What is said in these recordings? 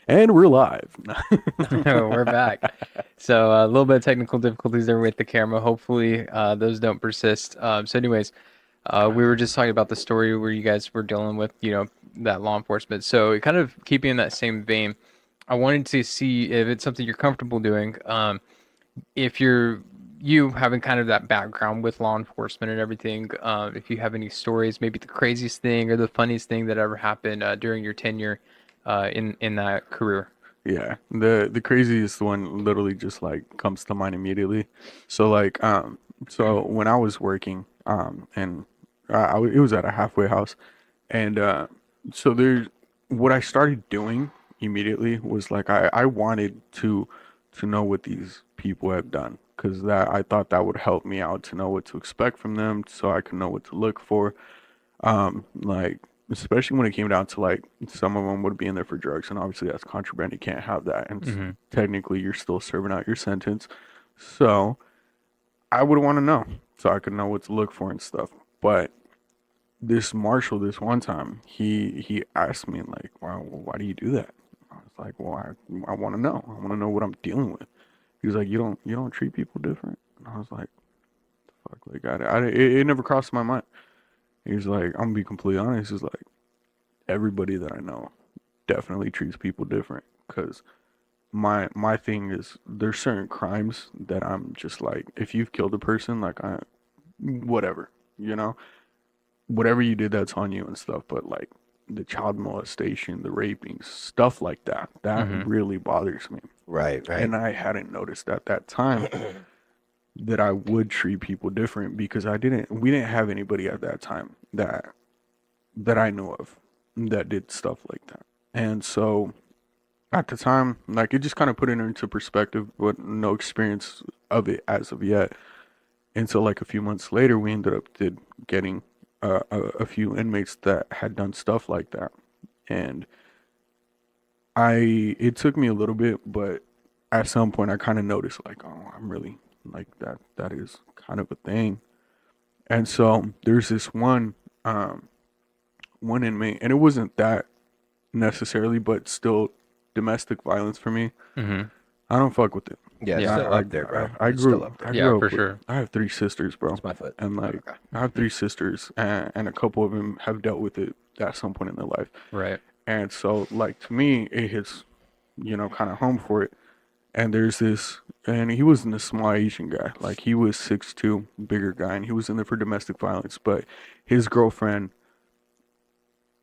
And we're live. We're back. So a little bit of technical difficulties there with the camera. Hopefully, those don't persist. Anyways, we were just talking about the story where you guys were dealing with, that law enforcement. So kind of keeping in that same vein, I wanted to see if it's something you're comfortable doing. If you having kind of that background with law enforcement and everything, if you have any stories, maybe the craziest thing or the funniest thing that ever happened during your tenure in that career. Yeah, the craziest one literally just like comes to mind immediately. So like so when I was working and it was at a halfway house, and so there's what I started doing immediately was like I wanted to know what these people have done, because that I thought that would help me out to know what to expect from them so I could know what to look for. Like especially when it came down to like some of them would be in there for drugs, and obviously that's contraband. You can't have that, and Hmm. technically you're still serving out your sentence. So I would want to know so I could know what to look for and stuff. But this marshal, this one time, he asked me like, why do you do that?" I was like, "Well, I want to know. I want to know what I'm dealing with." He was like, "You don't treat people different." And I was like, "Fuck, like it never crossed my mind." He was like, "I'm gonna be completely honest." He's like, "Everybody that I know definitely treats people different, because my thing is there's certain crimes that I'm just like, if you've killed a person, like I whatever, you know, whatever you did, that's on you and stuff. But like the child molestation, the raping, stuff like that, that Hmm. really bothers me." Right, right. And I hadn't noticed at that time that I would treat people different, because we didn't have anybody at that time that I knew of that did stuff like that. And so at the time, like it just kind of put it into perspective, but no experience of it as of yet. And so like a few months later, we ended up did getting a few inmates that had done stuff like that. And it took me a little bit, but at some point I kind of noticed like, oh, I'm really like that is kind of a thing. And so there's this um, one inmate, and it wasn't that necessarily, but still domestic violence for me. Hmm. I don't fuck with it. Yeah, it's Yeah. still up there, bro. I It's still grew up I there. Yeah, grew for up with sure. I have three sisters, bro, It's my foot. and like Okay. I have three sisters, and a couple of them have dealt with it at some point in their life. Right. And so like to me, it hits kind of home for it. And there's this, and he wasn't a small Asian guy. Like he was 6'2", bigger guy, and he was in there for domestic violence. But his girlfriend,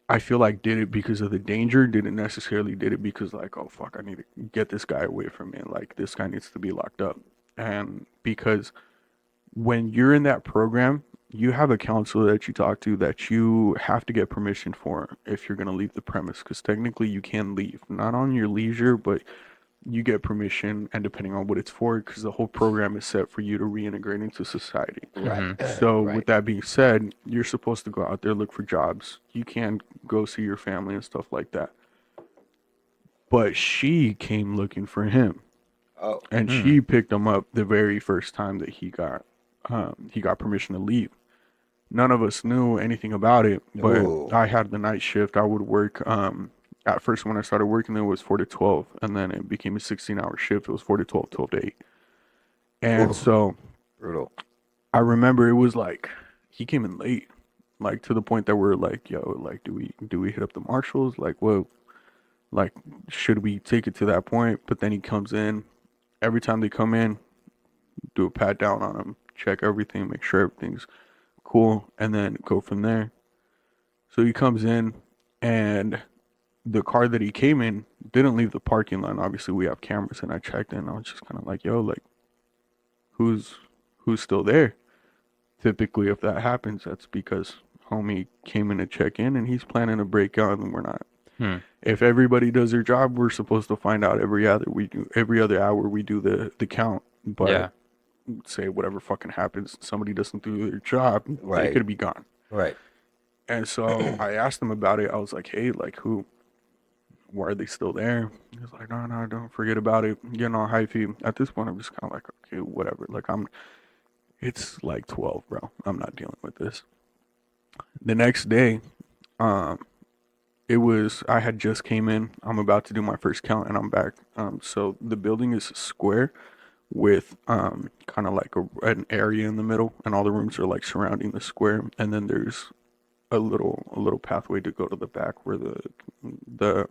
I feel like, did it because of the danger. Didn't necessarily did it because like, oh fuck, I need to get this guy away from me. Like this guy needs to be locked up. And because when you're in that program, you have a counselor that you talk to that you have to get permission for if you're gonna leave the premise. Because technically you can leave, not on your leisure, but you get permission, and depending on what it's for, because the whole program is set for you to reintegrate into society. Right, Hmm. So with right. that being said, you're supposed to go out there, look for jobs. You can go see your family and stuff like that. But she came looking for him, Oh, and Hmm. she picked him up the very first time that he got permission to leave. None of us knew anything about it, but ooh. I had the night shift. I would work. At first, when I started working there, it was 4 to 12, and then it became a 16-hour shift. It was 4 to 12, 12 to 8. And Ooh, so brutal. I remember it was like he came in late, like to the point that we're like, yo, like, do we hit up the marshals? Like, what? Like, should we take it to that point? But then he comes in. Every time they come in, do a pat down on him, check everything, make sure everything's cool, and then go from there. So he comes in, and the car that he came in didn't leave the parking lot. Obviously, we have cameras, and I checked, and I was just kind of like, yo, like, who's who's still there? Typically, if that happens, that's because homie came in to check in, and he's planning to break out, and we're not. Hmm. If everybody does their job, we're supposed to find out every other hour we do the count. But Yeah. say whatever fucking happens, somebody doesn't do their job, they Right, could be gone. right. And so I asked him about it. I was like, hey, like who? Why are they still there? He was like, no, no, don't forget about it. You know, hyphy. At this point, I'm just kind of like, okay, whatever. Like it's like 12, bro. I'm not dealing with this. The next day, um, It was I had just came in. I'm about to do my first count, and I'm back. So the building is square with kind of like an area in the middle, and all the rooms are like surrounding the square, and then there's a little pathway to go to the back where the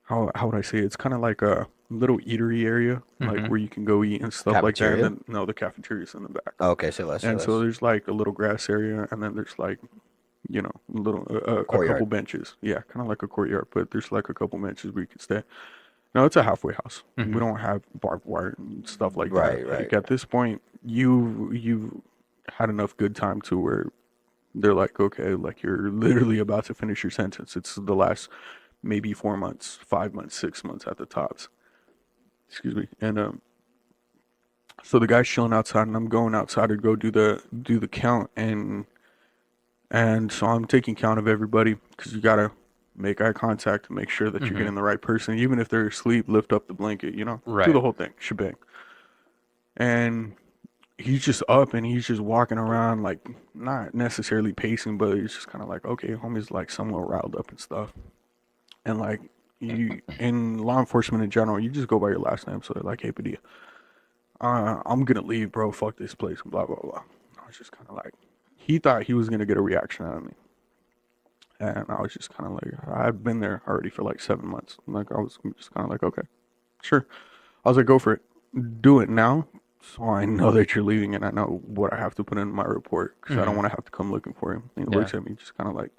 how would I say it? It's kind of like a little eatery area, like Mm-hmm. where you can go eat and stuff like that. And Cafeteria? then no, the cafeteria's in the back. Oh, okay, say less, say And so less. there's like a little grass area, and then there's like, little a couple Courtyard. benches. Yeah, kind of like a courtyard, but there's like a couple benches where you can stay. No, it's a halfway house. Mm-hmm. We don't have barbed wire and stuff like that. Right, Like right. at this point, you had enough good time to where they're like, okay, like you're literally about to finish your sentence. It's the last maybe 4 months, 5 months, 6 months at the tops. Excuse me. And so the guy's chilling outside, and I'm going outside to go do the count, and so I'm taking count of everybody because you gotta make eye contact to make sure that you're Mm-hmm. getting the right person. Even if they're asleep, lift up the blanket, do Right. the whole thing, shebang. And he's just up and he's just walking around, like not necessarily pacing, but he's just kind of like, okay, homie's like somewhat riled up and stuff. And like you in law enforcement in general, you just go by your last name. So they're like, hey, Padilla, I'm gonna leave, bro. Fuck this place, blah blah blah. I was just kind of like, he thought he was gonna get a reaction out of me. And I was just kind of like, I've been there already for like 7 months. Like, I was just kind of like, okay, sure. I was like, go for it. Do it now. So I know that you're leaving and I know what I have to put in my report because I don't Mm-hmm. want to have to come looking for him. And he Yeah. looks at me just kind of like,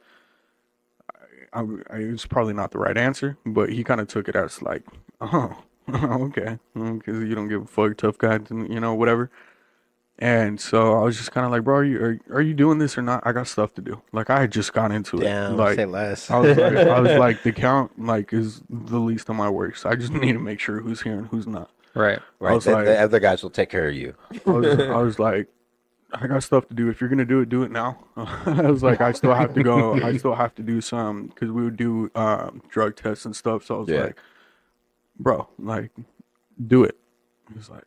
it's probably not the right answer, but he kind of took it as like, oh, okay. Because you don't give a fuck, tough guy, whatever. And so I was just kind of like, bro, are you doing this or not? I got stuff to do. Like I had just got into it. Damn, Like say less. I was like, the count like is the least of my worries. I just need to make sure who's here and who's not. Right. I Right, was then the like, other guys will take care of you. I was like, I got stuff to do. If you're gonna do it now. I was like, I still have to go. I still have to do some because we would do drug tests and stuff. So I was Yeah. like, bro, like, do it. He was like,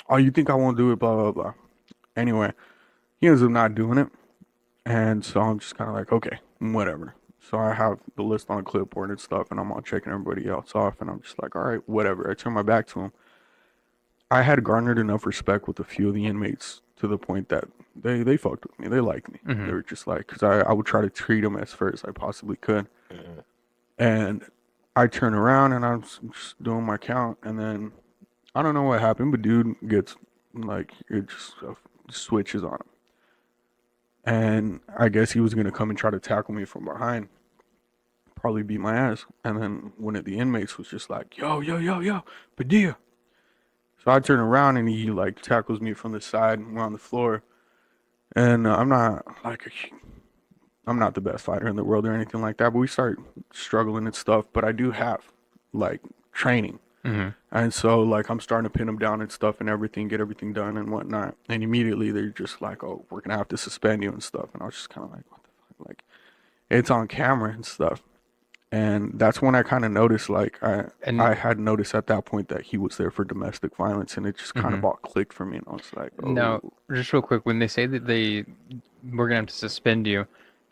oh, you think I won't do it? Blah blah blah. Anyway, he ends up not doing it. And so I'm just kind of like, okay, whatever. So I have the list on a clipboard and stuff, and I'm all checking everybody else off, and I'm just like, all right, whatever. I turn my back to him. I had garnered enough respect with a few of the inmates to the point that they fucked with me. They liked me. Mm-hmm. They were just like, because I would try to treat them as fair as I possibly could. Mhm. And I turn around and I'm just doing my count, and then I don't know what happened, but dude gets like, it just switches on him. And I guess he was gonna come and try to tackle me from behind, probably beat my ass. And then one of the inmates was just like, "Yo, yo, yo, yo, Padilla." So I turn around and he like tackles me from the side and we're on the floor. And I'm not the best fighter in the world or anything like that, but we start struggling and stuff. But I do have like training. Mm-hmm. And so like I'm starting to pin them down and stuff and everything, get everything done and whatnot. And immediately they're just like, "Oh, we're gonna have to suspend you and stuff." And I was just kind of like, "What the fuck?" Like it's on camera and stuff. And that's when I kind of noticed, like I And had noticed at that point that he was there for domestic violence, and it just kind mm-hmm. of all clicked for me. And I was like, Now, "Oh, just real quick, when they say that they were gonna have to suspend you,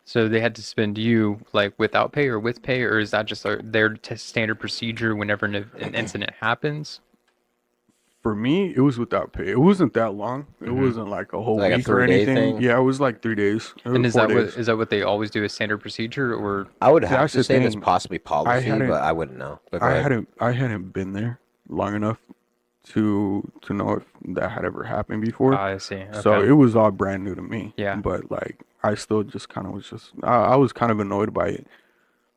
so they had to suspend you like without pay or with pay, or is that just their standard procedure whenever an incident happens? for me, it was without pay. It wasn't that long. It Mm-hmm. wasn't like a whole Like a week or 3 day anything. thing. Yeah, it was like 3 days, And is 4 days. that what they always do as standard procedure, or I would have That's to the say that's thing. possibly I policy, hadn't but I wouldn't know. But go I ahead. hadn't been there long enough to know if that had ever happened before. I see. So Okay. it was all brand new to me. Yeah. But like I still just kind of was just I was kind of annoyed by it.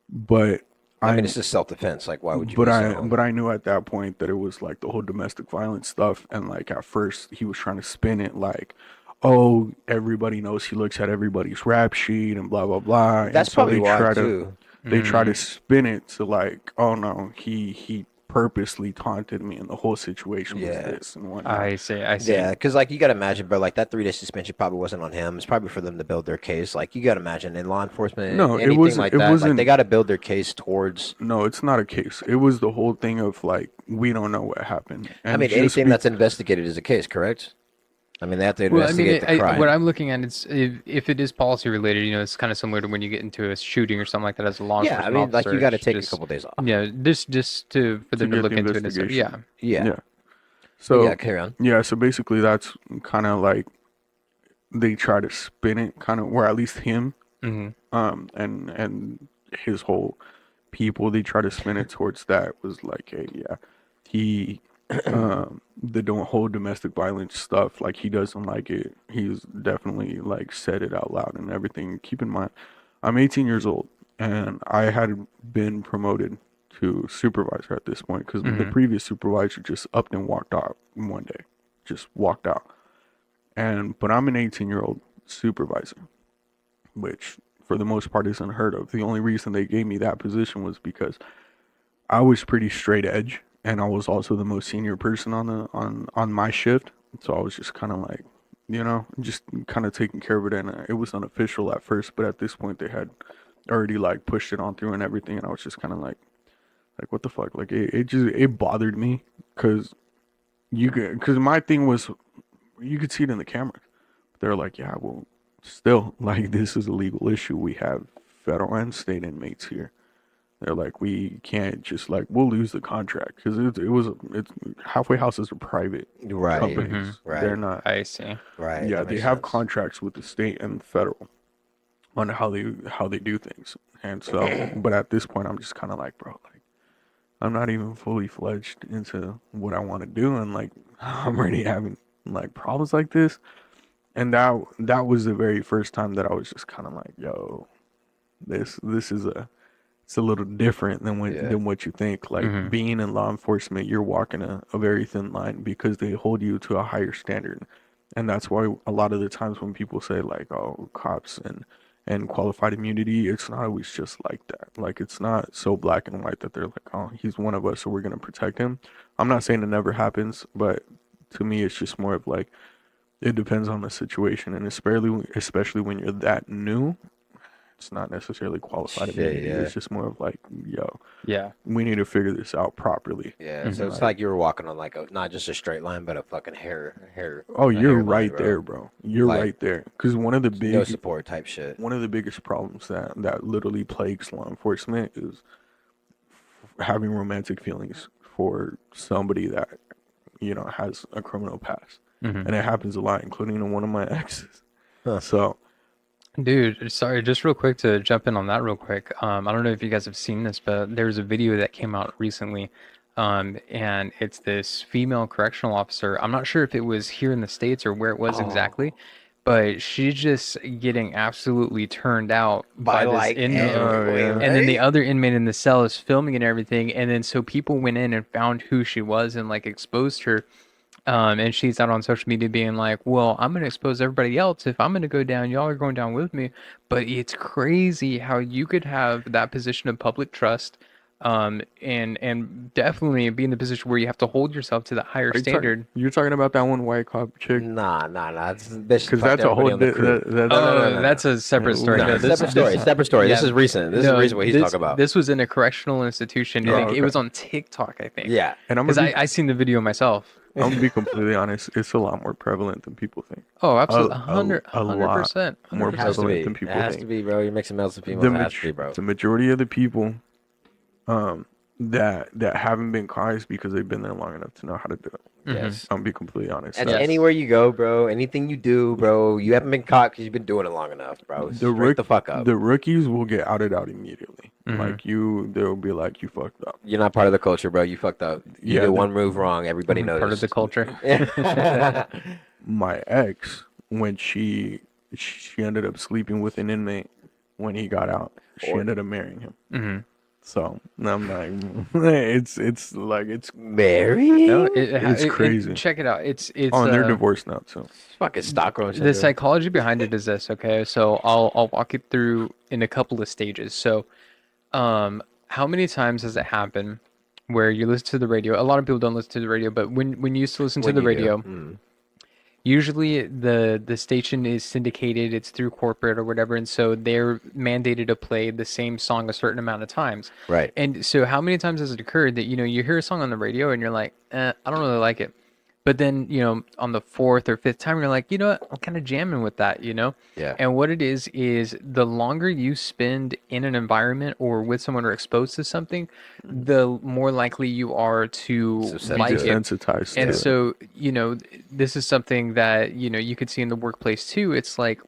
But I mean, I it's just self defense. Like, why would you be sent home? but I knew at that point that it was like the whole domestic violence stuff, and like at first he was trying to spin it like, oh, everybody knows he looks at everybody's rap sheet and blah blah blah. And That's so probably why too. they try to Mm, spin it to like, oh no, he purposely taunted me, and the whole situation was Yeah. this and whatnot. I see. I see. Yeah, because like you got to imagine, bro, like that 3 day suspension probably wasn't on him. It's probably for them to build their case. Like you got to imagine in law enforcement, No, it anything wasn't. like It that, like they wasn't. got to build their case towards. No, it's not a case. It was the whole thing of like we don't know what happened, I and mean, just anything be, that's investigated is a case, correct? I mean, they have to Well, I mean, investigate the crime. what I'm looking at is if it is policy related, it's kind of similar to when you get into a shooting or something like that as a law Yeah, I enforcement mean, like officer. you got to It's take a just, couple days off. just for to them to get the look into it and stuff. Yeah. investigation. Yeah, Yeah. but yeah, So carry on. yeah, so basically that's kind of like they try to spin it, kind of, or at least him, Hmm. and his whole people. They try to spin it towards that was like, hey, yeah, he, the don't whole domestic violence stuff. Like he doesn't like it. He's definitely like said it out loud and everything. Keep in mind, I'm 18 years old, and I had been promoted to supervisor at this point because the Hmm. previous supervisor just upped and walked out one day, just walked out. And but I'm an 18-year-old supervisor, which for the most part is unheard of. The only reason they gave me that position was because I was pretty straight edge, and I was also the most senior person on my shift. So I was just kind of like, just kind of taking care of it, and it was unofficial at first, but at this point they had already like pushed it on through and everything, and I was just kind of like what the fuck? Like it bothered me because because my thing was you could see it in the cameras. They're like, yeah, well, still, like, this is a legal issue. We have federal and state inmates here. They're like, we can't just like, we'll lose the contract because it's halfway houses are private Right, Hmm. companies. They're right, not. I see. right. Yeah, That they makes have sense. contracts with the state and federal on how they do things. And so, but at this point, I'm just kind of like, bro, like, I'm not even fully fledged into what I want to do, and like, I'm already having like problems like this. And that was the very first time that I was just kind of like, yo, this is it's a little different than Yeah. what you think. Like Hmm. being in law enforcement, you're walking a very thin line because they hold you to a higher standard, and that's why a lot of the times when people say like, oh, cops and qualified immunity, it's not always just like that. Like it's not so black and white that they're like, oh, he's one of us, so we're gonna protect him. I'm not saying it never happens, but to me, it's just more of like it depends on the situation, and especially when you're that new, it's not necessarily qualified Shit, immunity. yeah. It's just more of like, yo, Yeah. we need to figure this out properly. Yeah, so Hmm. it's Like, like you were walking on like not just a straight line, but a fucking oh, a you're hairline, right bro. there, bro. You're Like right there. Because no support type shit. one of the biggest problems that literally plagues law enforcement is having romantic feelings for somebody that has a criminal past, Hmm. and it happens a lot, including to one of my exes. Huh. So Dude, sorry, just real quick to jump in on that real quick. I don't know if you guys have seen this, but there's a video that came out recently, and it's this female correctional officer. I'm not sure if it was here in the States or where it was Oh, exactly, but she's just getting absolutely turned out by by this like inmate. oh every yeah, And then the right? other inmate in the cell is filming and everything, and then so people went in and found who she was and like exposed her. And she's out on social media being like, "Well, I'm gonna expose everybody else. If I'm gonna go down, y'all are going down with me." But it's crazy how you could have that position of public trust, and definitely be in the position where you have to hold yourself to the higher are you talking? standard. You're talking about that one white cop chick? Nah. This Because fucked that's a whole everybody on the crew. that's Oh, that's a separate story. No, No, this separate story. this Separate story. This yeah, is recent. This is no, recent what he's this talking about. this was in a correctional institution. I oh, think it okay. was on TikTok, I think, Yeah. And because I seen the video myself. I'm gonna be completely honest. It's a lot more prevalent than people think. Oh, A absolutely, a lot 100%, more It has to 100%. prevalent be. than It people has to think. be, bro. You're mixing males and The females. It has to be, bro. the majority of the people that haven't been caught is because they've been there long enough to know how to do it. Hmm. Yes. I'm gonna be completely honest. That's Yes. anywhere you go, bro. Anything you do, bro. You haven't been caught because you've been doing it long enough, bro. Straight the fuck up. The rookies will get outed out immediately. Hmm. Like they'll be like, you fucked up. You're not part of the culture, bro. You fucked up. You Yeah, did one move wrong. Everybody Part of the noticed. culture. my ex, when she ended up sleeping with an inmate when he got out, she Or- ended up marrying him. Hmm. So I'm like, it's like it's Mary? No, It's crazy. check it out. It's oh, and they're divorced now too. Fucking Stockholm the syndrome. psychology behind it is this. Okay, so I'll walk it through in a couple of stages. So, how many times has it happened where you listen to the radio? A lot of people don't listen to the radio, but when you used to listen to When the you do. radio, Mm. usually the station is syndicated, it's through corporate or whatever, and so they're mandated to play the same song a certain amount of times. Right. And so how many times has it occurred that you hear a song on the radio and you're like, I don't really like it. But then, on the fourth or fifth time, you're like, you know what? I'm kind of jamming with that, Yeah. And what it is the longer you spend in an environment or with someone or exposed to something, the more likely you are to Susceptible. like it. Desensitized And to it. so, this is something that, you could see in the workplace too. It's like,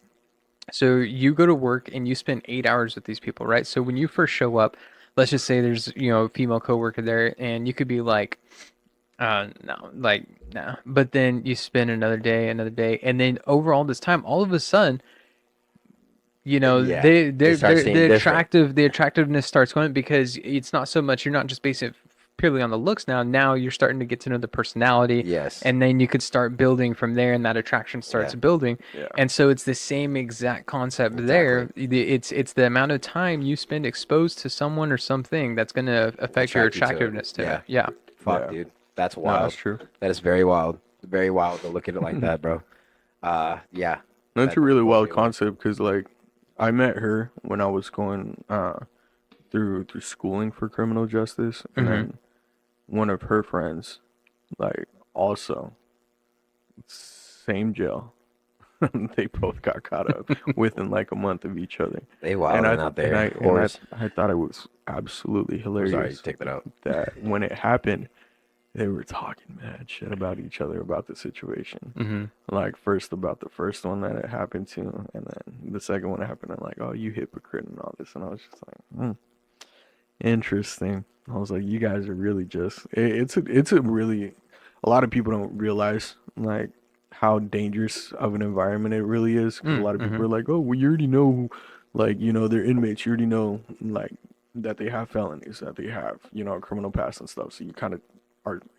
so you go to work and you spend 8 hours with these people, right? So when you first show up, let's just say there's, a female coworker there, and you could be like, no, like, no. But then you spend another day, and then over all this time, all of a sudden, Yeah. they They they're, start they're seeing the different. attractiveness starts going because it's not so much, you're not just basing it purely on the looks now. Now you're starting to get to know the personality, Yes. and then you could start building from there, and that attraction starts Yeah. building. Yeah. And so it's the same exact concept there. It's the amount of time you spend exposed to someone or something that's going to affect your Attract you to it. attractiveness to Yeah. it. Yeah. Fuck, Yeah. dude. That's No, wild. that's true. That is very wild. Very wild to look at it like that, bro. Yeah. That's That a really blows wild me away. concept because, like, I met her when I was going through schooling for criminal justice, and then one of her friends, like, also same jail. They both got caught up within like a month of each other. They And wilding out there. and Whores. I thought it was absolutely I'm sorry, hilarious take that out. that when it happened, they were talking mad shit about each other about the situation. Mm-hmm. Like first about the first one that it happened to, and then the second one happened, and like, oh, you hypocrite and all this, and I was just like, interesting. I was like, you guys are really just. It's a really. A lot of people don't realize like how dangerous of an environment it really is. 'Cause a lot of people are like, oh, well, you already know, like they're inmates. You already know like that they have felonies, that they have a criminal past and stuff. So you kind of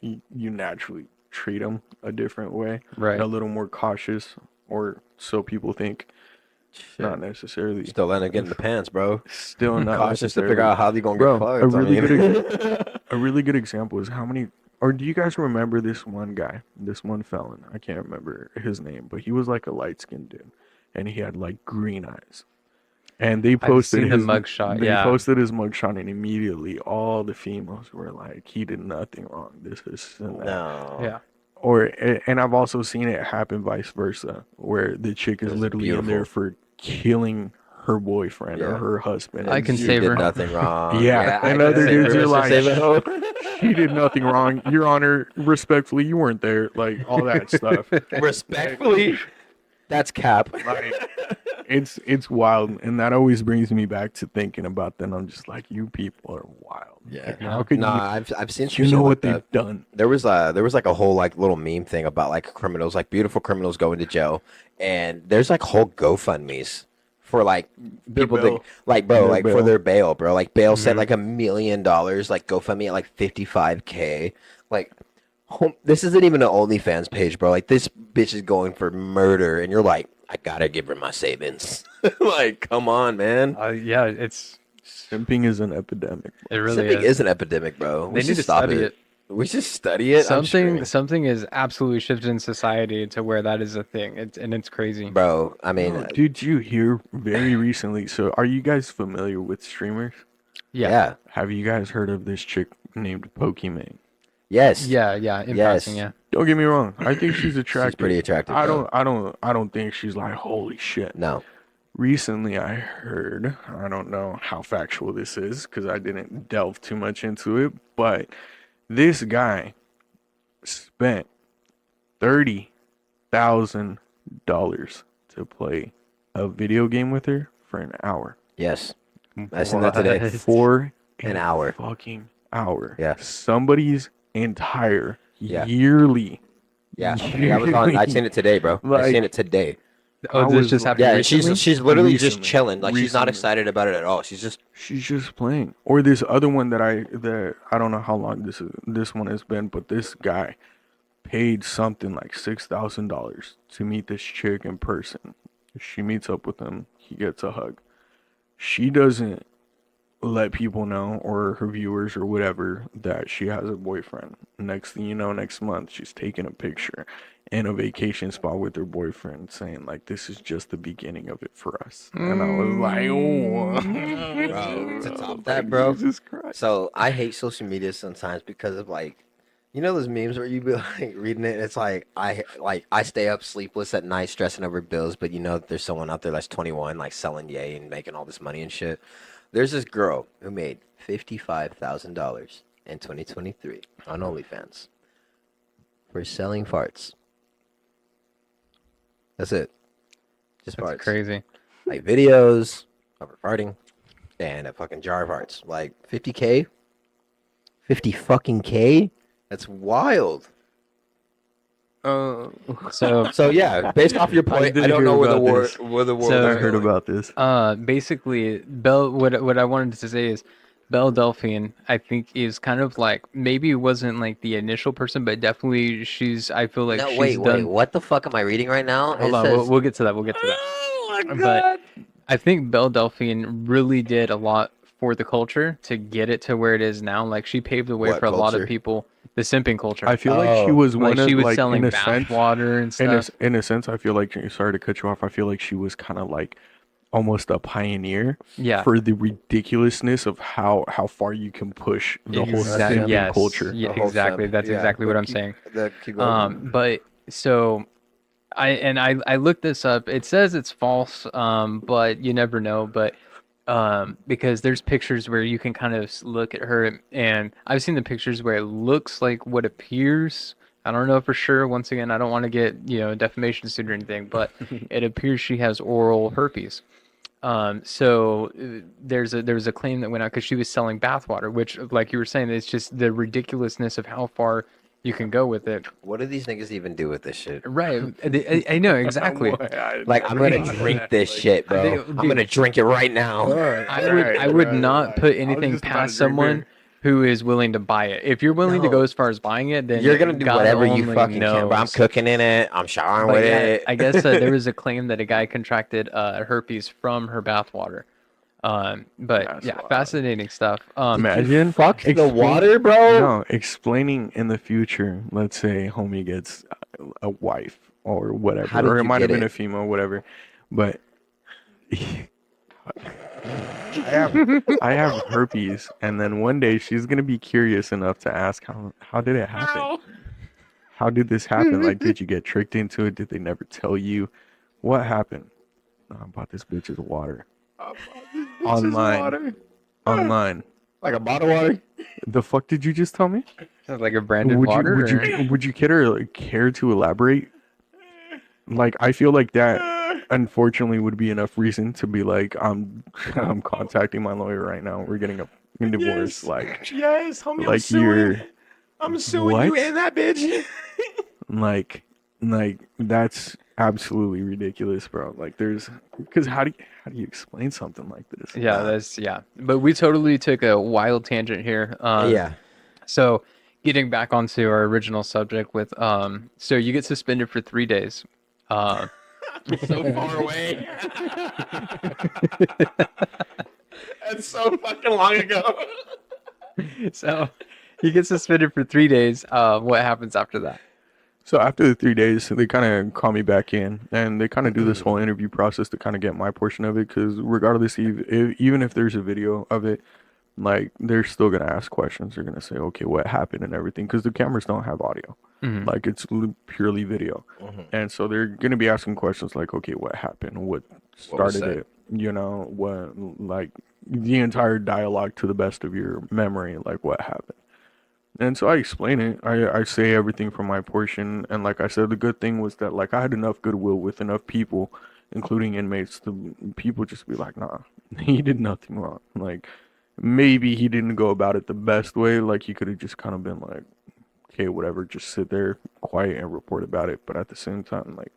you naturally treat them a different way, Right. a little more cautious, or so people think. Shit. Not necessarily. Still end up getting the pants, bro. Still not Cautious to necessarily. figure out how they're gonna Bro, get fucked. a really I mean, a really good example is how many. Or do you guys remember this one guy, this one felon? I can't remember his name, but he was like a light skinned dude, and he had like green eyes. And they posted seen the his mugshot, They yeah. posted his mugshot, and immediately all the females were like, "He did nothing wrong. This is and that." no. Yeah. And I've also seen it happen vice versa, where the chick is That's literally in there beautiful. for killing her boyfriend or Yeah. her husband. I and can You save did her. nothing wrong. Yeah, I and can other save dudes her. are Mr. like, Save It. she did nothing wrong. Your Honor, respectfully, you weren't there. Like all that stuff. Respectfully, that's cap. Like it's wild, and that always brings me back to thinking about that. I'm just like, you people are wild. Yeah. Like, how could Nah, I've seen some you shit know like what that. they've done? There was like a whole like little meme thing about like criminals, like beautiful criminals going to jail, and there's like whole GoFundMe's for like Their people bail. that like bro, Their like for bail. their bail, bro. Like bail set like $1 million, like GoFundMe at like 55K. Like this isn't even an OnlyFans page, bro. Like this bitch is going for murder, and you're like, I gotta give her my savings. Like, come on, man. Yeah, it's Simping is an epidemic. it really Simping is. is an epidemic, bro. We They should need to stop study it. We should study it. I'm sure. Something is absolutely shifted in society to where that is a thing. It's crazy. Bro, I mean, Oh, did you hear very recently? So, are you guys familiar with streamers? yeah. Have you guys heard of this chick named Pokimane? Yes. Yeah, in Yes. passing, yeah. Don't get me wrong. I think she's attractive. pretty attractive, I bro. don't think she's like holy shit. No. Recently, I heard. I don't know how factual this is because I didn't delve too much into it. But this guy spent $30,000 to play a video game with her for an hour. Yes. I seen that today. What? For An a hour. fucking hour. Yeah. Somebody's entire Yeah. yearly. Yeah. That was on. I seen it today, bro. I Like- seen it today. Oh, I this was just like- happened Yeah, and recently? she's literally just Recently. chilling. Like she's not Recently. excited about it at all. She's just She's just playing. Or this other one that I don't know how long this one has been, but this guy paid something like $6,000 to meet this chick in person. She meets up with him. He gets a hug. She doesn't let people know, or her viewers or whatever, that she has a boyfriend. Next thing you know, next month she's taking a picture in a vacation spot with her boyfriend, saying like, "This is just the beginning of it for us." And I was like, "Oh, Bro, to top that, bro. Jesus Christ!" so I hate social media sometimes because of like You know those memes where you be like reading it, and it's like I stay up sleepless at night stressing over bills, but you know that there's someone out there that's 21 like selling yay and making all this money and shit. There's this girl who made $55,000 in 2023 on OnlyFans for selling farts. That's it. Just That's farts. crazy. Like videos of her farting and a fucking jar of farts. Like 50K? 50 fucking K? That's wild. So So yeah, based off your point, I did don't hear know where the about war this. where the So- world I is heard going. about this. basically, what I wanted to say is Belle Delphine, I think, is kind of like maybe wasn't like the initial person, but definitely I feel like No, she's wait, done. what the fuck am I reading right now? Hold It on, says we'll get to that. We'll get to that. Oh my But god. I think Belle Delphine really did a lot for the culture to get it to where it is now. Like she paved the way What for a lot of culture? people. The simping culture. I feel like she Oh. was Like one she of was like selling in a bath sense. water and stuff. In a sense, I feel like, sorry to cut you off. I feel like she was kind of like almost a pioneer Yeah. for the ridiculousness of how far you can push the whole Exactly. simping Yes. culture. Yeah, The whole exactly. simp. That's Yeah, exactly but what I'm keep- saying. keep going. But so I looked this up. It says it's false, but you never know. But because there's pictures where you can kind of look at her, and I've seen the pictures where it looks like what appears. I don't know for sure. Once again, I don't want to get a defamation suit or anything, but it appears she has oral herpes. There was a claim that went out because she was selling bathwater, which, like you were saying, it's just the ridiculousness of how far you can go with it. What do these niggas even do with this shit? Right. I know exactly. Like I'm gonna drink this shit, bro. They- I'm gonna drink it right now. I would not put anything past someone who is willing to buy it. If you're willing to No. go as far as buying it, then You're gonna do God whatever you only fucking can, bro. I'm knows. cooking in it. I'm showering But with yeah, it. I guess there was a claim that a guy contracted herpes from her bathwater. But That's yeah, wild. fascinating stuff. Imagine fuck the explain- water, bro. No, explaining in the future. Let's say homie gets a wife or whatever, How did or it you might have get been it? a female, whatever. But I have herpes, and then one day she's gonna be curious enough to ask how did it happen? How did this happen? Like, did you get tricked into it? Did they never tell you? What happened? No, I bought this bitch's water. Online. Online. Like a bottle of water. The fuck did you just tell me? Like a branded Would water. would you care to elaborate? Like, I feel like that unfortunately would be enough reason to be like, I'm contacting my lawyer right now. We're getting a divorce. Yes. Like, Yes, homie, I'm like suing. you're I'm suing you What? and that bitch. like that's absolutely ridiculous, bro. Like, because how do you explain something like this? Yeah. But we totally took a wild tangent here. Yeah. So getting back onto our original subject with so you get suspended for 3 days. So far away. That's so fucking long ago. So you get suspended for 3 days. What happens after that? So after the 3 days, they kind of call me back in, and they kind of do this whole interview process to kind of get my portion of it. Because regardless, even if there's a video of it, like, they're still gonna ask questions. They're gonna say, okay, what happened and everything, because the cameras don't have audio. Mhm. Like, it's purely video, and so they're gonna be asking questions like, okay, what happened? What started said? it? What, like, the entire dialogue to the best of your memory, like, what happened. And so I explain it. I say everything from my portion. And like I said, the good thing was that, like, I had enough goodwill with enough people, including inmates, to people just be like, nah, he did nothing wrong. Like, maybe he didn't go about it the best way. Like, he could have just kind of been like, okay, whatever, just sit there quiet and report about it. But at the same time, like,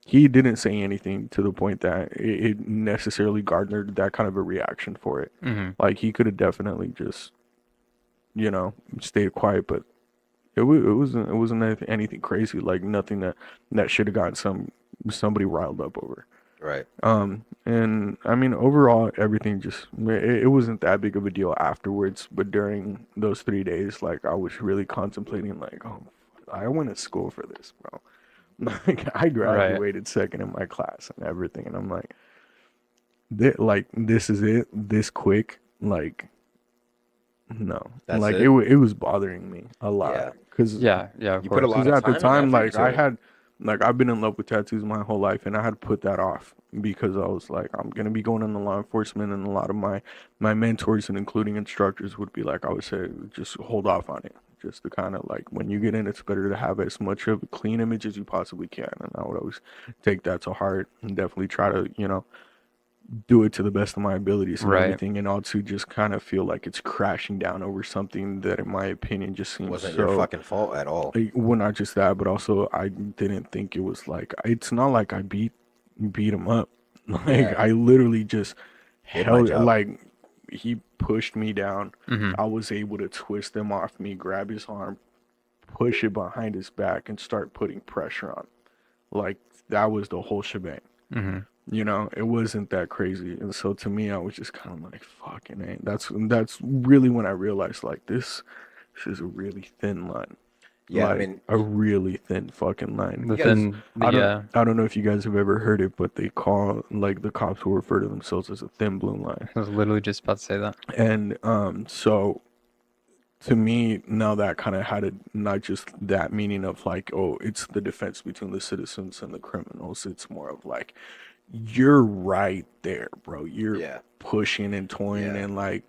he didn't say anything to the point that it necessarily garnered that kind of a reaction for it. Mhm. Like, he could have definitely just, stayed quiet, but it wasn't anything crazy, like nothing that should have gotten somebody riled up over. Right. And I mean, overall, everything just, it wasn't that big of a deal afterwards, but during those 3 days, like, I was really contemplating, like, oh, I went to school for this, bro. Like, I graduated second in my class and everything, and I'm like, this is it, this quick, like, No, That's like it? it was bothering me a Yeah. lot because Yeah, of You put a course. lot of at the time and time, effort like into I it. had, like I've been in love with tattoos my whole life, and I had to put that off because I was like, I'm gonna be going into law enforcement, and a lot of my mentors and including instructors would be like, I would say, just hold off on it, just to kind of like when you get in, it's better to have as much of a clean image as you possibly can, and I would always take that to heart and definitely try to, do it to the best of my abilities and Right. everything, and also just kind of feel like it's crashing down over something that, in my opinion, just seems Wasn't so. your fucking fault at all. Well, not just that, but also I didn't think it was like, it's not like I beat him up. Like Yeah. I literally just Did my held, job. like he pushed me down. Hmm. I was able to twist him off me, grab his arm, push it behind his back, and start putting pressure on. Like that was the whole shebang. Hmm. It wasn't that crazy. And so to me, I was just kind of like, fucking ain't. That's really when I realized like this is a really thin line. Yeah, I Like mean, a really thin fucking line. guys- Within I don't the I don't know if you guys have ever heard it, but they call, like, the cops will refer to themselves as a thin blue line. I was literally just about to say that. And so to me now that kind of had a, not just that meaning of like, oh, it's the defense between the citizens and the criminals. It's more of like, you're right there, bro. You're yeah, pushing and toying Yeah. and like,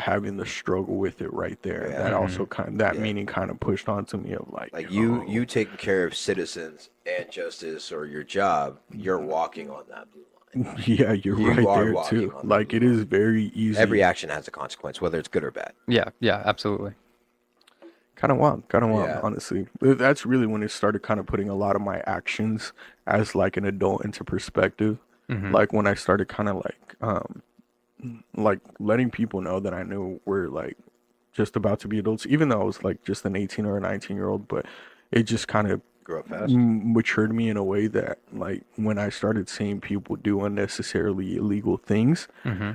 having the struggle with it right there. Yeah. That Mhm. also that Yeah. meaning kind of pushed onto me of like, like oh, you taking care of citizens and justice or your job, you're walking on that blue line. yeah, you're You right are there walking too. on the Like blue it is very easy. Every action has a consequence, whether it's good or bad. Yeah, absolutely. Kind of wild, Yeah. honestly. That's really when it started kind of putting a lot of my actions as like an adult into perspective. Hmm. Like when I started kind of like letting people know that I knew were like just about to be adults, even though I was like just an 18 or a 19-year-old, but it just kind of Grow up fast. matured me in a way that like when I started seeing people do unnecessarily illegal things, Hmm.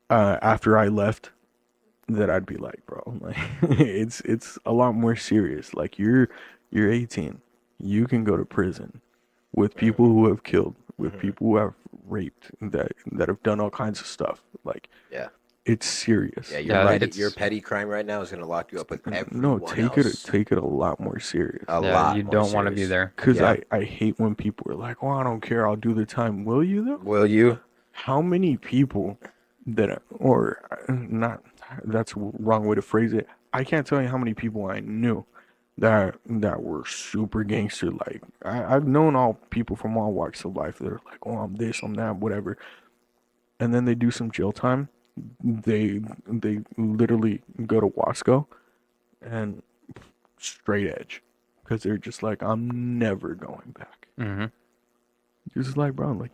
after I left, that I'd be like, bro, like it's a lot more serious. Like you're 18. You can go to prison with people who have killed, with people who have raped, that have done all kinds of stuff. Like Yeah. it's serious. Yeah, Yeah, your petty crime right now is gonna lock you up with No, everyone take else. it a lot more serious. A Yeah, lot you more don't want to be serious. there. Cause Yeah. I hate when people are like, "Well, I don't care. I'll do the time." Will you though? Will you? How many people or not? That's a wrong way to phrase it. I can't tell you how many people I knew that were super gangster. Like I've known all people from all walks of life that are like, "Oh, I'm this, I'm that, whatever," and then they do some jail time. They literally go to Wasco and straight edge because they're just like, I'm never going back. Hmm. Just like, bro, like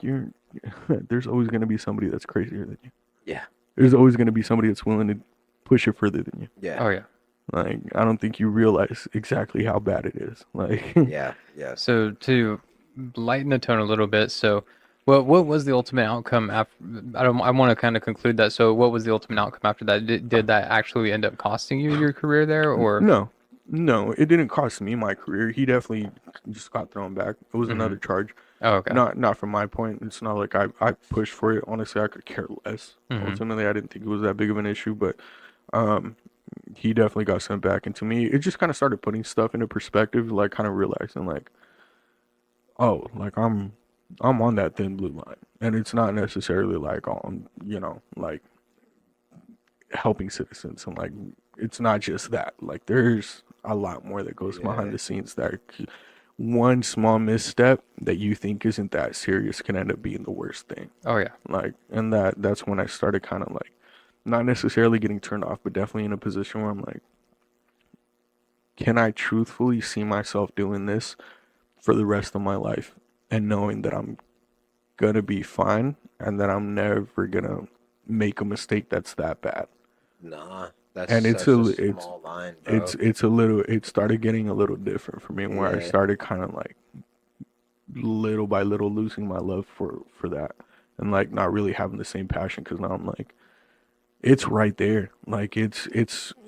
there's always gonna be somebody that's crazier than you. Yeah. There's always gonna be somebody that's willing to push it further than you. Yeah. Oh yeah. Like I don't think you realize exactly how bad it is. Like Yeah. Yeah. So to lighten the tone a little bit, so what was the ultimate outcome after? I want to kind of conclude that. So what was the ultimate outcome after that? Did that actually end up costing you your career there, or? no, it didn't cost me my career. He definitely just got thrown back. It was another charge. Oh, okay. Not from my point. It's not like I pushed for it. Honestly, I could care less. Ultimately, I didn't think it was that big of an issue, but he definitely got sent back. And to me, it just kind of started putting stuff into perspective, like kind of realizing like, oh, like I'm on that thin blue line, and it's not necessarily like on like helping citizens, and like it's not just that. Like there's a lot more that goes behind the scenes that one small misstep that you think isn't that serious can end up being the worst thing. Oh yeah. Like, and that's when I started kind of like not necessarily getting turned off, but definitely in a position where I'm like, can I truthfully see myself doing this for the rest of my life and knowing that I'm gonna be fine and that I'm never gonna make a mistake that's that bad? Nah. That's And such a small line, bro. it started getting a little different for me where I Yeah. started kind of like little by little losing my love for that, and like not really having the same passion, because now I'm like, it's right there. Like it's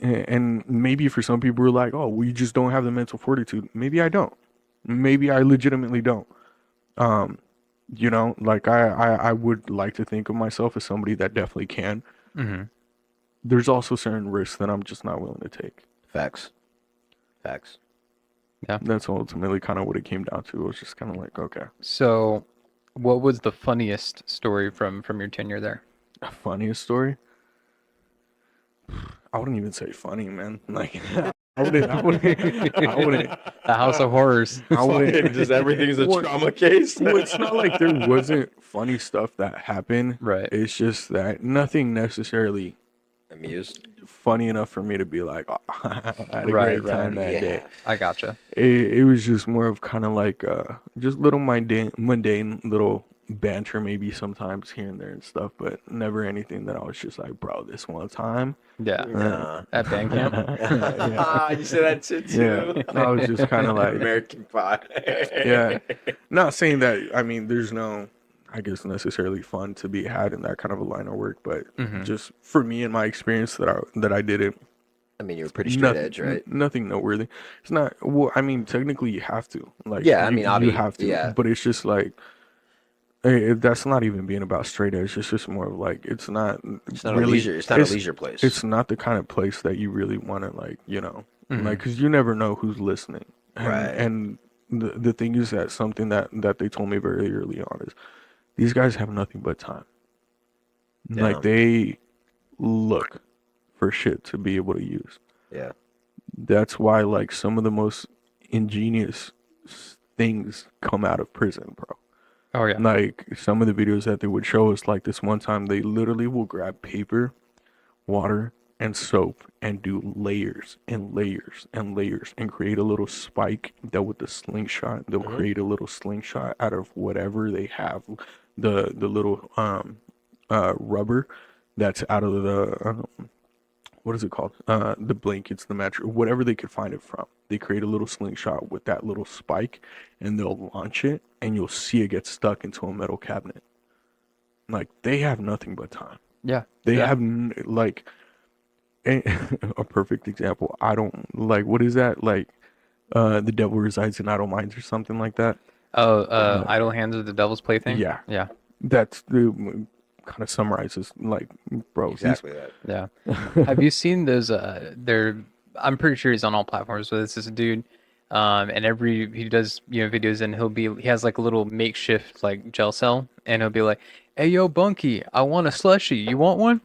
and maybe for some people who are like, oh, we just don't have the mental fortitude. Maybe I don't. Maybe I legitimately don't. Like I would like to think of myself as somebody that definitely can. Hmm. there's also certain risks that I'm just not willing to take. Facts. Facts. That's ultimately kind of what it came down to. It was just kind of like, okay, So, what was the funniest story from your tenure there? funniest story. I wouldn't even say funny, man. Like, I wouldn't, The House of Horrors. I wouldn't. Just everything's a Well, trauma case. Well, it's not like there wasn't funny stuff that happened. Right. It's just that nothing necessarily Amused. funny enough for me to be like, oh, I had a Right, great time that Yeah. day. I gotcha. It was just more of kind of like just little mundane little banter maybe sometimes here and there and stuff, but never anything that I was just like, bro, this one time. Yeah. Nah. At band camp. Yeah. You said that shit Yeah. too. I was just kind of like, American Pie. yeah. Not saying that, I mean, there's no, I guess, necessarily fun to be had in that kind of a line of work, but Mhm. just for me and my experience that I did it, I mean, you're pretty straight nothing, edge, right? nothing noteworthy. It's not, well, I mean, technically you have to. Like, Yeah, I mean, you obviously, have to. yeah. But it's just like, that's not even being about straight edge. It's just more of like, it's not It's not really, a leisure. It's not a leisure place. it's not the kind of place that you really want to, like, Mhm. like, because you never know who's listening. And, Right. And the thing is that something that they told me very early on is these guys have nothing but time. Like, Damn. they look for shit to be able to use. Yeah. That's why, like, some of the most ingenious things come out of prison, bro. Oh yeah. Like, some of the videos that they would show us, like, this one time, they literally will grab paper, water, and soap and do layers and layers and layers and create a little spike that with the slingshot, they'll create a little slingshot out of whatever they have. The little rubber that's out of the what is it called? The blankets, the mattress, whatever they could find it from. They create a little slingshot with that little spike, and they'll launch it, and you'll see it get stuck into a metal cabinet. Like, they have nothing but time. Yeah. They Yeah. have like a, a perfect example. I don't like, what is that? Like, the devil resides in idle minds or something like that. Oh, Idle Hands of the Devil's Plaything. Yeah. Yeah. That's the kind of summarizes, like, bro. Exactly that. Yeah. Have you seen those? I'm pretty sure he's on all platforms, but this is a dude. And he does videos, and he has like a little makeshift like gel cell, and he'll be like, "Hey yo, Bunky, I want a slushie. You want one?"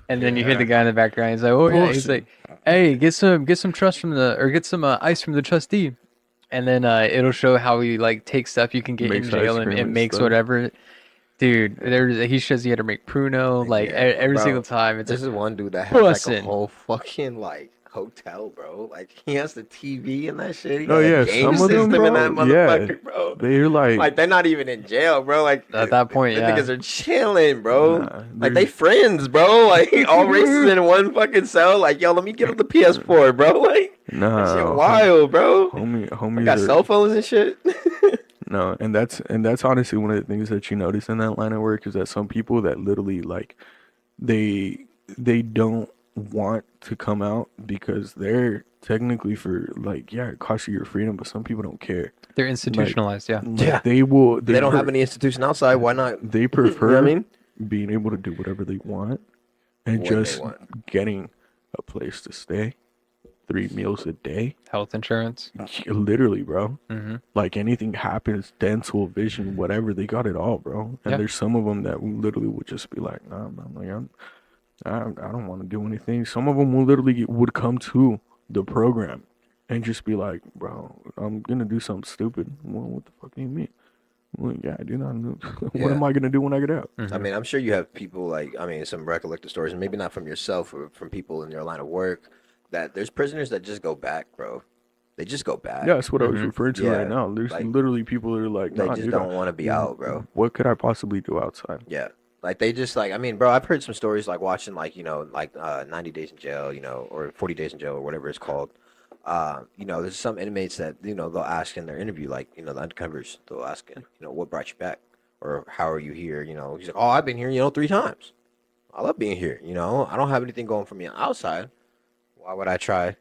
And then you hear the guy in the background. He's like, "Oh yeah." He's like, "Hey, get some trust from get some ice from the trustee." And then it'll show how he like takes stuff you can get in Makes jail ice cream and and makes stuff. whatever. Dude, he shows you how to make pruno like Yeah, every bro, single time. It's This like, is one dude that has like a bussin'. whole fucking like hotel, bro. Like he has the TV and that shit. He Oh got a yeah, game some of them, system in that bro. Yeah, motherfucker, bro. they're Like they're not even in jail, bro. Like At that point, the yeah. niggas are chilling, bro. Nah, Like they friends, bro. Like all races in one fucking cell. Like yo, let me get on the PS4, bro. Like that shit nah, wild, bro. homie, They homies got are cell phones and shit. no, and that's honestly one of the things that you notice in that line of work is that some people that literally like they don't want to come out because they're technically for like, yeah, it costs you your freedom, but some people don't care. They're institutionalized, yeah. Like, Yeah. they will. They don't have any institution outside. Why not? They You prefer know what I mean? being able to do whatever they want and When they just want. getting a place to stay, 3 meals a day. Health insurance. Literally, bro. Mm-hmm. Like anything happens, dental, vision, whatever, they got it all, bro. And Yeah. there's some of them that literally would just be like, nah, man, like, I don't want to do anything. Some of them will literally would come to the program and just be like, bro, I'm gonna do something stupid. Well, what the fuck do you mean? Well, yeah, I do not know. What Yeah. am I gonna do when I get out? Mm-hmm. I mean, I'm sure you have people like, I mean, some recollected stories, and maybe not from yourself or from people in your line of work, that there's prisoners that just go back, bro. They just go back. Yeah, that's what I was Mhm. referring to Yeah, right now. There's like, literally people that are like, They nah, just dude, don't want to be out, bro. what could I possibly do outside? Yeah. Like they just like, I mean, bro, I've heard some stories like watching like, 90 days in jail, or 40 days in jail or whatever it's called. There's some inmates that, they'll ask in their interview, like, the undercovers, they'll ask, what brought you back? Or how are you here? He's like, oh, I've been here, 3 times. I love being here, I don't have anything going for me outside. Why would I try,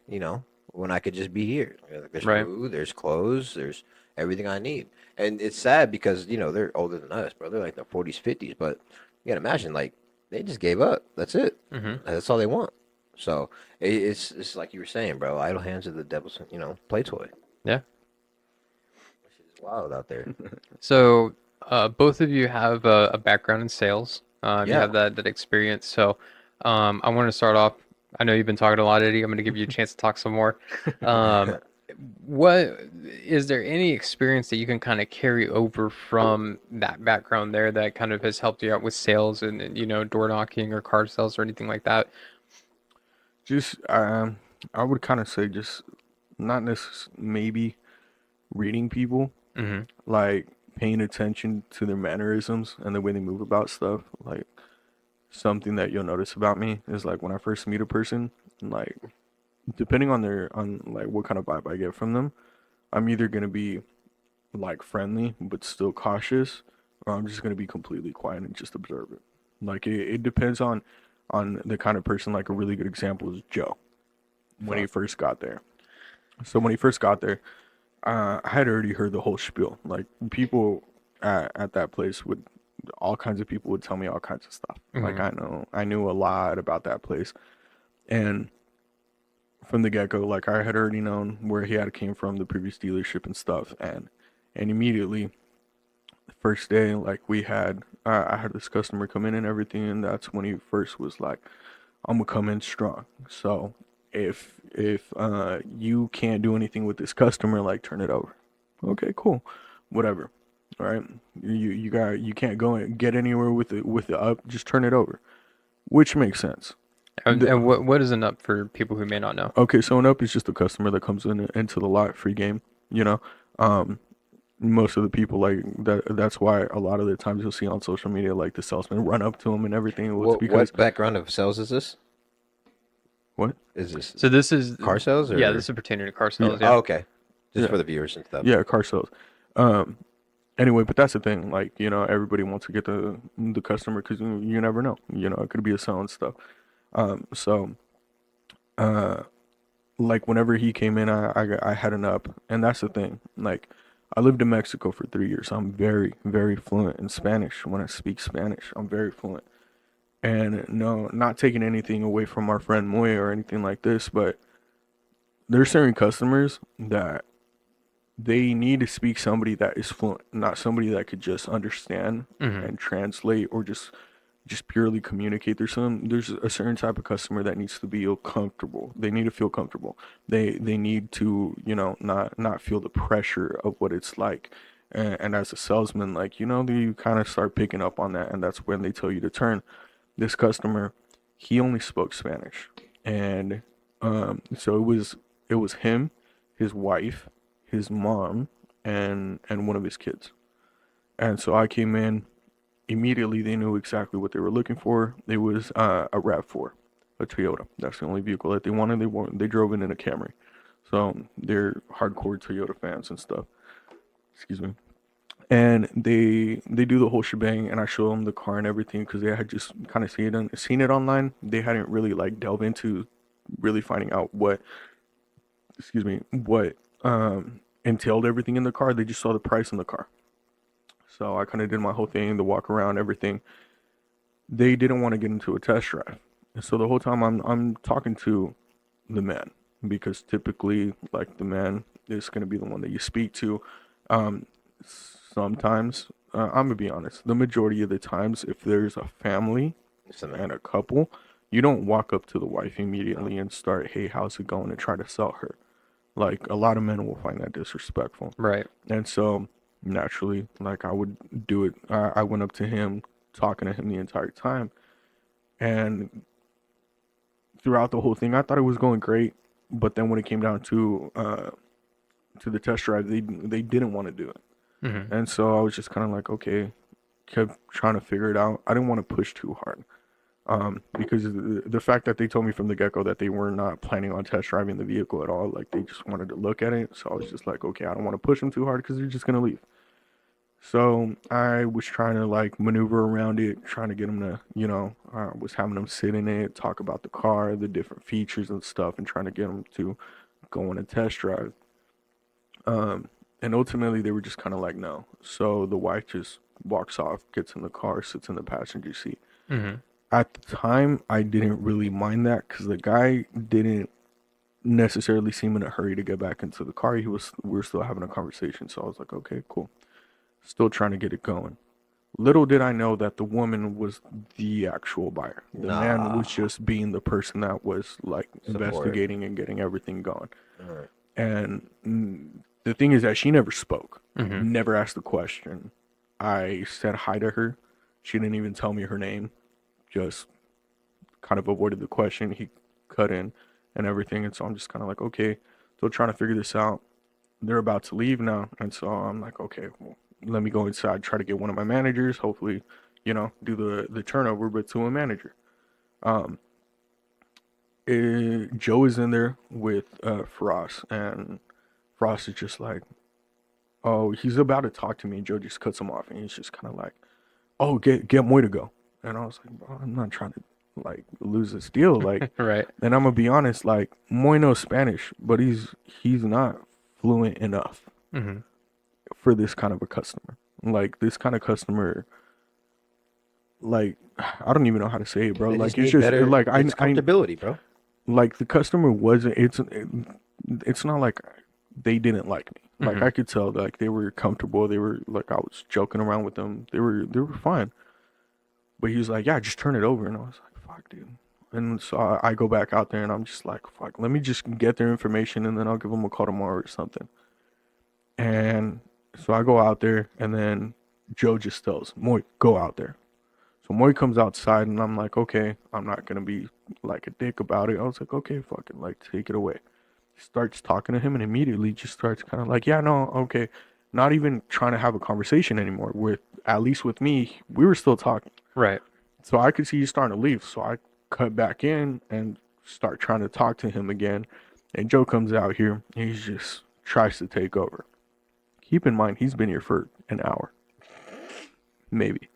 when I could just be here? Like, there's Right. food, there's clothes, there's everything I need. And it's sad because, they're older than us, bro. They're like in their 40s, 50s, but you gotta imagine, like, they just gave up. That's it. Mm-hmm. That's all they want. So it's like you were saying, bro. Idle hands are the devil's, play toy. Yeah. Shit is wild out there. So, both of you have a background in sales. You Yeah. have that experience. So, I want to start off. I know you've been talking a lot, Eddie. I'm going to give you a chance to talk some more. Um, what is there any experience that you can kind of carry over from that background there that kind of has helped you out with sales and door knocking or car sales or anything like that? Just I would kind of say just not necessarily maybe reading people, Mm-hmm. like paying attention to their mannerisms and the way they move about stuff. Like something that you'll notice about me is like when I first meet a person, like depending on on like what kind of vibe I get from them, I'm either gonna be like friendly but still cautious, or I'm just gonna be completely quiet and just observe it. Like it depends on the kind of person. Like a really good example is Joe when he Fuck. first got there. So when he first got there, I had already heard the whole spiel. Like people at that place would, all kinds of people would tell me all kinds of stuff. Like Mm-hmm. I knew a lot about that place, and from the get go, like I had already known where he had came from, the previous dealership and stuff, and immediately the first day, like I had this customer come in and everything, and that's when he first was like, I'm gonna come in strong. So if you can't do anything with this customer, like turn it over. Okay, cool, whatever. All right, you can't go and get anywhere with the up. Just turn it over, which makes sense. And what is an up for people who may not know? Okay, so an up is just a customer that comes into the lot free game. You know, um, most of the people like that. That's why a lot of the times you'll see on social media like the salesman run up to them and everything. Well, it's because What background of sales is this? what? Is this So this is car sales yeah, or? this is pertaining to car Yeah, sales. Oh, Yeah. okay. Just yeah, for the viewers and stuff. yeah, car sales. Um, anyway, but that's the thing. Like everybody wants to get the customer because you never know. It could be a sale and stuff. So uh, like whenever he came in, I had an up, and that's the thing. Like I lived in Mexico for 3 years. I'm very very fluent in Spanish. When I speak Spanish, I'm very fluent. And no, not taking anything away from our friend Moy or anything like this, but there's certain customers that they need to speak somebody that is fluent, not somebody that could just understand Mm-hmm. and translate or just purely communicate. There's a certain type of customer that needs to feel comfortable. They need to feel comfortable. They need to, not feel the pressure of what it's like. And as a salesman, like, you kind of start picking up on that, and that's when they tell you to turn. This customer, he only spoke Spanish. And so it was him, his wife, his mom, and one of his kids. And so I came in immediately. They knew exactly what they were looking for. It was a RAV4, a Toyota. That's the only vehicle that they wanted. They drove it in a Camry, so they're hardcore Toyota fans and stuff. Excuse me. And they do the whole shebang, and I show them the car and everything because they had just kind of seen it online. They hadn't really like delve into really finding out what entailed everything in the car. They just saw the price in the car. So I kind of did my whole thing, the walk around, everything. They didn't want to get into a test drive. And so the whole time I'm talking to the man, because typically like the man is going to be the one that you speak to. Um, Sometimes I'm gonna be honest. The majority of the times, if there's a family It's a and a couple, you don't walk up to the wife immediately and start, "Hey, how's it going?" and try to sell her. Like a lot of men will find that disrespectful. Right. And so naturally, like I would do it. I went up to him, talking to him the entire time, and throughout the whole thing, I thought it was going great. But then when it came down to the test drive, they didn't want to do it, Mm-hmm. and so I was just kind of like, okay, kept trying to figure it out. I didn't want to push too hard. Because the fact that they told me from the get go that they were not planning on test driving the vehicle at all, like they just wanted to look at it. So I was just like, okay, I don't want to push them too hard because they're just gonna leave. So I was trying to like maneuver around it, trying to get them to, was having them sit in it, talk about the car, the different features and stuff, and trying to get them to go on a test drive. And ultimately they were just kind of like, no. So the wife just walks off, gets in the car, sits in the passenger seat. Mm-hmm. at the time, I didn't really mind that because the guy didn't necessarily seem in a hurry to get back into the car. We were still having a conversation, so I was like, okay, cool. Still trying to get it going. Little did I know that the woman was the actual buyer. The man was Nah. just being the person that was like Support. investigating and getting everything going. Alright. And the thing is that she never spoke, Mm-hmm. never asked a question. I said hi to her. She didn't even tell me her name, just kind of avoided the question. He cut in and everything. And so I'm just kind of like, okay, still trying to figure this out. They're about to leave now. And so I'm like, okay, well, let me go inside, try to get one of my managers, hopefully, do the turnover, but to a manager. Um, Joe is in there with Frost, and Frost is just like, oh, he's about to talk to me, and Joe just cuts him off, and he's just kind of like, oh, get Moy to go. And I was like, bro, I'm not trying to like lose this deal, like, Right. and I'm gonna be honest, like, Moy knows Spanish, but he's not fluent enough Mm-hmm. for this kind of a customer. Like this kind of customer, like I don't even know how to say it, bro. They Like just it's need just better. like It's I comfortability, bro. like the customer wasn't. It's not like they didn't like me. Like Mm-hmm. I could tell, like they were comfortable. They were like I was joking around with them. They were fine. But he was like, yeah, just turn it over, and I was like, fuck, dude. And so I go back out there, and I'm just like, fuck, let me just get their information, and then I'll give them a call tomorrow or something. And so I go out there, and then Joe just tells Moy, go out there. So Moy comes outside, and I'm like, okay, I'm not gonna be like a dick about it. I was like, okay, fucking, like, take it away. Starts talking to him, and immediately just starts kind of like, yeah, no, okay, not even trying to have a conversation anymore. With at least with me, we were still talking. Right. So I could see he's starting to leave. So I cut back in and start trying to talk to him again. And Joe comes out here, and he just tries to take over. Keep in mind, he's been here for an hour, maybe.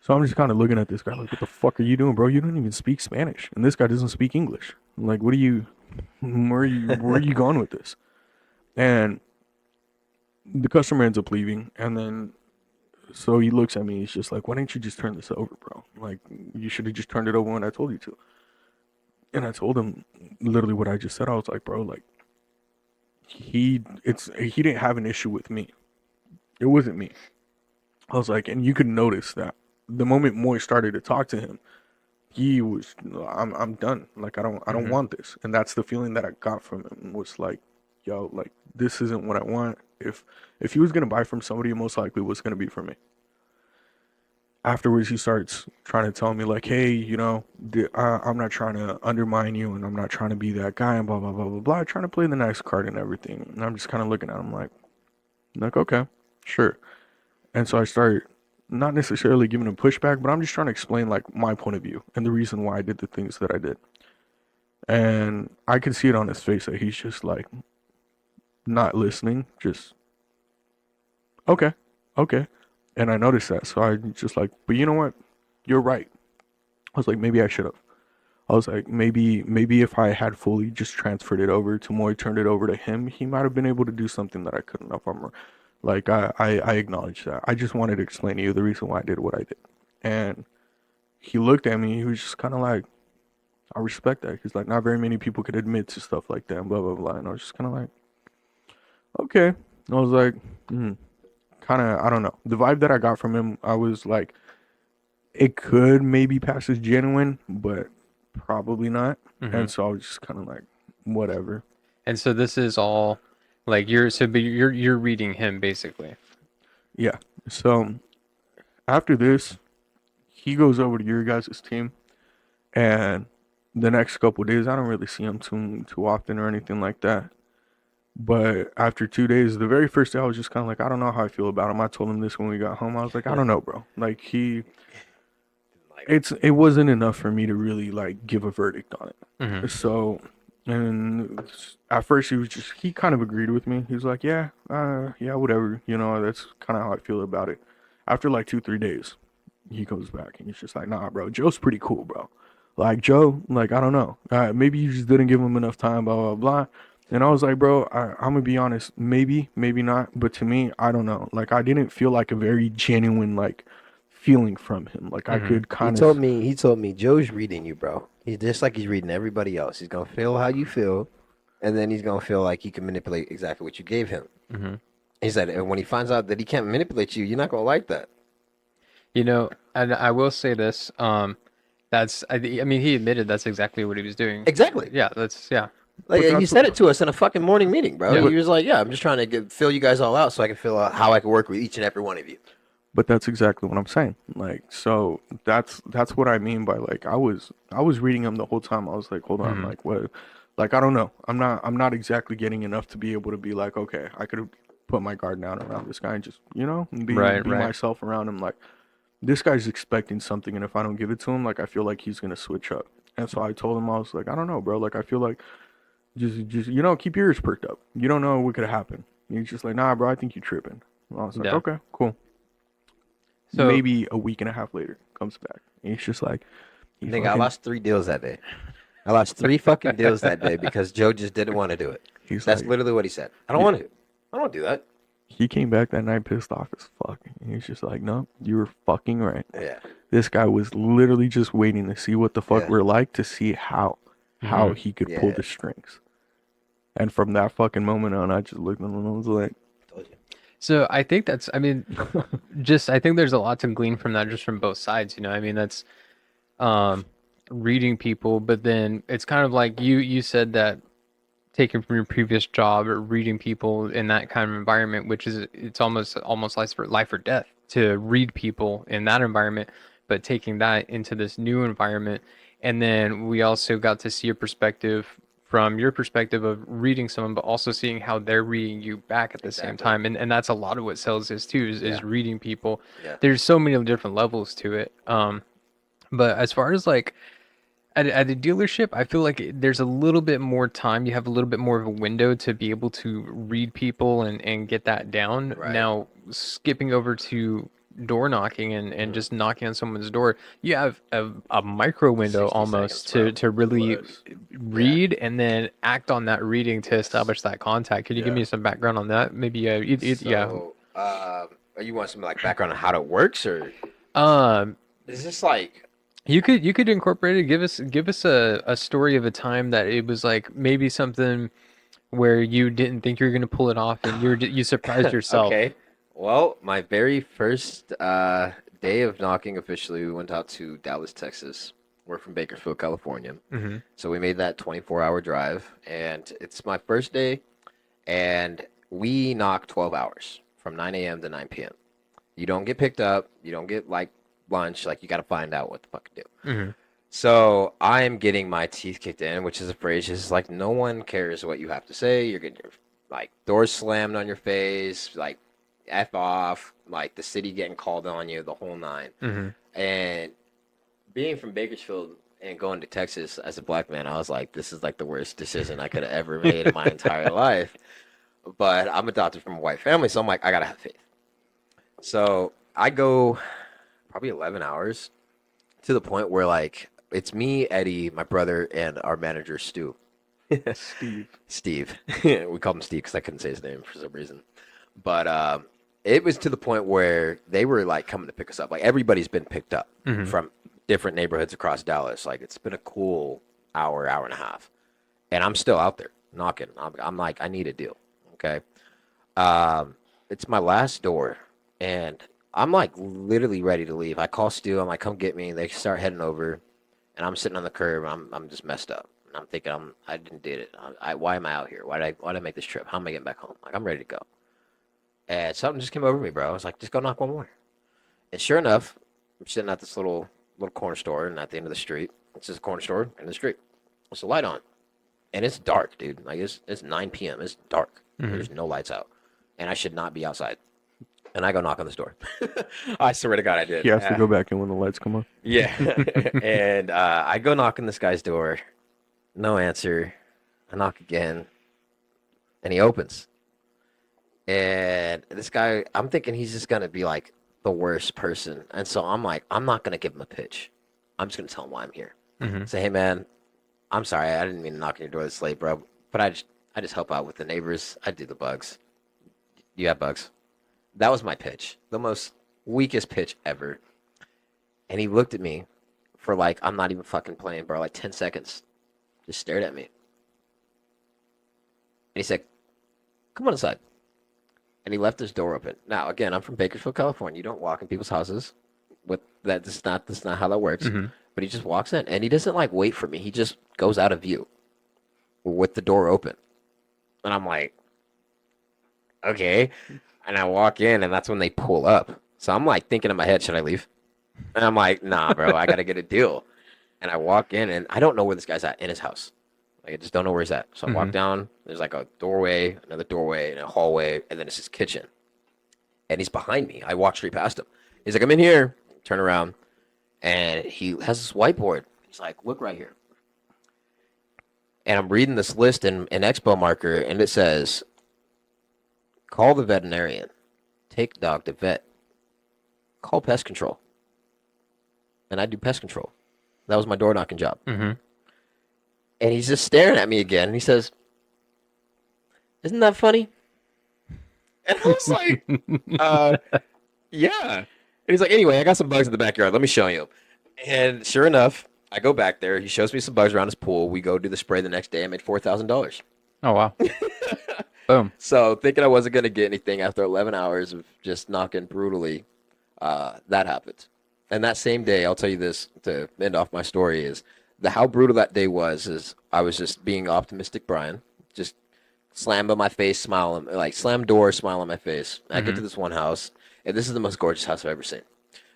So I'm just kind of looking at this guy like, what the fuck are you doing, bro? You don't even speak Spanish, and this guy doesn't speak English. I'm like, what are you? Where are you going with this? And the customer ends up leaving, and then so he looks at me. He's just like, why didn't you just turn this over, bro? Like, you should have just turned it over when I told you to. And I told him literally what I just said. I was like, bro, like he didn't have an issue with me. It wasn't me. I was like, and you could notice that the moment Moy started to talk to him, he was, I'm done. Like I don't Mm-hmm. want this. And that's the feeling that I got from him was like, yo, like this isn't what I want. If he was gonna buy from somebody, it most likely was gonna be from me. Afterwards, he starts trying to tell me like, hey, I'm not trying to undermine you, and I'm not trying to be that guy, and blah blah blah blah blah. Trying to play the nice card and everything. And I'm just kind of looking at him like, okay, sure. And so I started not necessarily giving him pushback, but I'm just trying to explain like my point of view and the reason why I did the things that I did. And I could see it on his face that he's just like not listening, just okay, okay. And I noticed that. So I just like, but you know what? You're right. I was like, maybe I should have. I was like, maybe if I had fully just transferred it over to Moy, turned it over to him, he might have been able to do something that I couldn't have. Like I acknowledge that. I just wanted to explain to you the reason why I did what I did. And he looked at me. He was just kind of like, I respect that. He's like, not very many people could admit to stuff like that, and blah blah blah. And I was just kind of like, okay. I was like, kind of, I don't know. The vibe that I got from him, I was like, it could maybe pass as genuine, but probably not. Mm-hmm. And so I was just kind of like, whatever. And so this is all like but you're reading him basically. Yeah. So after this, he goes over to your guys' team, and the next couple days, I don't really see him too often or anything like that. But after 2 days, the very first day, I was just kind of like, I don't know how I feel about him. I told him this when we got home. I was like, I don't know, bro. Like it wasn't enough for me to really like give a verdict on it. Mm-hmm. So, and at first he kind of agreed with me. He was like, yeah, yeah, whatever. That's kind of how I feel about it. After like 2, 3 days, he goes back and he's just like, nah, bro, Joe's pretty cool, bro. Like Joe, like I don't know, maybe you just didn't give him enough time, blah blah blah. And I was like, bro, I'm gonna be honest, maybe not, but to me, I don't know. Like I didn't feel like a very genuine like feeling from him. Like I Mhm. could He kind told of. me, he told me, Joe's reading you, bro. He's just like he's reading everybody else. He's gonna feel how you feel, and then he's gonna feel like he can manipulate exactly what you gave him. Mhm. He said, and when he finds out that he can't manipulate you, you're not gonna like that. You know, and I will say this. I mean, he admitted that's exactly what he was doing. Exactly. Yeah, that's yeah. Like But he that's said it to us in a fucking morning meeting, bro. Yeah. He was like, "Yeah, I'm just trying to fill you guys all out so I can feel out how I can work with each and every one of you." But that's exactly what I'm saying. Like, so that's what I mean by like I was reading him the whole time. I was like, hold on, Mhm. like what? Like I don't know. I'm not exactly getting enough to be able to be like, okay, I could have put my guard down around this guy and just and be Right, be right. myself around him. Like this guy's expecting something, and if I don't give it to him, like I feel like he's gonna switch up. And so I told him, I was like, I don't know, bro. Like I feel like just keep your ears perked up. You don't know what could happen. And he's just like, nah, bro. I think you tripping. And I was like, Yeah. okay, cool. So Maybe a week and a half later comes back. And he's just like, he Nigga, I fucking, lost 3 deals that day. I lost 3 fucking deals that day because Joe just didn't want to do it. he's That's like, literally what he said. I don't he, want to. I don't do that. he came back that night pissed off as fuck. And he's just like, no, you were fucking right. Yeah. This guy was literally just waiting to see what the fuck Yeah. we're like to see how Mhm. he could pull Yeah. the strings. And from that fucking moment on, I just looked at him and I was like, Told you. So I think that's, I mean, I think there's a lot to glean from that just from both sides, you know. I mean, that's um reading people, but then it's kind of like you said that taken from your previous job or reading people in that kind of environment, which is it's almost life or death to read people in that environment, but taking that into this new environment. And then we also got to see a perspective from your perspective of reading someone, but also seeing how they're reading you back at the same Exactly. time. And that's a lot of what sales is too, is Yeah. reading people. Yeah. There's so many different levels to it. But as far as like at a dealership, I feel like there's a little bit more time. You have a little bit more of a window to be able to read people and get that down. Right. Now, skipping over to door knocking and just knocking on someone's door, you have a micro window 60 almost seconds, to really less. read and then act on that reading to Yes. establish that contact. Could you give Yeah. me some background on that? Maybe, yeah. So, you want some like background on how it works, or Um, is this like you could incorporate it. Give us a story of a time that it was like maybe something where you didn't think you were gonna pull it off and you surprised yourself. okay? Well, my very first day of knocking officially, we went out to Dallas, Texas. We're from Bakersfield, California. Hmm. So we made that 24-hour drive, and it's my first day, and we knock 12 hours from 9 a.m. to 9 p.m. You don't get picked up, you don't get like lunch, like you got to find out what the fuck to do. Hmm. So I am getting my teeth kicked in, which is a phrase just like no one cares what you have to say. You're getting your like doors slammed on your face, like F off, like the city getting called on you, the whole nine. Hmm. And being from Bakersfield and going to Texas as a black man, I was like, this is like the worst decision I could have ever made in my entire life. But I'm adopted from a white family, so I'm like, I gotta have faith. So I go probably 11 hours to the point where like it's me, Eddie, my brother, and our manager Stu. Steve. Steve. We called him Steve because I couldn't say his name for some reason. But it was to the point where they were like coming to pick us up. Like everybody's been picked up Mhm. from different neighborhoods across Dallas. Like it's been a cool hour and a half, and I'm still out there knocking. I'm like, I need a deal. Okay. It's my last door, and I'm like literally ready to leave. I call Stu. I'm like, come get me. They start heading over, and I'm sitting on the curb. I'm just messed up. And I'm thinking I didn't did it. Why am I out here? Why did I make this trip? How am I getting back home? Like I'm ready to go. And something just came over me, bro. I was like, just go knock one more. And sure enough, I'm sitting at this little corner store, and at the end of the street, it's just a corner store in the street. It's a light on, and it's dark, dude. Like it's 9 p.m. It's dark. Mhm. There's no lights out, and I should not be outside. And I go knock on this door. I swear to God, I did. He has to go back in when the lights come on. Yeah. And I go knock on this guy's door. No answer. I knock again. And he opens. And this guy, I'm thinking he's just going to be like the worst person. And so I'm like, I'm not going to give him a pitch. I'm just going to tell him why I'm here. Mhm. Say, hey, man, I'm sorry. I didn't mean to knock on your door this late, bro. But I just help out with the neighbors. I do the bugs. You have bugs. That was my pitch. The most weakest pitch ever. And he looked at me for like, I'm not even fucking playing, bro, like 10 seconds. Just stared at me. And he said, come on inside. And he left his door open. Now, again, I'm from Bakersfield, California. You don't walk in people's houses. With that, that's not how that works. Mm-hmm. But he just walks in, and he doesn't like wait for me. He just goes out of view with the door open. And I'm like, okay. And I walk in, and that's when they pull up. So I'm like thinking in my head, should I leave? And I'm like, nah, bro, I gotta get a deal. And I walk in, and I don't know where this guy's at in his house. Like, I just don't know where he's at. So I walk down. There's like a doorway, another doorway, and a hallway, and then it's his kitchen. And he's behind me. I walk straight past him. He's like, I'm in here. Turn around, and he has this whiteboard. He's like, look right here. And I'm reading this list in Expo marker, and it says, call the veterinarian, take dog to vet, call pest control. And I do pest control. That was my door knocking job. Mm-hmm. And he's just staring at me again, and he says, isn't that funny? And I was like, yeah. And he's like, anyway, I got some bugs in the backyard. Let me show you. And sure enough, I go back there. He shows me some bugs around his pool. We go do the spray the next day. I made $4,000. Oh, wow. Boom. So thinking I wasn't going to get anything after 11 hours of just knocking brutally, that happened. And that same day, I'll tell you this to end off my story is how brutal that day was is I was just being optimistic Brian, just slam on my face, smile, like slam door, smile on my face. I get to this one house, and this is the most gorgeous house I've ever seen.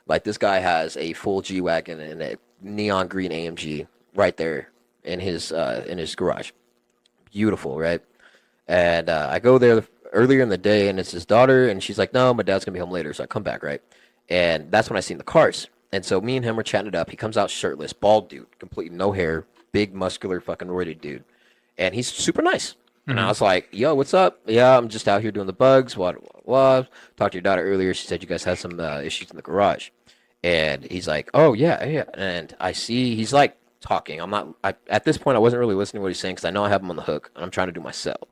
Like this guy has a full G-Wagon and a neon green AMG right there in his garage. Beautiful, right? And I go there earlier in the day, and it's his daughter, and she's like, no, my dad's going to be home later, so I come back, right? And that's when I seen the cars. And so me and him were chatting it up. He comes out shirtless, bald dude, completely no hair, big, muscular, fucking roided dude. And he's super nice. And I was like, yo, what's up? Yeah, I'm just out here doing the bugs. What? Talked to your daughter earlier. She said you guys had some issues in the garage. And he's like, oh, yeah, yeah. And I see he's like talking. At this point, I wasn't really listening to what he's saying because I know I have him on the hook and I'm trying to do my sell.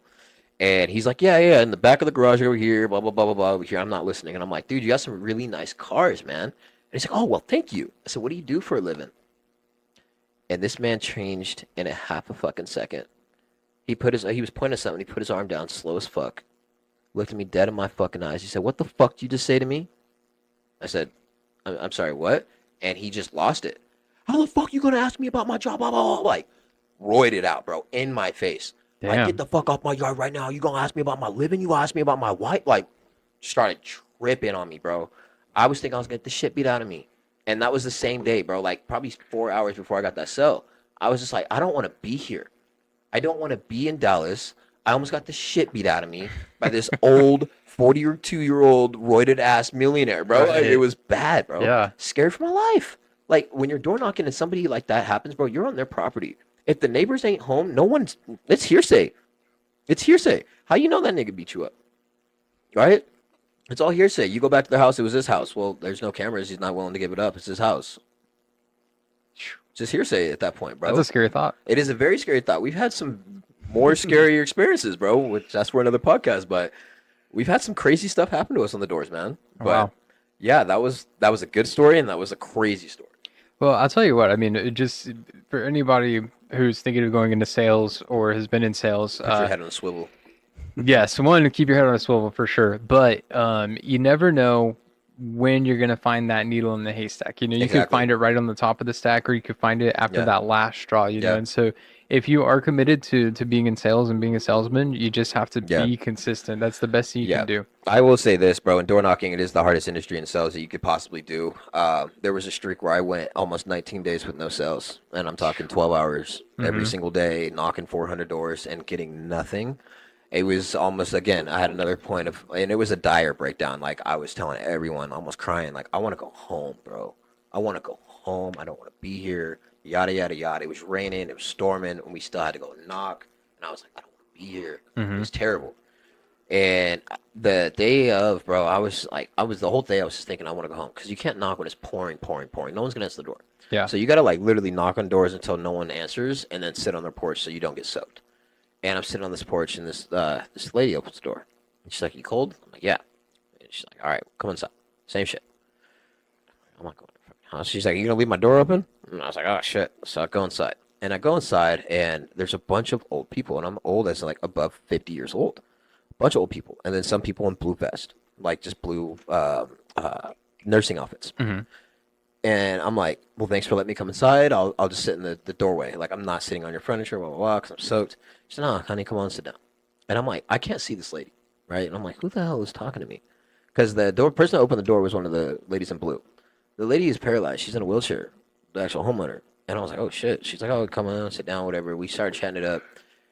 And he's like, yeah, yeah, in the back of the garage over here, blah, blah, blah, blah, blah, over here. I'm not listening. And I'm like, dude, you got some really nice cars, man. And he's like, oh, well, thank you. I said, what do you do for a living? And this man changed in a half a fucking second. He was pointing at something. He put his arm down, slow as fuck. Looked at me dead in my fucking eyes. He said, what the fuck did you just say to me? I said, I'm sorry, what? And he just lost it. How the fuck you gonna ask me about my job? Blah, blah, blah. Like, roided out, bro, in my face. Damn. Like, get the fuck off my yard right now. You gonna ask me about my living? You gonna ask me about my wife? Like, started tripping on me, bro. I was thinking I was gonna get the shit beat out of me. And that was the same day, bro. Like, probably 4 hours before I got that cell. I was just like, I don't want to be here. I don't want to be in Dallas. I almost got the shit beat out of me by this old 42-year-old roided ass millionaire, bro. Like, it was bad, bro. Yeah. Scared for my life. Like, when you're door knocking and somebody like that happens, bro, you're on their property. If the neighbors ain't home, it's hearsay. It's hearsay. How you know that nigga beat you up? Right? It's all hearsay. You go back to their house, it was his house. Well, there's no cameras. He's not willing to give it up. It's his house. It's just hearsay at that point, bro. That's a scary thought. It is a very scary thought. We've had some more scarier experiences, bro, which that's for another podcast, but we've had some crazy stuff happen to us on the doors, man. But Wow. yeah, that was a good story, and that was a crazy story. Well, I'll tell you what. I mean, it just for anybody who's thinking of going into sales or has been in sales, Put your head on a swivel. yes, one, to keep your head on a swivel for sure. But you never know when you're gonna find that needle in the haystack. You know, you could Exactly. find it right on the top of the stack, or you could find it after Yeah. that last straw. You know, Yeah. and so if you are committed to being in sales and being a salesman, you just have to Yeah. be consistent. That's the best thing you Yeah. can do. I will say this, bro. In door knocking, it is the hardest industry in sales that you could possibly do. There was a streak where I went almost 19 days with no sales, and I'm talking 12 hours every single day, knocking 400 doors and getting nothing. It was almost, again, I had another point of, and it was a dire breakdown. Like, I was telling everyone, almost crying, like, I want to go home, bro. I want to go home. I don't want to be here. Yada, yada, yada. It was raining. It was storming, and we still had to go knock. And I was like, I don't want to be here. It was terrible. And the day of, bro, the whole day I was just thinking I want to go home because you can't knock when it's pouring, pouring, pouring. No one's going to answer the door. Yeah. So you got to like literally knock on doors until no one answers and then sit on their porch so you don't get soaked. And I'm sitting on this porch and this lady opens the door. And she's like, you cold? I'm like, yeah. And she's like, all right, come inside. Same shit. I'm not going to the fucking She's like, you gonna leave my door open? And I was like, oh shit. So I go inside. And I go inside and there's a bunch of old people. And I'm old as like above 50 years old. A bunch of old people. And then some people in blue vest. Like just blue nursing outfits. Mhm. And I'm like, well, thanks for letting me come inside. I'll just sit in the doorway. Like, I'm not sitting on your furniture, blah, blah, blah, because I'm soaked. She said, no, honey, come on, sit down. And I'm like, I can't see this lady, right? And I'm like, who the hell is talking to me? Because the person that opened the door was one of the ladies in blue. The lady is paralyzed. She's in a wheelchair, the actual homeowner. And I was like, oh, shit. She's like, oh, come on, sit down, whatever. We started chatting it up.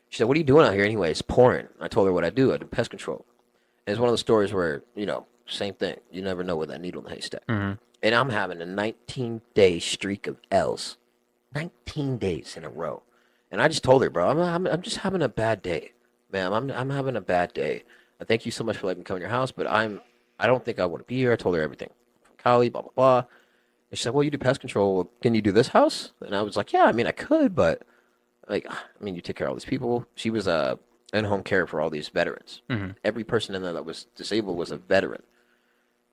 She said, what are you doing out here anyway? It's pouring. I told her what I do. I do pest control. And it's one of those stories where, same thing. You never know with that needle in the haystack. Mhm. And I'm having a 19-day streak of L's. 19 days in a row. And I just told her, bro, I'm just having a bad day. Ma'am, I'm having a bad day. I thank you so much for letting me come in your house, but I don't think I want to be here. I told her everything. From Cali, blah, blah, blah. And she said, well, you do pest control. Can you do this house? And I was like, yeah, I mean, I could, but, you take care of all these people. She was in-home care for all these veterans. Mhm. Every person in there that was disabled was a veteran.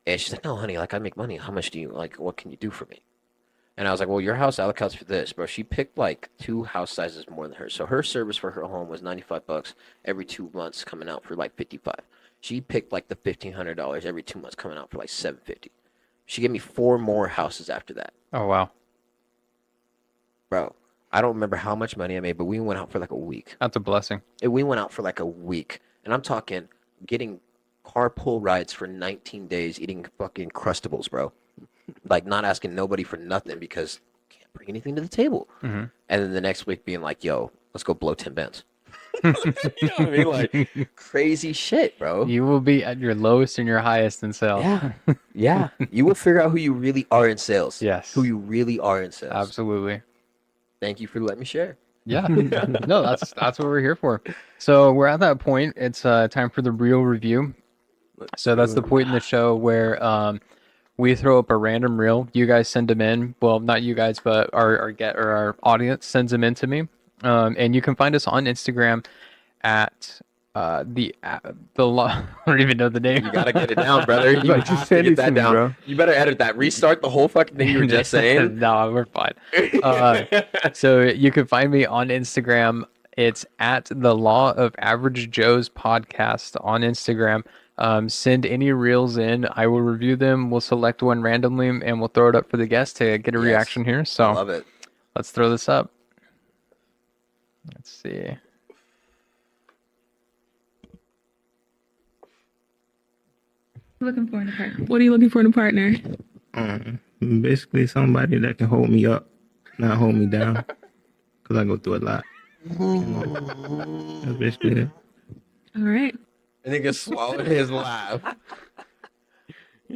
And she's like, no, honey, I make money. How much do you, what can you do for me? And I was like, well, your house allocates for this, bro. She picked, 2 house sizes more than hers. So her service for her home was $95 every 2 months coming out for, 55. She picked, the $1,500 every 2 months coming out for, $750. She gave me 4 more houses after that. Oh wow, Bro, I don't remember how much money I made, but we went out for, a week. that's a blessing. We went out for, a week. And I'm talking getting carpool rides for 19 days eating fucking Crustables, bro. Not asking nobody for nothing because can't bring anything to the table. Mhm. And then the next week being like, yo, let's go blow 10 bands. You know what I mean? Crazy shit, bro. You will be at your lowest and your highest in sales. Yeah. Yeah. You will figure out who you really are in sales. Yes. Who you really are in sales. Absolutely. Thank you for letting me share. Yeah. No, that's what we're here for. So we're at that point. It's time for the real review. So that's the point in the show where we throw up a random reel. You guys send them in. Well, not you guys, but our audience sends them in to me. And you can find us on Instagram at the law. I don't even know the name. You gotta get it down, brother. You Just have to send get it to that me, down. bro. You better edit that. Restart the whole fucking thing you were just saying. No, we're fine. So you can find me on Instagram. It's at the Law of Average Joe's podcast on Instagram. Send any reels in. I will review them. We'll select one randomly and we'll throw it up for the guest to get a Yes. reaction here. I So love it. let's throw this up. Let's see. Looking for in a partner. What are you looking for in a partner? Basically, somebody that can hold me up, not hold me down, because I go through a lot. That's basically it. All right. And nigga swallowed his laugh.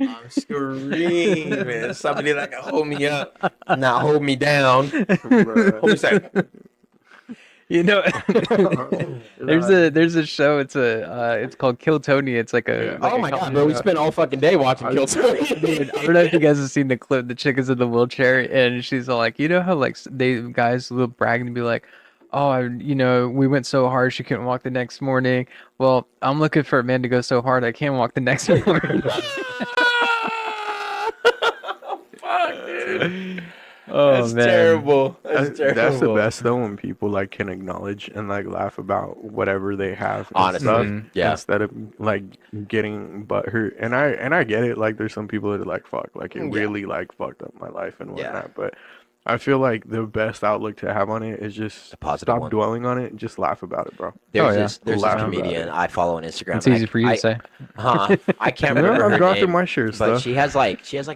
I'm screaming. Somebody that can hold me up, not hold me down. Hold me tight. You know, there's a show. It's called Kill Tony. It's like a Oh my god, bro. We spent all fucking day watching Kill Tony. Dude, I don't know if you guys have seen the clip. The chick is in the wheelchair and she's all like, you know how guys will brag and be like, oh, we went so hard she couldn't walk the next morning. Well, I'm looking for a man to go so hard I can't walk the next morning. Fuck, dude. Oh That's man, terrible. That's terrible. That's the best though, when people can acknowledge and laugh about whatever they have and Honestly, stuff, yeah. instead of getting butthurt. And I get it, there's some people that are fuck, it Yeah. really fucked up my life and Yeah. whatnot. But I feel like the best outlook to have on it is just A positive stop one. dwelling on it and just laugh about it, bro. There's yeah. this Laugh about comedian it. I follow on Instagram. it's and easy for you to say. I can't remember I'm her dropping name. my shirts But though. she has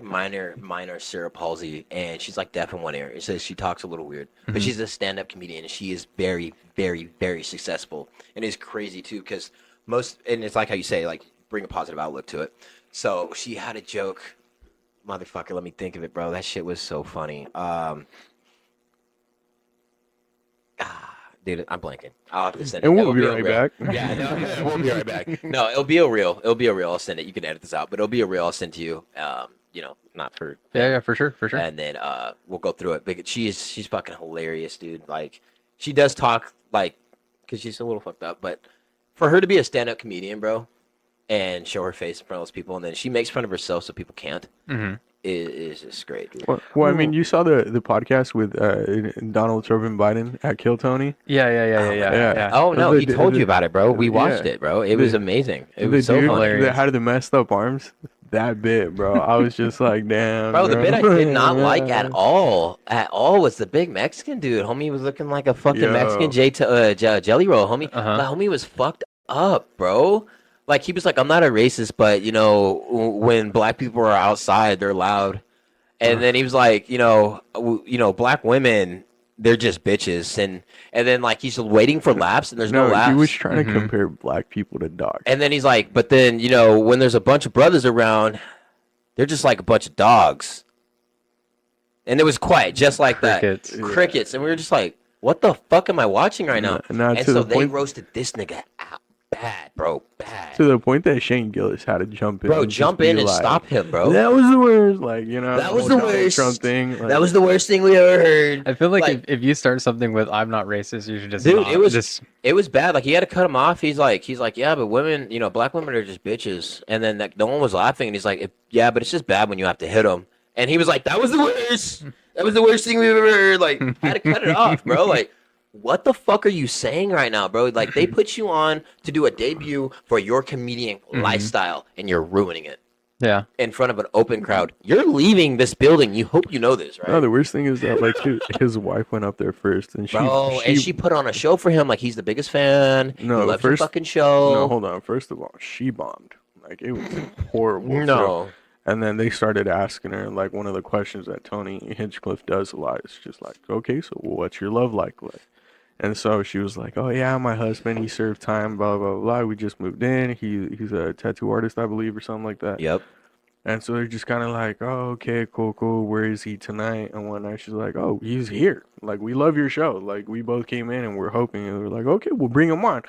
minor cerebral palsy, and she's deaf in one ear. It says she talks a little weird, but she's a stand-up comedian, and she is very, very, very successful, and is crazy too. Because and it's like how you say, bring a positive outlook to it. So she had a joke, motherfucker. Let me think of it, bro. That shit was so funny. Dude, I'm blanking. I'll have to send it. And we'll It'll be a right reel. back. Yeah, no, we'll be right back. No, it'll be a reel. It'll be a reel. I'll send it. You can edit this out, but it'll be a reel. I'll send to you. Not for Yeah, for sure. and then we'll go through it. But she's fucking hilarious, dude. She does talk because she's a little fucked up, but for her to be a stand-up comedian, bro, and show her face in front of those people, and then she makes fun of herself so people can't. Mm-hmm. is just great, dude. Well, I mean, you saw the podcast with Donald Trump and Biden at Kill Tony. Yeah. Oh no, The- he told the- you about it, bro. We watched yeah. it, bro. It was The- amazing. It The was so dude funny. hilarious. that had the messed up arms, that bit, bro. I was just like, damn, Bro, the bit I did not like at all was the big Mexican dude. Homie was looking like a fucking Yo. Mexican jelly roll, homie. Uh-huh. The homie was fucked up, bro. Like he was like, I'm not a racist, but you know, when black people are outside, they're loud. And then he was like, black women, they're just bitches, and then like he's waiting for laps, and there's no No, laps. he was trying to Mhm. compare black people to dogs. And then he's like, but then, when there's a bunch of brothers around, they're just like a bunch of dogs. And it was quiet, just like Crickets. that. Crickets. And we were just like, what the fuck am I watching right now? Not And to so the they point, roasted this nigga out bad, bro. Bad. to the point that Shane Gillis had to jump in. Bro, and just jump be in and like, stop him, bro. That was the worst. Like, That was whole the Donald worst. Trump thing. That was the worst thing we ever heard. I feel like, Like- if you start something with "I'm not racist," you should just Dude, not, it was- just It was bad. Like he had to cut him off. He's like, yeah, but women, black women are just bitches. And then no one was laughing. And he's like, yeah, but it's just bad when you have to hit them. And he was like, that was the worst. That was the worst thing we've ever heard. Like, I had to cut it off, bro. Like, what the fuck are you saying right now, bro? Like, they put you on to do a debut for your comedian lifestyle, and you're ruining it yeah. in front of an open crowd. You're leaving this building. You hope you know this, right? No, the worst thing is that like his wife went up there first, and She put on a show for him. Like, he's the biggest fan. No, he the loves your first- fucking show. No, hold on. First of all, she bombed. Like it was horrible. So- No. and then they started asking her like one of the questions that Tony Hinchcliffe does a lot is just like, okay, so what's your love like? And so she was like, oh yeah, my husband, he served time, blah blah blah. We just moved in. He's a tattoo artist, I believe, or something like that. Yep. And so they're just kind of like, oh, okay, cool. Where is he tonight? And one night she's like, oh, he's here. Like, we love your show. Like, we both came in and we're hoping. And we're like, okay, we'll bring him on.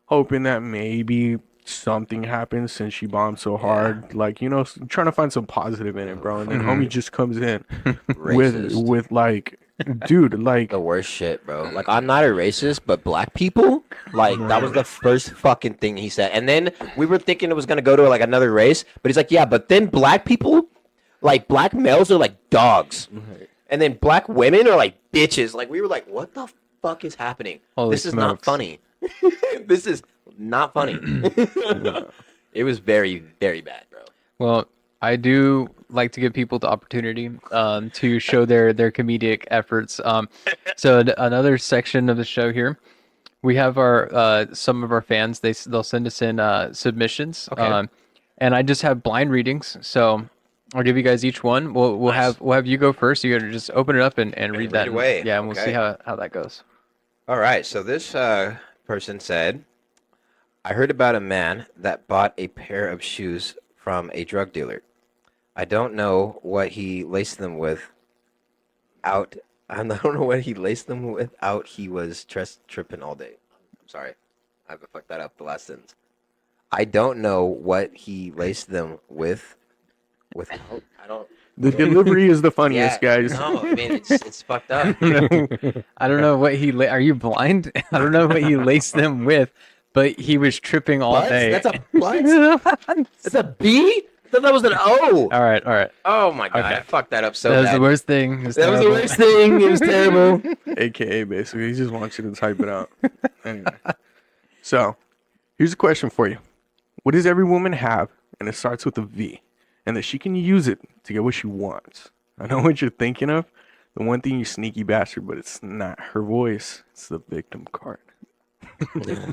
Hoping that maybe something happens since she bombed so hard. Like, trying to find some positive in it, bro. And then homie just comes in Racist. with like, dude, like, The worst shit, bro. Like, I'm not a racist, but black people, like, that was the first fucking thing he said. And then we were thinking it was gonna go to like another race, but he's like, yeah, but then black people, like black males are like dogs, and then black women are like bitches. Like, we were like, what the fuck is happening? Holy This is not smokes. funny. This is not funny. It was very, very bad, bro. Well, I do like to give people the opportunity to show their comedic efforts. So another section of the show here, we have our some of our fans. They'll send us in submissions. Okay. And I just have blind readings. So I'll give you guys each one. We'll Nice. have you go first. You gotta just open it up and read that. read away. Yeah, and we'll Okay. see how that goes. All right, so this person said, I heard about a man that bought a pair of shoes from a drug dealer. I don't know what he laced them with out. I don't know what he laced them with out. He was tripping all day. I'm sorry. I have to fuck that up, the last sentence. I don't know what he laced them without. I don't. the delivery is the funniest, guys. No, I mean, it's fucked up. I don't know what are you blind? I don't know what he laced them with, but he was tripping all What? day. That's a what? That's a B? I thought that was an O. All right. Oh my god, Okay. I fucked that up so That was bad. the worst thing. It was That was the terrible. worst thing. It was terrible. AKA, basically, he just wants you to type it out. Anyway, so here's a question for you: what does every woman have, and it starts with a V, and that she can use it to get what she wants? I know what you're thinking of. The one thing, you sneaky bastard, but it's not her voice. It's the victim card.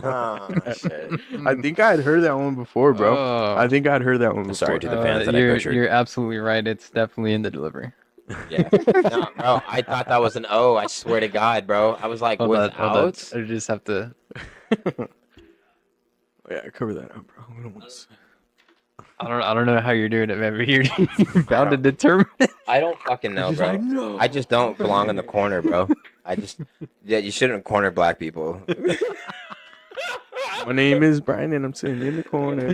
Oh, shit. I think I had heard that one before, bro. Oh. I think I'd heard that one before. sorry to the fans that I you're, butchered. you're absolutely right. It's definitely in the delivery. Yeah. No, bro, I thought that was an O. I swear to God, bro. I was like, Hold on. without? I just have to. Yeah, cover that up, bro. We don't want to. I don't know how you're doing it, man. But you're bound to determine. I don't fucking know, bro. no. I just don't belong in the corner, bro. Yeah, you shouldn't corner black people. My name is Brian, and I'm sitting in the corner.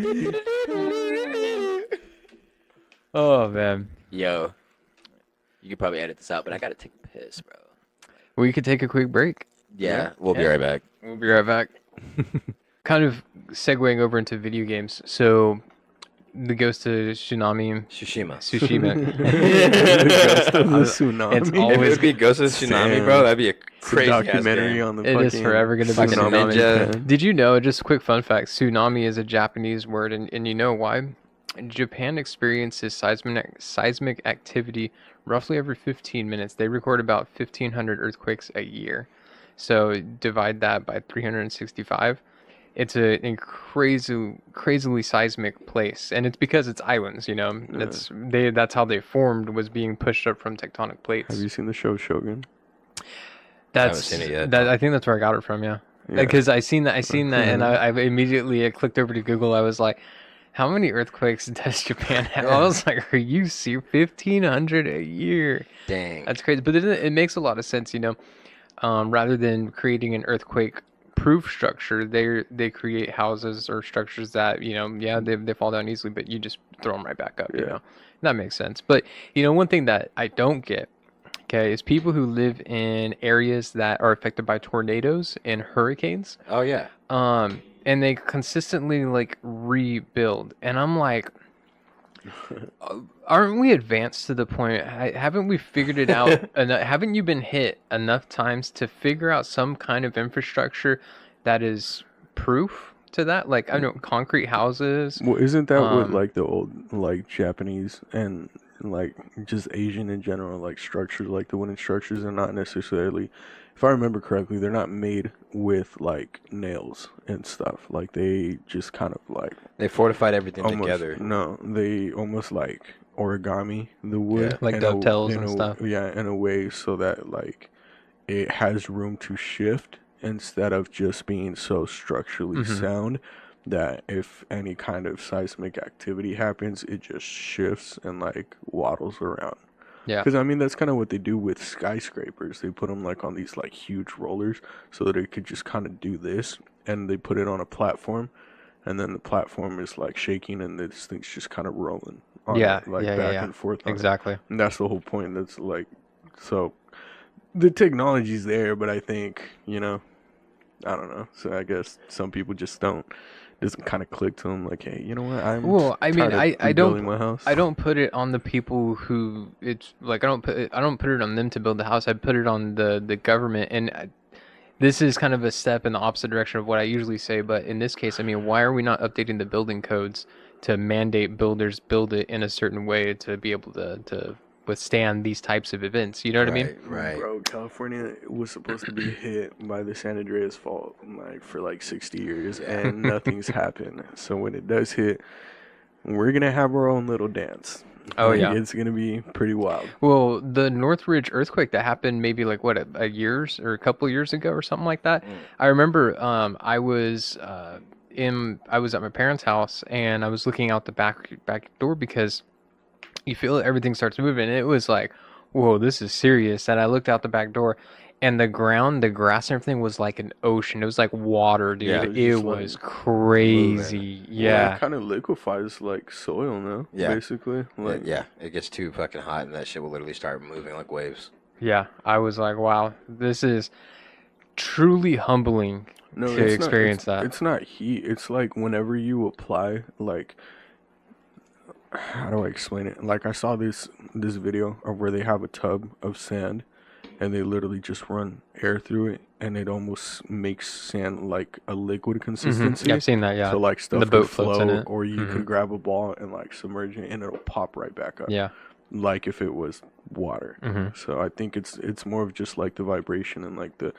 Oh man, Yo, you could probably edit this out, but I gotta take a piss, bro. we could take a quick break. Yeah, we'll be Yeah. right back. We'll be right back. Kind of segueing over into video games. So, the Ghost of Tsunami. Tsushima. Tsushima. Ghost of the It's tsunami. If always it be Ghost of Tsunami, bro, that'd be a It's a crazy documentary game. on the It fucking is forever gonna be fucking Tsunami. ninja. Did you know, just a quick fun fact, tsunami is a Japanese word, and you know why? Japan experiences seismic activity roughly every 15 minutes. They record about 1,500 earthquakes a year. So divide that by 365. It's a crazily seismic place, and it's because it's islands. You know, that's how they formed, was being pushed up from tectonic plates. Have you seen the show Shogun? That's seen it yet. That, I think that's where I got it from. Yeah, Yeah. because I seen that, and I immediately clicked over to Google. I was like, how many earthquakes does Japan have? I was like, are you serious? 1,500 a year. Dang. That's crazy, but it makes a lot of sense. You know, rather than creating an earthquake proof structure, they create houses or structures that, you know, yeah, they fall down easily, but you just throw them right back up. You know, that makes sense. But you know, one thing that I don't get, okay, is people who live in areas that are affected by tornadoes and hurricanes, Oh yeah. and they consistently like rebuild, and I'm like, aren't we advanced to the point? Haven't we figured it out? Haven't you been hit enough times to figure out some kind of infrastructure that is proof to that? Like, I don't know, concrete houses. Well, isn't that what Um, like the old like Japanese and like just Asian in general like structures, like the wooden structures are not necessarily, if I remember correctly, they're not made with like nails and stuff. Like they just kind of like They fortified everything almost together. no, they almost like origami the wood, Like in dovetails in and stuff. Yeah, in a way so that like it has room to shift instead of just being so structurally Mhm. sound that if any kind of seismic activity happens, it just shifts and like waddles around. Yeah. Because I mean, that's kind of what they do with skyscrapers. They put them like on these like huge rollers so that it could just kind of do this, and they put it on a platform, and then the platform is like shaking, and this thing's just kind of rolling on Yeah, it, like yeah, back yeah. and forth. On it. Exactly. And that's the whole point. That's like, so the technology's there, but I think, you know, I don't know. So I guess some people just don't. Doesn't kind of click to them like, hey, you know what? I'm Well, I mean, tired of I don't rebuilding my house. I don't put it on the people who, it's like, I don't put it on them to build the house. I put it on the government, and this is kind of a step in the opposite direction of what I usually say. But in this case, I mean, why are we not updating the building codes to mandate builders build it in a certain way to be able to withstand these types of events? You know what I mean? Right. Bro, California was supposed to be hit by the San Andreas fault like for like 60 years, and nothing's happened. So when it does hit, we're gonna have our own little dance. Oh, Like, yeah. it's gonna be pretty wild. Well, the Northridge earthquake that happened maybe like what, a years or a couple of years ago or something like that. I remember I was I was at my parents' house, and I was looking out the back door because you feel it, everything starts moving, and it was like, whoa, this is serious. And I looked out the back door, and the ground, the grass and everything was like an ocean. It was like water, dude. Yeah, it was It just, was like, crazy. Well, Yeah. it kind of liquefies like soil, no? Yeah. Basically, like Yeah, it gets too fucking hot, and that shit will literally start moving like waves. Yeah. I was like, wow, this is truly humbling no, to it's experience not, that. It's not heat. It's like whenever you apply like. How do I explain it? Like I saw this video of where they have a tub of sand, and they literally just run air through it, and it almost makes sand like a liquid consistency. Yeah, I've seen that. Yeah. So like stuff the could boat floats in float, it. or you Mhm. could grab a ball and like submerge it, and it'll pop right back up. Yeah. Like if it was water. Mhm. So I think it's more of just like the vibration and like the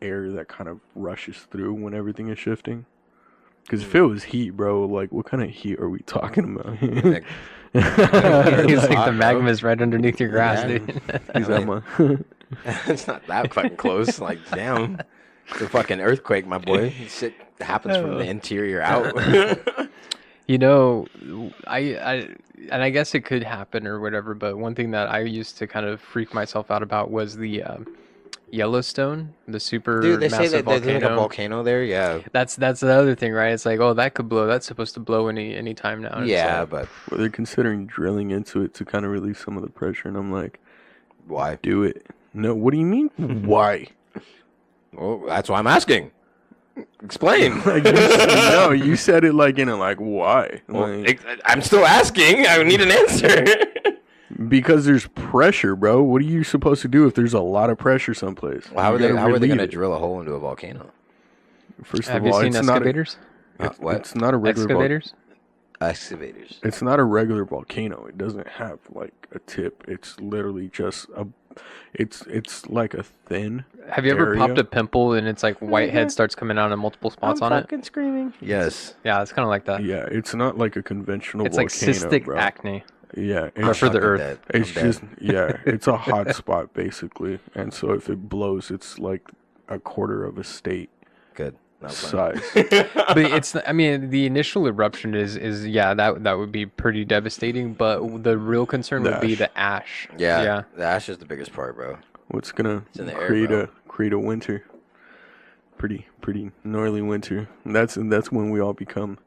air that kind of rushes through when everything is shifting. Because if it was heat, bro, like what kind of heat are we talking about? Like, He's like, hot, the bro. magma is right underneath your grass, Yeah. dude. He's I at mean- my it's not that fucking close. Like, damn. The fucking earthquake, my boy. Shit happens from the interior out. You know, I and I guess it could happen or whatever, but one thing that I used to kind of freak myself out about was the Yellowstone, the super Dude, they say massive that there's like a volcano. volcano there. Yeah. That's the other thing, right? It's like, oh, that could blow. That's supposed to blow any time now. And it's Yeah, like, but well, they're considering drilling into it to kind of relieve some of the pressure, and I'm like, why? do it. No, what do you mean? Why? Well, that's why I'm asking. Explain. Like, no, you said it like in a like why? Well, Like, I'm still asking. I need an answer. because there's pressure, bro. What are you supposed to do if there's a lot of pressure someplace? Well, how You are they? gotta How are they relieve going to it. drill a hole into a volcano? First Have of you all, seen it's not a, excavators? What? it's not a regular Excavators? Excavators. It's not a regular volcano. It doesn't have like a tip. It's literally just a. It's like a thin. Have you ever popped area. a pimple and it's like whitehead starts coming out in multiple spots on it? Screaming. Yes. Yeah, it's kind of like that. Yeah, it's not like a conventional It's like volcano, cystic bro. acne, Yeah, but it's for the Fucking earth. dead. it's I'm just dead. yeah, it's a hot spot basically, and so if it blows, it's like a quarter of a state Good. Not funny. size. But it's, I mean, the initial eruption is yeah, that would be pretty devastating. But the real concern The would be ash. the ash. Yeah. Yeah. The ash is the biggest part, bro. What's gonna in the air, create bro. a winter? Pretty gnarly winter. And that's when we all become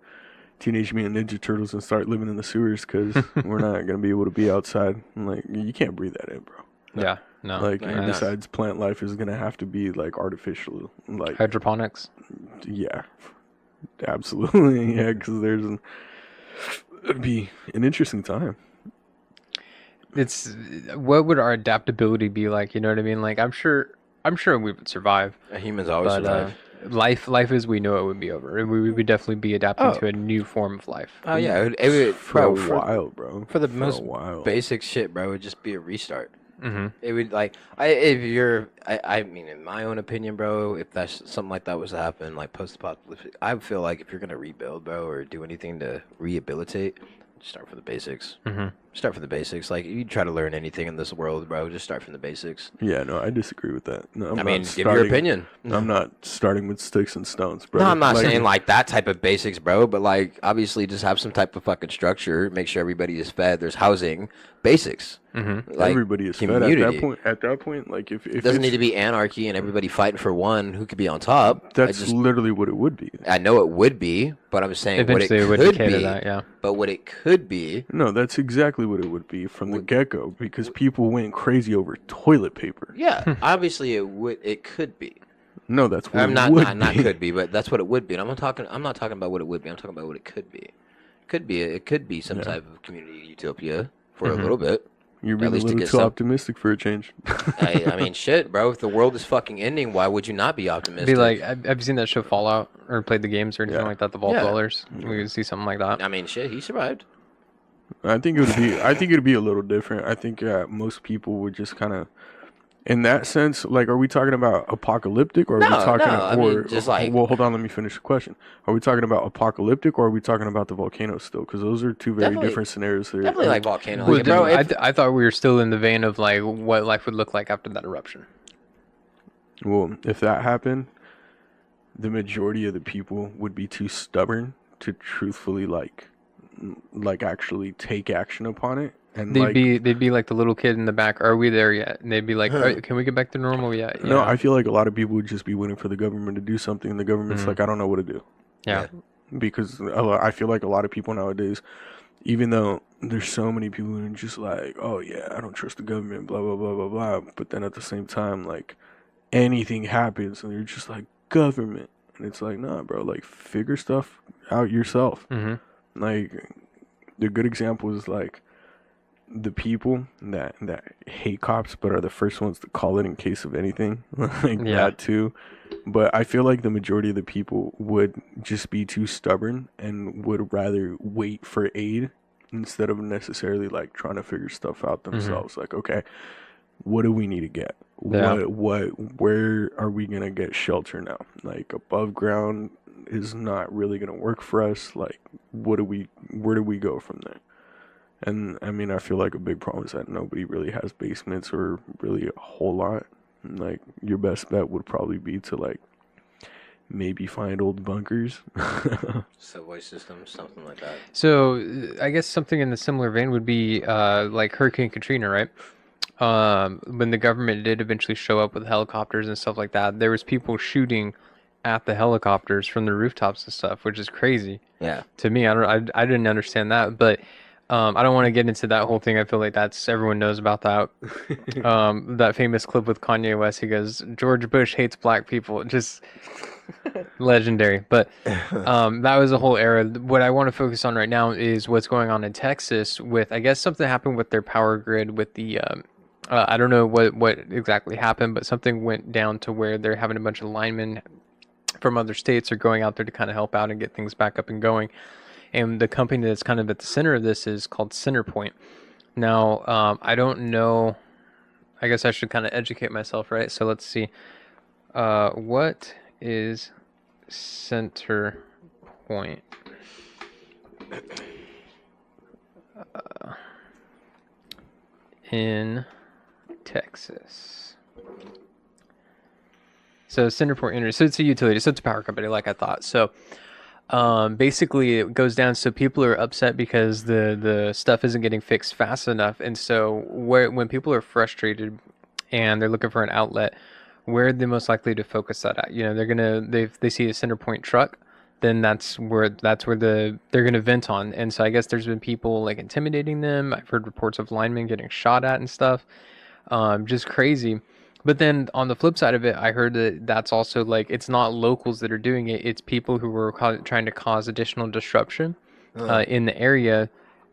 Teenage Mutant Ninja Turtles and start living in the sewers because we're not gonna be able to be outside. And, like you can't breathe that in, bro. Yeah. No. Like no, and you're not. besides, plant life is gonna have to be like artificial. Like Hydroponics. yeah, absolutely, yeah. Because it'd be an interesting time. It's what would our adaptability be like? You know what I mean? Like I'm sure we would survive, Humans always but survive. life as we know it would be over. And we would definitely be adapting Oh. to a new form of life. Oh yeah, it would, For bro, a while, bro. for the a most while. basic shit, bro. It would just be a restart. Mm-hmm. It would like I mean, in my own opinion, bro, if that's something like that was to happen, like post-apocalyptic, I feel like if you're gonna rebuild, bro, or do anything to rehabilitate, just start from the basics. Mm-hmm. Start from the basics. Like you try to learn anything in this world, bro, just start from the basics. Yeah, no, I disagree with that. No, I'm I not mean, give your starting- opinion. I'm not starting with sticks and stones, bro. No, I'm not saying like that type of basics, bro, but like obviously just have some type of fucking structure, make sure everybody is fed, there's housing, basics. Mm-hmm. Like everybody is fed community. at that point. Like if It doesn't need it's- to be anarchy and everybody fighting for one who could be on top. That's literally what it would be. I know it would be, but I'm saying Eventually, it what would it could decay to be. that. Yeah. But what it could be, No, that's exactly what it would be from the get-go because people went crazy over toilet paper. yeah, obviously it could be. No, that's what I'm it not would not be. could be, but that's what it would be. And I'm not talking about what it would be. I'm talking about what it could be. It could be some Yeah. type of community utopia for Mhm. a little bit. You're At being a least to little get too some. optimistic for a change. I mean, shit, bro. If the world is fucking ending, why would you not be optimistic? Be like, have you seen that show Fallout or played the games or anything Yeah. like that? The Vault Yeah. Dwellers. We would see something like that. I mean, shit, he survived. I think it would be. I think it'd be a little different. I think most people would just kind of, in that sense, like, are we talking about apocalyptic, or are we No, talking, no, I mean, just like- well, hold on, let me finish the question. Are we talking about apocalyptic, or are we talking about the volcano still? Because those are two very Definitely- different scenarios. There. Definitely like volcano. Well, Like, bro, I thought we were still in the vein of like what life would look like after that eruption. Well, if that happened, the majority of the people would be too stubborn to truthfully like actually take action upon it, and They'd be like the little kid in the back. Are we there yet? And they'd be like, can we get back to normal yet? No, Yeah. I feel like a lot of people would just be waiting for the government to do something, and the government's Mhm. like, I don't know what to do. yeah. Because I feel like a lot of people nowadays, even though there's so many people who are just like, oh yeah, I don't trust the government, blah blah blah blah blah. But then at the same time, like anything happens, and they're just like government, and it's like, nah, bro, like figure stuff out yourself. Mm-hmm. Like the good example is like the people that hate cops but are the first ones to call it in case of anything, like Yeah. that too. But I feel like the majority of the people would just be too stubborn and would rather wait for aid instead of necessarily like trying to figure stuff out themselves. Like, okay, what do we need to get? Yeah. Where are we gonna get shelter now? Like above ground is not really gonna work for us. Like, where do we go from there? And I mean, I feel like a big problem is that nobody really has basements or really a whole lot. Like, your best bet would probably be to like maybe find old bunkers. subway system, something like that. So I guess something in the similar vein would be like Hurricane Katrina, right? When the government did eventually show up with helicopters and stuff like that, there was people shooting at the helicopters from the rooftops and stuff, which is crazy Yeah. to me. I didn't understand that, but I don't want to get into that whole thing. I feel like everyone knows about that. That famous clip with Kanye West. He goes, "George Bush hates black people." Just Legendary. But that was a whole era. What I want to focus on right now is what's going on in Texas with, I guess something happened with their power grid with the, I don't know what exactly happened, but something went down to where they're having a bunch of linemen from other states are going out there to kind of help out and get things back up and going. And the company that's kind of at the center of this is called Centerpoint. Now, I don't know. I guess I should kind of educate myself, right? So let's see. What is Centerpoint? In Texas. So Centerpoint Energy. So it's a utility. So it's a power company, like I thought. So basically, it goes down. So people are upset because the stuff isn't getting fixed fast enough, and so when people are frustrated and they're looking for an outlet, where are they most likely to focus that at? You know, they see a Centerpoint truck, then that's where they're gonna vent on. And so I guess there's been people like intimidating them. I've heard reports of linemen getting shot at and stuff. Just crazy. But then on the flip side of it, I heard that that's also like it's not locals that are doing it; it's people who were trying to cause additional disruption in the area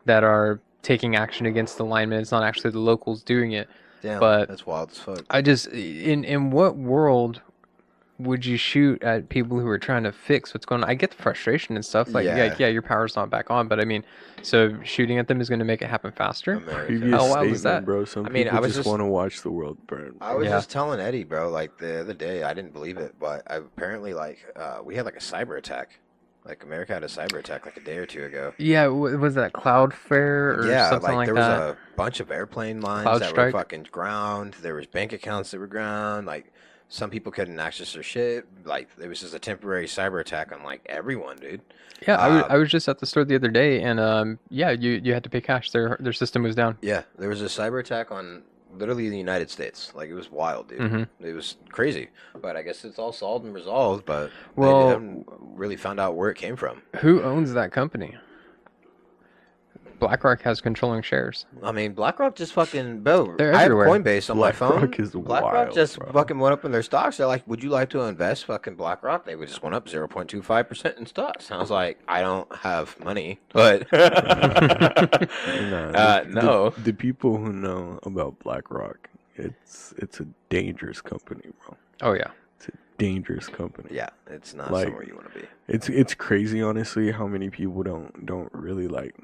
that are taking action against the linemen. It's not actually the locals doing it. Damn, But that's wild as fuck. I just in what world would you shoot at people who are trying to fix what's going on? I get the frustration and stuff. Like, yeah, your power's not back on, but I mean, so shooting at them is going to make it happen faster. America. Previous How wild statement, is that? bro. Some I mean, people I was just just- want to watch the world burn. I was Yeah. just telling Eddie, bro, like the other day, I didn't believe it, but apparently, like, we had like a cyber attack. Like, America had a cyber attack like a day or two ago. Yeah, was that Cloudflare or Yeah, something like there that? was a bunch of airplane lines Cloud that strike? were fucking ground. There was bank accounts that were ground. Like, some people couldn't access their shit. Like, it was just a temporary cyber attack on like everyone, dude. Yeah, I was just at the store the other day, and yeah, you had to pay cash. Their system was down. Yeah, there was a cyber attack on literally the United States. Like, it was wild, dude. Mhm. It was crazy. But I guess it's all solved and resolved. But Well- they haven't really found out where it came from. Who owns that company? BlackRock has controlling shares. I mean, BlackRock just fucking, bro. They're I have everywhere. Coinbase on my phone. BlackRock is BlackRock wild, just bro. fucking went up in their stocks. They're like, "Would you like to invest?" Fucking BlackRock. They would just went up 0.25% in stocks. I was like, I don't have money, but Nah, no. The people who know about BlackRock, it's a dangerous company, bro. Oh yeah. It's a dangerous company. Yeah, it's not Like- somewhere you want to be. It's crazy, honestly, how many people don't really like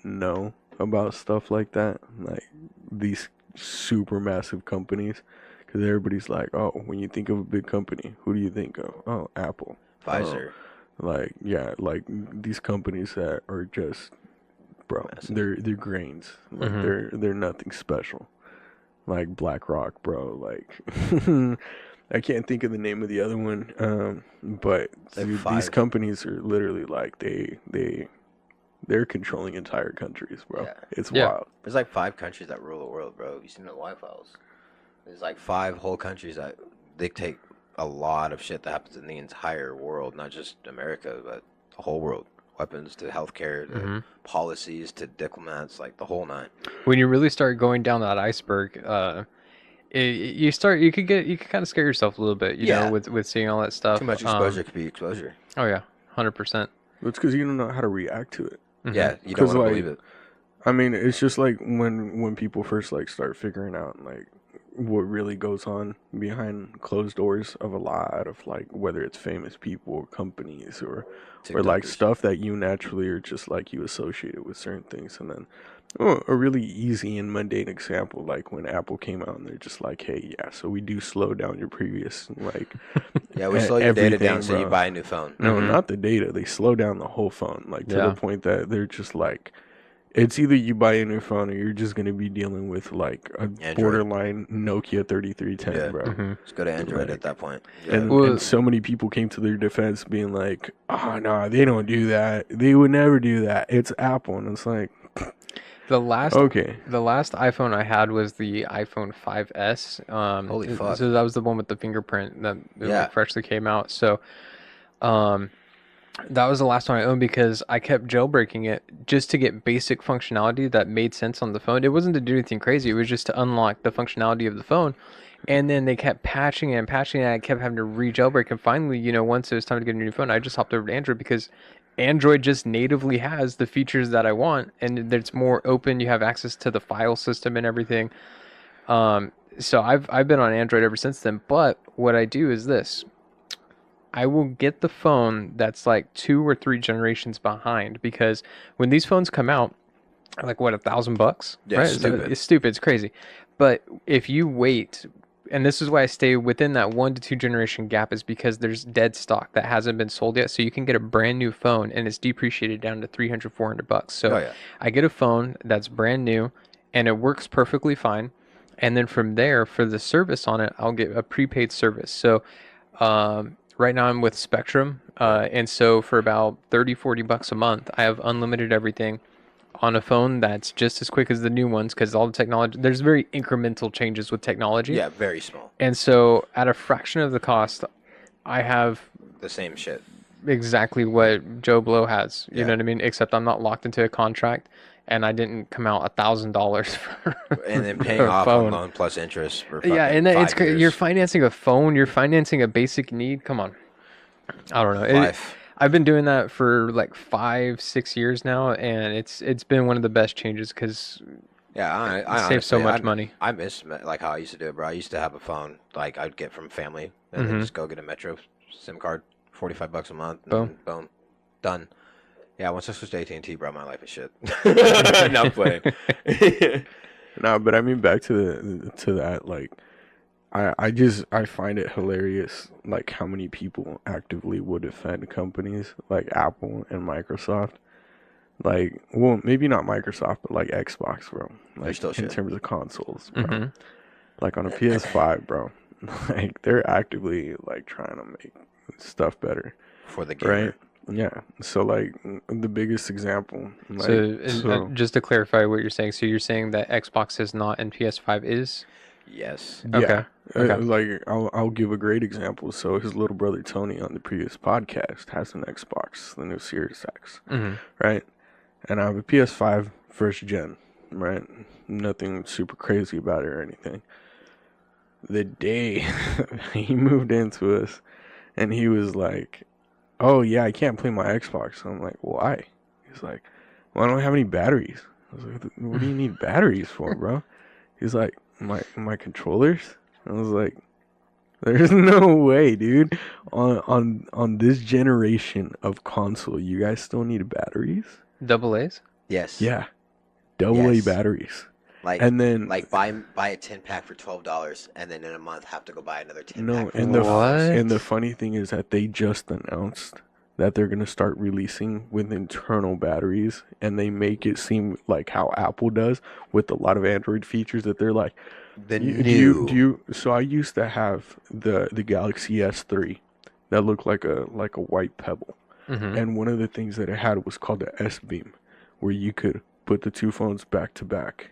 know about stuff like that, like these super massive companies, because everybody's like, oh, when you think of a big company, who do you think of? Oh, Apple. Pfizer. Like, yeah, like these companies that are just, bro, Massive. they're grains. Like they're nothing special. Like BlackRock, bro. Like I can't think of the name of the other one. But Like dude, five. these companies are literally like they're controlling entire countries, bro. Yeah. It's Yeah. wild. There's like 5 countries that rule the world, bro. You seen the White Files? There's like 5 whole countries that dictate a lot of shit that happens in the entire world, not just America, but the whole world. Weapons to healthcare to policies to diplomats, like the whole nine. When you really start going down that iceberg, you could kind of scare yourself a little bit, you Yeah. know, with seeing all that stuff. Too much exposure could be exposure. Oh yeah, 100%. It's because you don't know how to react to it. Yeah, you don't 'Cause, want to like, believe it. I mean, it's just like when people first like start figuring out like what really goes on behind closed doors of a lot of like whether it's famous people or companies or like TikTokers. stuff that you naturally are just like you associated with certain things. And then a really easy and mundane example, like when Apple came out and they're just like, hey, yeah, so we do slow down your previous like Yeah, we slow your data down everything, so you bro. buy a new phone. No, not the data. They slow down the whole phone, like to Yeah. the point that they're just like, it's either you buy a new phone or you're just gonna be dealing with like a Android. borderline Nokia 3310, Yeah. bro. Just go to Android Like- at that point. Yeah. And, Well- and so many people came to their defense, being like, "Oh no, they don't do that. They would never do that. It's Apple." And it's like, The last okay, The last iPhone I had was the iPhone 5S. Holy fuck. So that was the one with the fingerprint that Yeah. freshly came out. So, that was the last one I owned because I kept jailbreaking it just to get basic functionality that made sense on the phone. It wasn't to do anything crazy. It was just to unlock the functionality of the phone. And then they kept patching it and patching it. I kept having to re-jailbreak. And finally, once it was time to get a new phone, I just hopped over to Android because Android just natively has the features that I want, and it's more open. You have access to the file system and everything. So I've been on Android ever since then. But what I do is this: I will get the phone that's like 2 or 3 generations behind, because when these phones come out, like what, $1,000, Yeah, right? stupid. It's stupid. It's crazy. But if you wait, and this is why I stay within that 1 to 2 generation gap, is because there's dead stock that hasn't been sold yet. So you can get a brand new phone and it's depreciated down to $300-$400. So Oh, yeah. I get a phone that's brand new and it works perfectly fine. And then from there, for the service on it, I'll get a prepaid service. So right now I'm with Spectrum. And so for about $30-$40 a month, I have unlimited everything on a phone that's just as quick as the new ones, because all the technology, there's very incremental changes with technology. Yeah, very small. And so at a fraction of the cost, I have The same shit. exactly what Joe Blow has. You Yeah. know what I mean? Except I'm not locked into a contract, and I didn't come out $1,000 for And then for paying a off phone. on loan plus interest for Yeah, fucking and then 5 years. you're financing a phone, you're financing a basic need. Come on. I don't know. 5. I've been doing that for like 5-6 years now, and it's been one of the best changes because Yeah, I it saves so honestly, much money. I miss like how I used to do it, bro. I used to have a phone like I'd get from family, and then Mhm. just go get a Metro SIM card, $45 a month. And Boom. boom, done. Yeah, once I switched to AT&T, bro, my life is shit. No, I'm playing. No, but I mean back to that, like I find it hilarious, like how many people actively would defend companies like Apple and Microsoft. Like, well, maybe not Microsoft, but like Xbox, bro. Like still in shit. terms of consoles, bro. Mhm. Like on a PS5, bro. Like they're actively like trying to make stuff better, For the gamer. right? Yeah. So like the biggest example, like, So, just to clarify what you're saying, so you're saying that Xbox is not and PS5 is? Yes. yeah. Okay. Okay. Like I'll give a great example. So his little brother Tony on the previous podcast has an Xbox, the new Series X, Mhm. right? And I have a PS5 first gen, right? Nothing super crazy about it or anything. The day he moved into us, and he was like, "Oh yeah, I can't play my Xbox." I'm like, "Why?" He's like, "Well, I don't have any batteries." I was like, "What do you need batteries for, bro?" He's like, "My controllers." I was like, "There's no way, dude. On this generation of console, you guys still need batteries?" Double A's? Yes. Yeah, double A Yes. batteries. Like, And then buy a 10-pack for $12, and then in a month have to go buy another 10 no, pack for and $12. and the funny thing is that they just announced that they're gonna start releasing with internal batteries, and they make it seem like how Apple does with a lot of Android features that they're like, The do new. you? So I used to have the Galaxy S3 that looked like a white pebble, Mhm. and one of the things that it had was called the S Beam, where you could put the two phones back to back,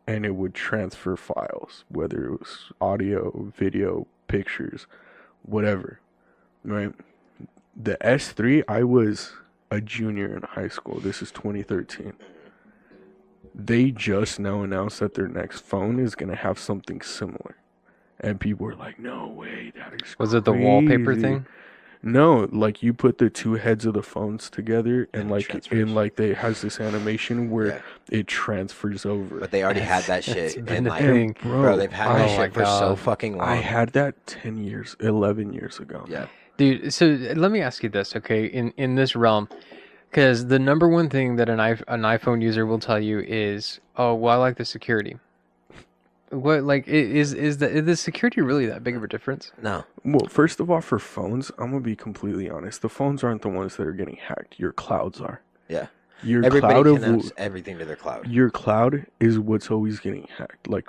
and it would transfer files, whether it was audio, video, pictures, whatever, right? The S3, I was a junior in high school. This is 2013. They just now announced that their next phone is going to have something similar. And people were like, "No way, that is Was it the wallpaper crazy." thing? No, like you put the two heads of the phones together, and And it like transfers. they has this animation where Yeah. it transfers over. But they already had that It's shit. been And a like, thing. bro, they've had I that Oh my shit for so God. fucking long. I had that 10 years, 11 years ago. Yeah. Dude, so let me ask you this, okay? In this realm, because the number one thing that an iPhone user will tell you is, "Oh, well, I like the security." What, like, is the security really that big of a difference? No. Well, first of all, for phones, I'm gonna be completely honest. The phones aren't the ones that are getting hacked. Your clouds are. Yeah. Your Everybody cloud of connects everything to their cloud. your cloud is what's always getting hacked. Like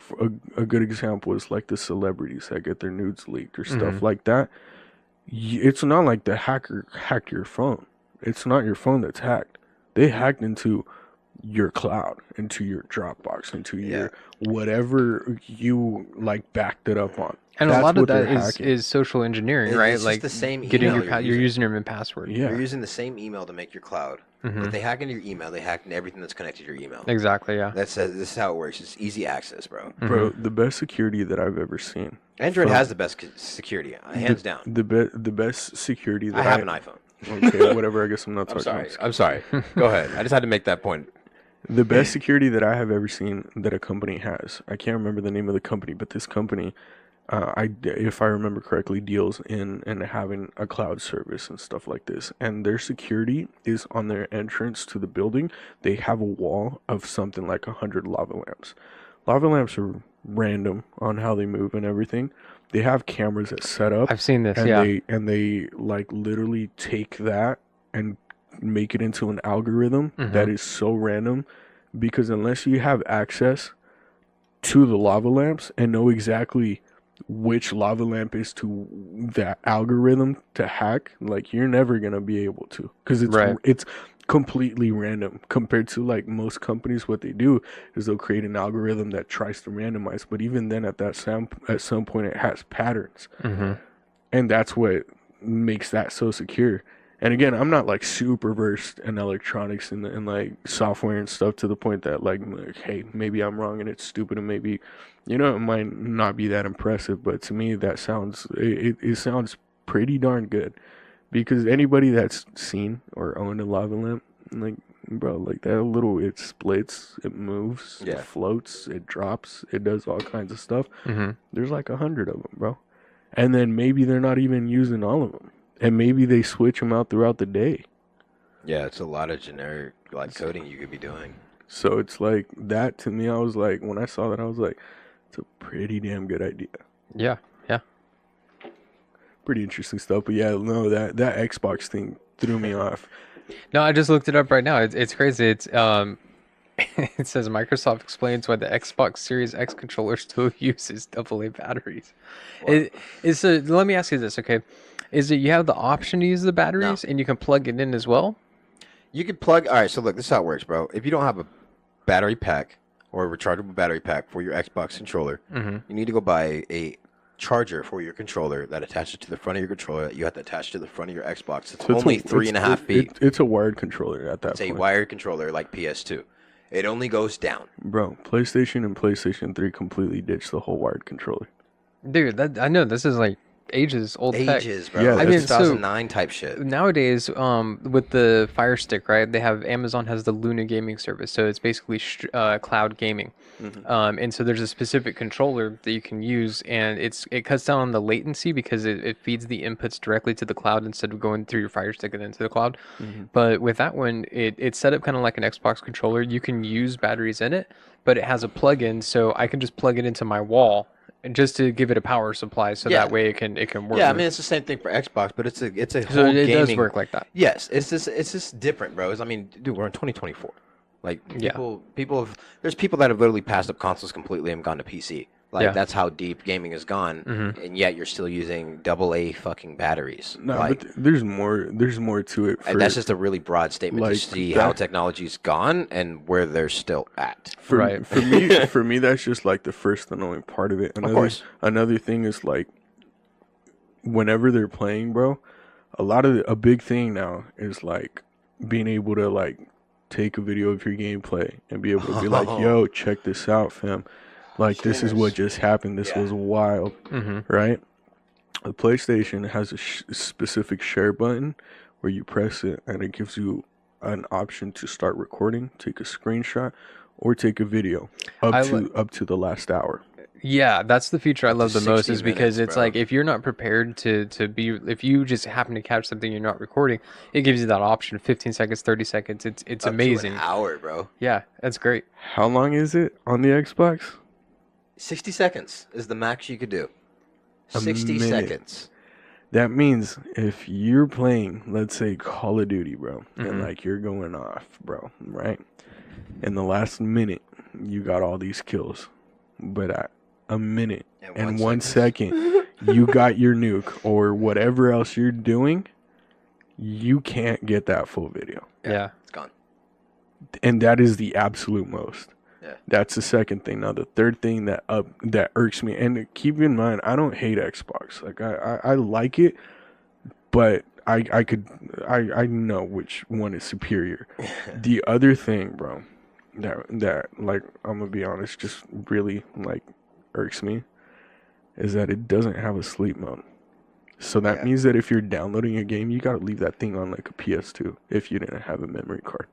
a good example is like the celebrities that get their nudes leaked or stuff Mhm. like that. It's not like the hacker hacked your phone. It's not your phone that's hacked. They hacked into your cloud, into your Dropbox, into your whatever you like backed it up on. And a That's lot of what they're that hacking. is social engineering, right? It's just Like the same getting email your you're using. username and password. Yeah. You're using the same email to make your cloud. Mhm. If they hack into your email, they hack into everything that's connected to your email. Exactly. Yeah. This is how it works. It's easy access, bro. Bro, the best security that I've ever seen. Android From- has the best security, hands down. The best security that I have an iPhone. Okay, whatever. I guess I'm not I'm talking. sorry. about I'm sorry. Go ahead. I just had to make that point. The best security that I have ever seen that a company has. I can't remember the name of the company, but this company, if I remember correctly, deals in having a cloud service and stuff like this. And their security is on their entrance to the building. They have a wall of something like 100 lava lamps. Lava lamps are random on how they move and everything. They have cameras that set up. I've seen this. and Yeah. they like literally take that and make it into an algorithm that is so random, because unless you have access to the lava lamps and know exactly which lava lamp is to that algorithm to hack, like you're never gonna be able to, because Right. it's completely random compared to like most companies. What they do is they'll create an algorithm that tries to randomize, but even then at some point it has patterns, and that's what makes that so secure. And again, I'm not like super versed in electronics and like software and stuff to the point that like, hey, maybe I'm wrong and it's stupid and maybe, it might not be that impressive. But to me, that sounds it sounds pretty darn good, because anybody that's seen or owned a lava lamp, like, bro, like that little, it splits, it moves, Yeah. it floats, it drops, it does all kinds of stuff. There's like 100 of them, bro. And then maybe they're not even using all of them. And maybe they switch them out throughout the day. Yeah, it's a lot of generic like coding you could be doing. So it's like that to me. I was like, when I saw that, I was like, it's a pretty damn good idea. Yeah. Yeah. Pretty interesting stuff. But yeah, no, that Xbox thing threw me off. No, I just looked it up right now. It's crazy. It's it says Microsoft explains why the Xbox Series X controller still uses AA batteries. Let me ask you this, okay? Is it you have the option to use the batteries and you can plug it in as well? You could plug. All right, so look, this is how it works, bro. If you don't have a battery pack or a rechargeable battery pack for your Xbox controller, you need to go buy a charger for your controller that attaches to the front of your controller that you have to attach to the front of your Xbox. It's So only 3.5 feet. It's a wired controller at that It's a point. wired controller like PS2. It only goes down. Bro, PlayStation and PlayStation 3 completely ditched the whole wired controller. Dude, I know this is like ages old tech. Ages, bro. Yeah, Like I mean, 2009 type shit. Nowadays, with the Fire Stick, right? They have Amazon has the Luna gaming service, so it's basically cloud gaming. And so there's a specific controller that you can use, and it cuts down on the latency because it feeds the inputs directly to the cloud instead of going through your Fire Stick and into the cloud. But with that one, it's set up kind of like an Xbox controller. You can use batteries in it, but it has a plug-in, so I can just plug it into my wall. And just to give it a power supply, so Yeah. that way it can work. Yeah, I with- mean it's the same thing for Xbox, but it's a so whole it gaming. does work like that. Yes, it's just different, bros. I mean, dude, we're in 2024. Like Yeah. people have, there's people that have literally passed up consoles completely and gone to PC. Like Yeah. that's how deep gaming has gone, and yet you're still using AA fucking batteries. No, like, but there's more to it. and that's just a really broad statement like, to see that- how technology's gone and where they're still at. For, Right. for me, that's just like the first and only part of it. course. Another thing is like, whenever they're playing, bro, a big thing now is like being able to like take a video of your gameplay and be able to be like, yo, check this out, fam. Like, this is what just happened. This was wild, right? The PlayStation has a specific share button where you press it and it gives you an option to start recording, take a screenshot, or take a video up to the last hour. Yeah, that's the feature I love the most, 60 is because minutes, it's bro. like if you're not prepared to be, if you just happen to catch something you're not recording, it gives you that option, 15 seconds, 30 seconds. It's Up to amazing. an hour, bro. Yeah, that's great. How long is it on the Xbox? 60 seconds is the max you could do. 60 minute. seconds. That means if you're playing, let's say, Call of Duty, bro, and like you're going off, bro, right? In the last minute, you got all these kills, but at a minute and 1 second, you got your nuke or whatever else you're doing, you can't get that full video. Yeah. It's gone. And that is the absolute most. Yeah. That's the second thing. Now the third thing that irks me, and keep in mind, I don't hate Xbox. Like I like it, but I know which one is superior. The other thing, bro, that like I'm gonna be honest, just really like irks me, is that it doesn't have a sleep mode. So that Yeah. means that if you're downloading a game, you gotta leave that thing on like a PS2 if you didn't have a memory card.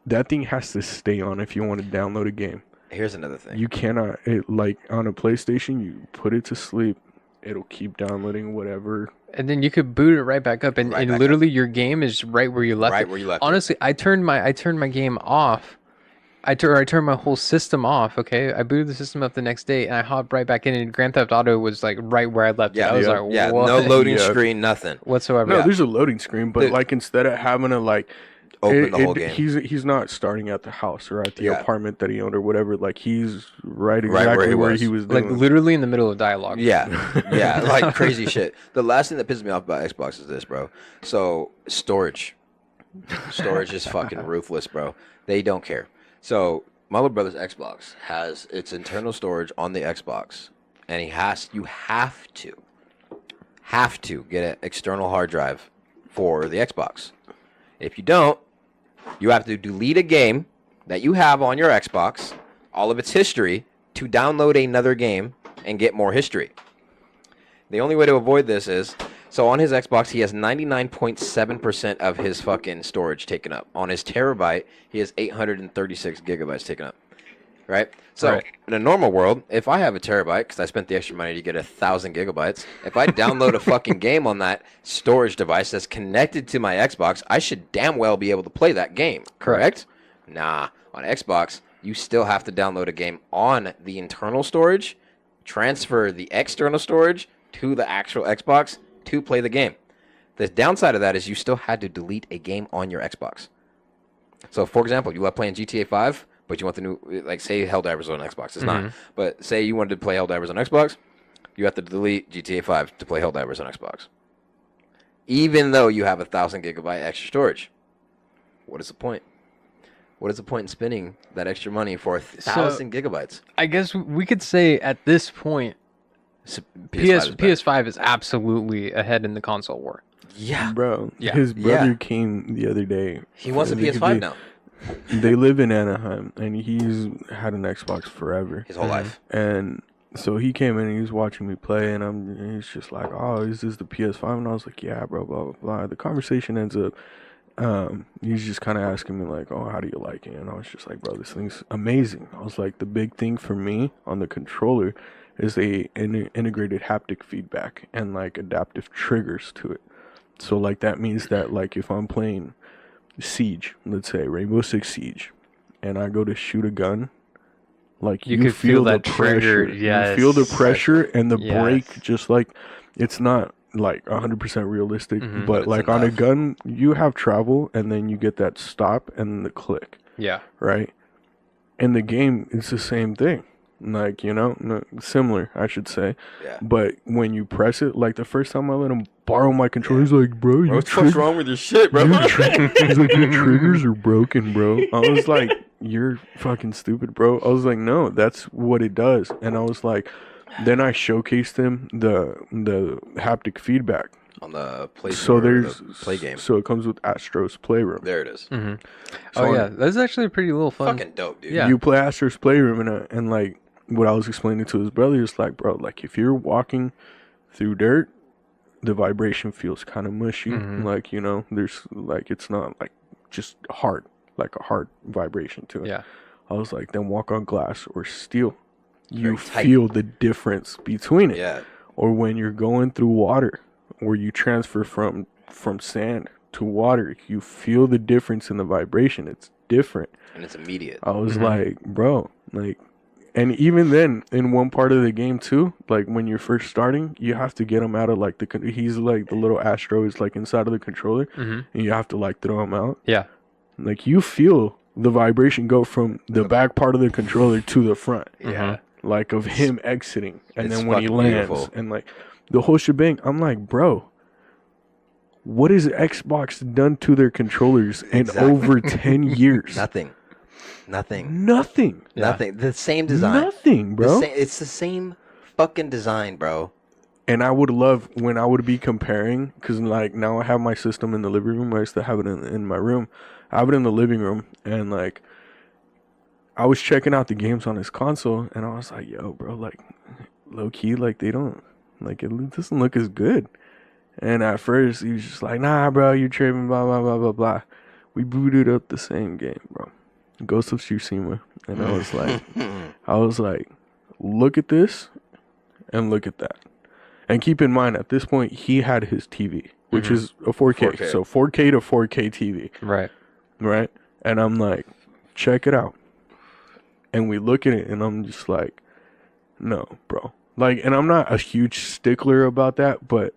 That thing has to stay on if you want to download a game. Here's another thing. You cannot, like on a PlayStation, you put it to sleep, it'll keep downloading whatever. And then you could boot it right back up, and, Right and back literally your game is right where you left Right it. where you left it. Honestly, I turned my game off. I turned my whole system off. Okay, I booted the system up the next day, and I hopped right back in. And Grand Theft Auto was like right where I left it. Yeah, I was yeah, like, Yeah, what? no loading Yeah. screen, nothing. whatsoever. No, Yeah. there's a loading screen, but Dude. like instead of having to like Open the whole game. he's not starting at the house or at the Yeah. apartment that he owned or whatever. Like he's right where exactly he where was. he was Like doing. literally in the middle of dialogue. Yeah, yeah, like crazy shit. The last thing that pisses me off about Xbox is this, bro. So storage is fucking ruthless, bro. They don't care. So my little brother's Xbox has its internal storage on the Xbox, and you have to get an external hard drive for the Xbox. If you don't, you have to delete a game that you have on your Xbox, all of its history, to download another game and get more history. The only way to avoid this is, so on his Xbox, he has 99.7% of his fucking storage taken up. On his terabyte, he has 836 gigabytes taken up. Right? So, Right. in a normal world, if I have a terabyte, because I spent the extra money to get 1,000 gigabytes, if I download a fucking game on that storage device that's connected to my Xbox, I should damn well be able to play that game. Correct? Nah. On Xbox, you still have to download a game on the internal storage, transfer the external storage to the actual Xbox to play the game. The downside of that is you still had to delete a game on your Xbox. So, for example, you love playing GTA 5, but you want the new, like, say Helldivers on Xbox. It's not. But say you wanted to play Helldivers on Xbox, you have to delete GTA 5 to play Helldivers on Xbox. Even though you have 1,000 gigabyte extra storage. What is the point? What is the point in spending that extra money for 1,000 gigabytes? I guess we could say at this point, PS5 is better. PS5 is absolutely ahead in the console war. Yeah. Bro, Yeah. his brother Yeah. came the other day. He wants a They- PS5 they- now. They live in Anaheim, and he's had an Xbox forever. His whole life. And so he came in and he was watching me play, and he's just like, "Oh, is this the PS5?" And I was like, "Yeah, bro." Blah blah blah. The conversation ends up. He's just kind of asking me like, "Oh, how do you like it?" And I was just like, "Bro, this thing's amazing." I was like, "The big thing for me on the controller is the integrated haptic feedback and like adaptive triggers to it. So like that means that like if I'm playing Siege, let's say Rainbow Six Siege, and I go to shoot a gun, like You you could feel the that pressure. trigger, You feel the yes. pressure and the Yes. break, just like it's not like 100% realistic, Mhm. but it's like on a enough. gun, you have travel and then you get that stop and the click, Yeah. right? In the game, it's the same thing. Like, you know, similar, I should say. Yeah. But when you press it, like the first time I let him borrow my controller, he's like, bro, you What the fuck's wrong with your shit, bro? He's like, your triggers are broken, bro. I was like, you're fucking stupid, bro. I was like, no, that's what it does. And I was like, then I showcased him the haptic feedback. On the play So there's play game. So it comes with Astro's Playroom. There it is. Mm-hmm. So Oh yeah, that's actually a pretty little fun. Fucking dope, dude. Yeah. You play Astro's Playroom and like what I was explaining to his brother is like, bro, like if you're walking through dirt, the vibration feels kind of mushy. Mhm. Like, you know, there's like it's not like just hard, like a hard vibration to it. Yeah. I was like, then walk on glass or steel. You Very tight. feel the difference between it. Yeah. Or when you're going through water, where you transfer from sand to water, you feel the difference in the vibration. It's different. And it's immediate. I was Mhm. like, bro, like, and even then, in one part of the game too, like when you're first starting, you have to get him out of like he's like the little Astro is like inside of the controller, Mm-hmm. and you have to like throw him out. Yeah. Like you feel the vibration go from the back part of the controller to the front, Yeah. like of him exiting, and It's then when he fucking lands, beautiful. and like the whole shebang. I'm like, bro, what has Xbox done to their controllers in Exactly. over 10 years? Nothing. Nothing. Nothing. Yeah. Nothing. The same design. Nothing, bro. It's the same fucking design, bro. And I would love when I would be comparing, because like now I have my system in the living room. I used to have it in my room. I have it in the living room, and like I was checking out the games on his console, and I was like, "Yo, bro, like low key, like they don't like it doesn't look as good." And at first he was just like, "Nah, bro, you're tripping, blah blah blah blah blah." We booted up the same game, bro, Ghost of Tsushima, and I was like, look at this, and look at that. And keep in mind, at this point, he had his TV, which is a 4K. 4K. So 4K to 4K TV, Right. right? And I'm like, check it out. And we look at it, and I'm just like, no, bro. Like, and I'm not a huge stickler about that, but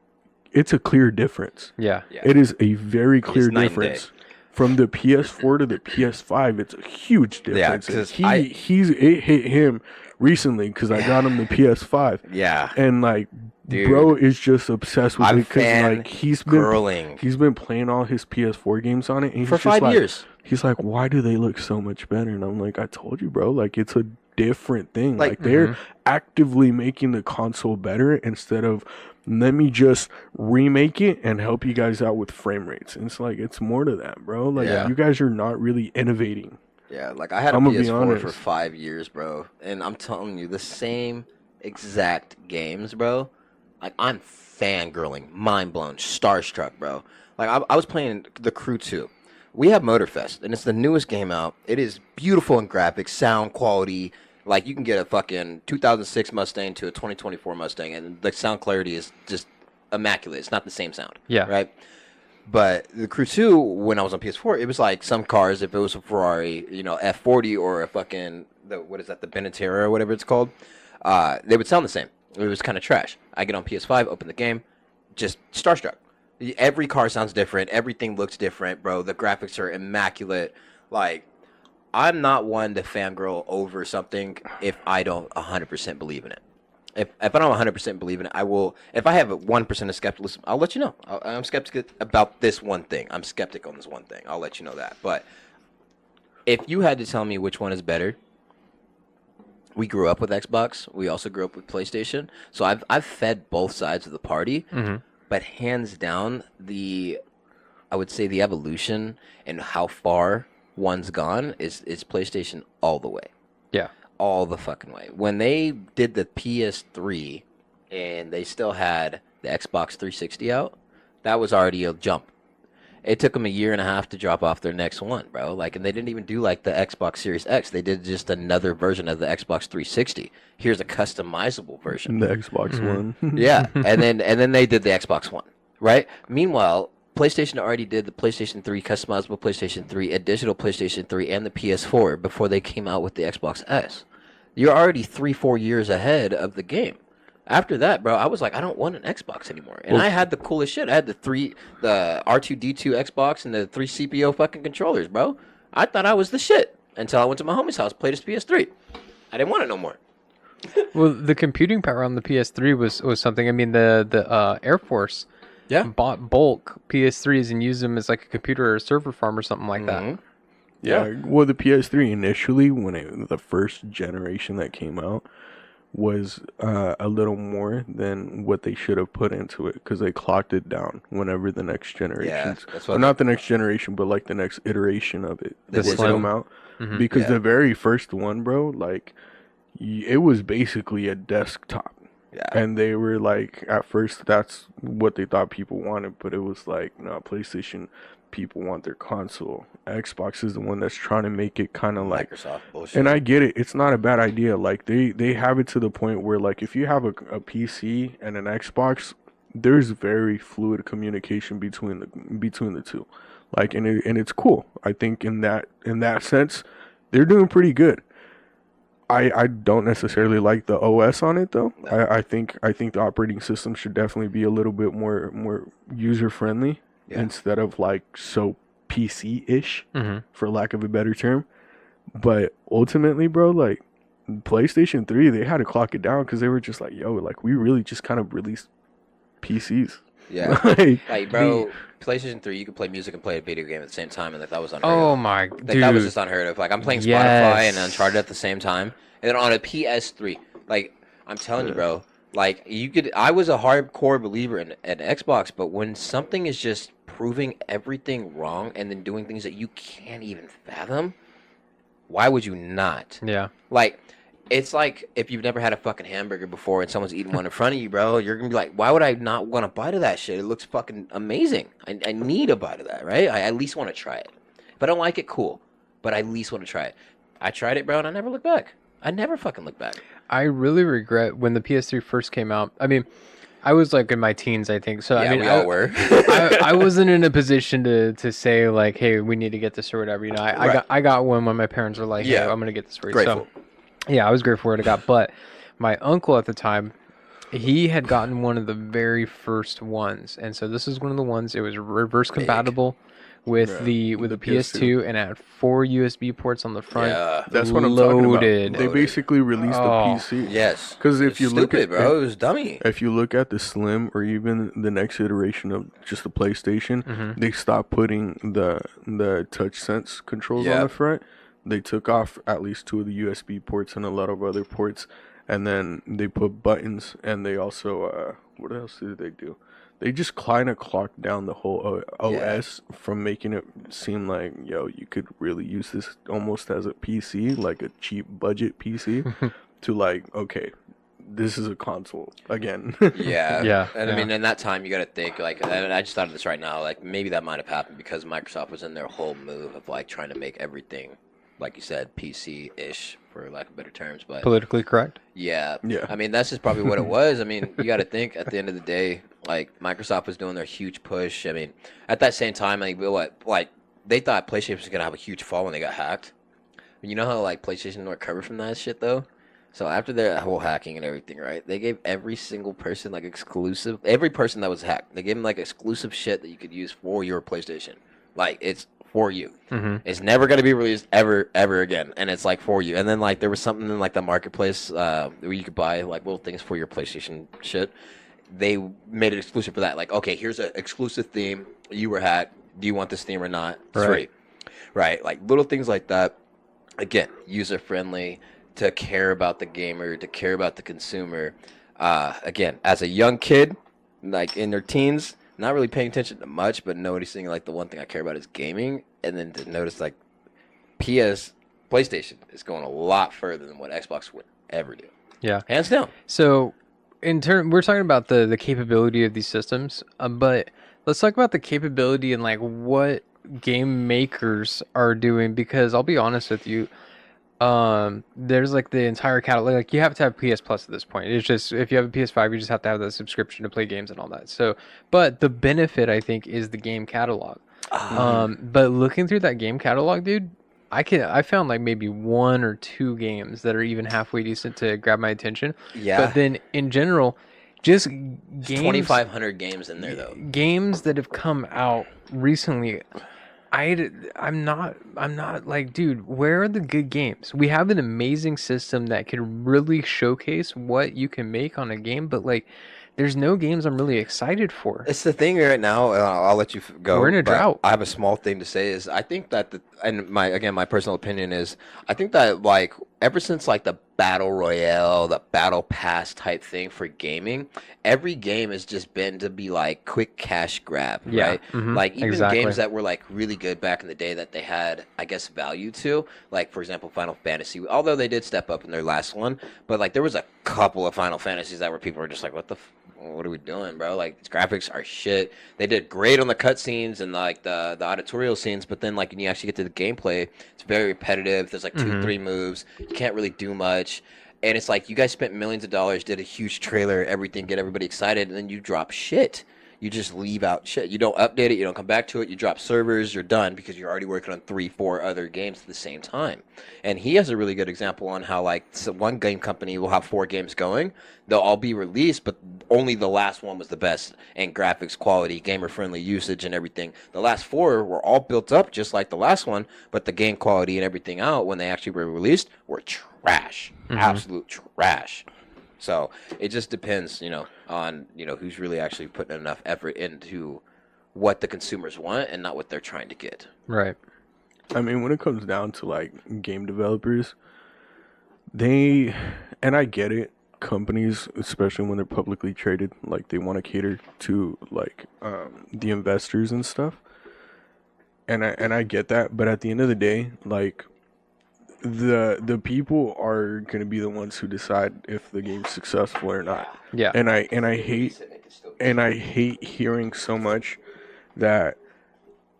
it's a clear difference. Yeah. Yeah. It is a very clear night and day. difference. From the PS4 to the PS5, it's a huge Yeah, difference. 'cause It hit him recently because I got him the PS5. Yeah. And like, Dude. bro is just obsessed with I'm it because like he's been playing all his PS4 games on it, and he's for just 5 like, years. he's like, why do they look so much better? And I'm like, I told you, bro. Like, it's a different thing. Like- Like they're actively making the console better instead of let me just remake it and help you guys out with frame rates. And it's like it's more to that, bro. Like Yeah. you guys are not really innovating. Yeah, like I had a I'ma be PS4 for honest. 5 years, bro, and I'm telling you, the same exact games, bro. Like I'm fangirling, mind blown, starstruck, bro. Like I was playing The Crew 2. We have Motorfest, and it's the newest game out. It is beautiful in graphics, sound quality. Like you can get a fucking 2006 Mustang to a 2024 Mustang, and the sound clarity is just immaculate. It's not the same sound. Yeah. Right. But the Crew 2, when I was on PS4, it was like some cars, if it was a Ferrari, F40 or a fucking, the Benetera or whatever it's called, they would sound the same. It was kind of trash. I get on PS5, open the game, just starstruck. Every car sounds different. Everything looks different, bro. The graphics are immaculate. Like, I'm not one to fangirl over something if I don't 100% believe in it. If I don't 100% believe in it, I will. If I have a 1% of skepticism, I'll let you know. I'm skeptic about this one thing. I'm skeptic on this one thing. I'll let you know that. But if you had to tell me which one is better, we grew up with Xbox. We also grew up with PlayStation. So I've fed both sides of the party. Mm-hmm. But hands down, I would say the evolution and how far one's gone is PlayStation all the way. Yeah. All the fucking way. When they did the PS3 and they still had the Xbox 360 out, that was already a jump. It took them a year and a half to drop off their next one, bro. Like, and they didn't even do like the Xbox Series X. They did just another version of the Xbox 360. Here's a customizable version. The Xbox One. Yeah, and then they did the Xbox One, right? Meanwhile, PlayStation already did the PlayStation 3, customizable PlayStation 3, a digital PlayStation 3, and the PS4 before they came out with the Xbox S. You're already 3-4 years ahead of the game. After that, bro, I was like, I don't want an Xbox anymore. And I had the coolest shit. I had the R2D2 Xbox and the 3 CPO fucking controllers, bro. I thought I was the shit until I went to my homie's house, played his PS3. I didn't want it no more. Well, the computing power on the PS3 was something. I mean, the Air Force bought bulk PS3s and used them as like a computer or a server farm or something like that. Yeah. Well, the PS3 initially, the first generation that came out, was a little more than what they should have put into it because they clocked it down whenever the next generation, that's well, not the next generation, but like the next iteration of it The would Slim. come out. Mhm. Because Yeah. the very first one, bro, like it was basically a desktop. Yeah. And they were like, at first, that's what they thought people wanted, but it was like, no, PlayStation people want their console. Xbox is the one that's trying to make it kind of like, Microsoft bullshit. and I get it. It's not a bad idea. Like they have it to the point where like if you have a PC and an Xbox, there's very fluid communication between the two. Like and it's cool. I think in that sense, they're doing pretty good. I don't necessarily like the OS on it though. No. I think the operating system should definitely be a little bit more user friendly Yeah. instead of like so PC-ish, Mhm. for lack of a better term. But ultimately, bro, like PlayStation 3, they had to clock it down because they were just like, yo, like we really just kind of released PCs. Yeah. Like, Like, bro, PlayStation 3, you could play music and play a video game at the same time, and that was unheard Oh of. my, Like, that was dude. just unheard of. Like, I'm playing Spotify and Yes. Uncharted at the same time, and then on a PS3. Like, I'm telling you, bro. Like, you could. I was a hardcore believer in Xbox, but when something is just proving everything wrong and then doing things that you can't even fathom, why would you not? Yeah. Like, it's like if you've never had a fucking hamburger before and someone's eating one in front of you, bro, you're gonna be like, why would I not want a bite of that shit? It looks fucking amazing. I need a bite of that, right? I at least want to try it. If I don't like it, cool. But I at least want to try it. I tried it, bro, and I never looked back. I never fucking looked back. I really regret when the PS3 first came out. I mean, I was like in my teens, I think. So Yeah, I mean, we all were. I wasn't in a position to say like, hey, we need to get this or whatever. You know, Right. I got one when my parents were like, hey, Yeah. I'm gonna get this for you. Grateful. So yeah, I was grateful for what I got. But my uncle at the time, he had gotten one of the very first ones, and so this is one of the ones. It was reverse compatible with Yeah, the the PS2, and had 4 USB ports on the front. Yeah. that's what I'm talking about. Loaded. They basically released Oh. the PC. Yes. Because if you look Stupid, at bro. It was dummy. if you look at the Slim or even the next iteration of just the PlayStation, Mhm. they stopped putting the touch sense controls on Yeah. the front. They took off at least 2 of the USB ports and a lot of other ports, and then they put buttons. And they also what else did they do? They just kind of clocked down the whole OS from making it seem like, yo, you could really use this almost as a PC, like a cheap budget PC, to like, okay, this is a console again. Yeah. Yeah, And I yeah. mean, in that time, you got to think, like, and I just thought of this right now, like, maybe that might have happened because Microsoft was in their whole move of, like, trying to make everything, like you said, PC-ish, for lack of better terms. But Politically correct. yeah. Yeah. I mean, that's just probably what it was. I mean, you got to think at the end of the day, like, Microsoft was doing their huge push. I mean, at that same time, like, they thought PlayStation was going to have a huge fall when they got hacked. You know how, like, PlayStation didn't recover from that shit, though? So after their whole hacking and everything, right? They gave every single person like exclusive, every person that was hacked, they gave them like exclusive shit that you could use for your PlayStation. Like it's for you. Mm-hmm. It's never gonna be released ever again, and it's like for you. And then like there was something in like the marketplace where you could buy like little things for your PlayStation shit. They made it exclusive for that. Like okay, here's an exclusive theme. You were hacked. Do you want this theme or not? It's Right. free. Right? Like little things like that. Again, user friendly. To care about the gamer, to care about the consumer. Again, as a young kid, like in their teens, not really paying attention to much, but noticing like the one thing I care about is gaming, and then to notice like PlayStation is going a lot further than what Xbox would ever do. Yeah. Hands down. So, we're talking about the capability of these systems, but let's talk about the capability and like what game makers are doing. Because I'll be honest with you, there's like the entire catalog. Like you have to have PS Plus at this point. It's just if you have a PS5, you just have to have that subscription to play games and all that. So, but the benefit I think is the game catalog. But looking through that game catalog, dude, I found like maybe 1 or 2 games that are even halfway decent to grab my attention. Yeah. But then in general, just There's games 2,500 games in there though. games that have come out recently. I'm not like, dude, where are the good games? We have an amazing system that could really showcase what you can make on a game, but like there's no games I'm really excited for. It's the thing right now. I'll let you go. We're in a but drought. I have a small thing to say. Is I think that my personal opinion is I think that like ever since like the battle royale, the battle pass type thing for gaming, every game has just been to be like quick cash grab, Yeah, right? mhm, Like even exactly. games that were like really good back in the day that they had, I guess, value to. Like for example, Final Fantasy. Although they did step up in their last one, but like there was a couple of Final Fantasies that were people were just like, what are we doing, bro? Like these graphics are shit. They did great on the cutscenes and like the auditorial scenes, but then like when you actually get to the gameplay, it's very repetitive. There's like 2-3 moves. You can't really do much. And it's like you guys spent millions of dollars, did a huge trailer, everything, get everybody excited, and then you drop shit. You just leave out shit. You don't update it. You don't come back to it. You drop servers. You're done because you're already working on 3-4 other games at the same time. And he has a really good example on how like one game company will have 4 games going. They'll all be released, but only the last one was the best in graphics quality, gamer friendly usage, and everything. The last 4 were all built up just like the last one, but the game quality and everything out when they actually were released were trash, absolute trash. So it just depends, on who's really actually putting enough effort into what the consumers want and not what they're trying to get. Right. I mean, when it comes down to like game developers, they, and I get it, companies, especially when they're publicly traded, like they want to cater to like the investors and stuff. And I get that, but at the end of the day, like the people are gonna be the ones who decide if the game's successful or not. Yeah. And I hate hearing so much that,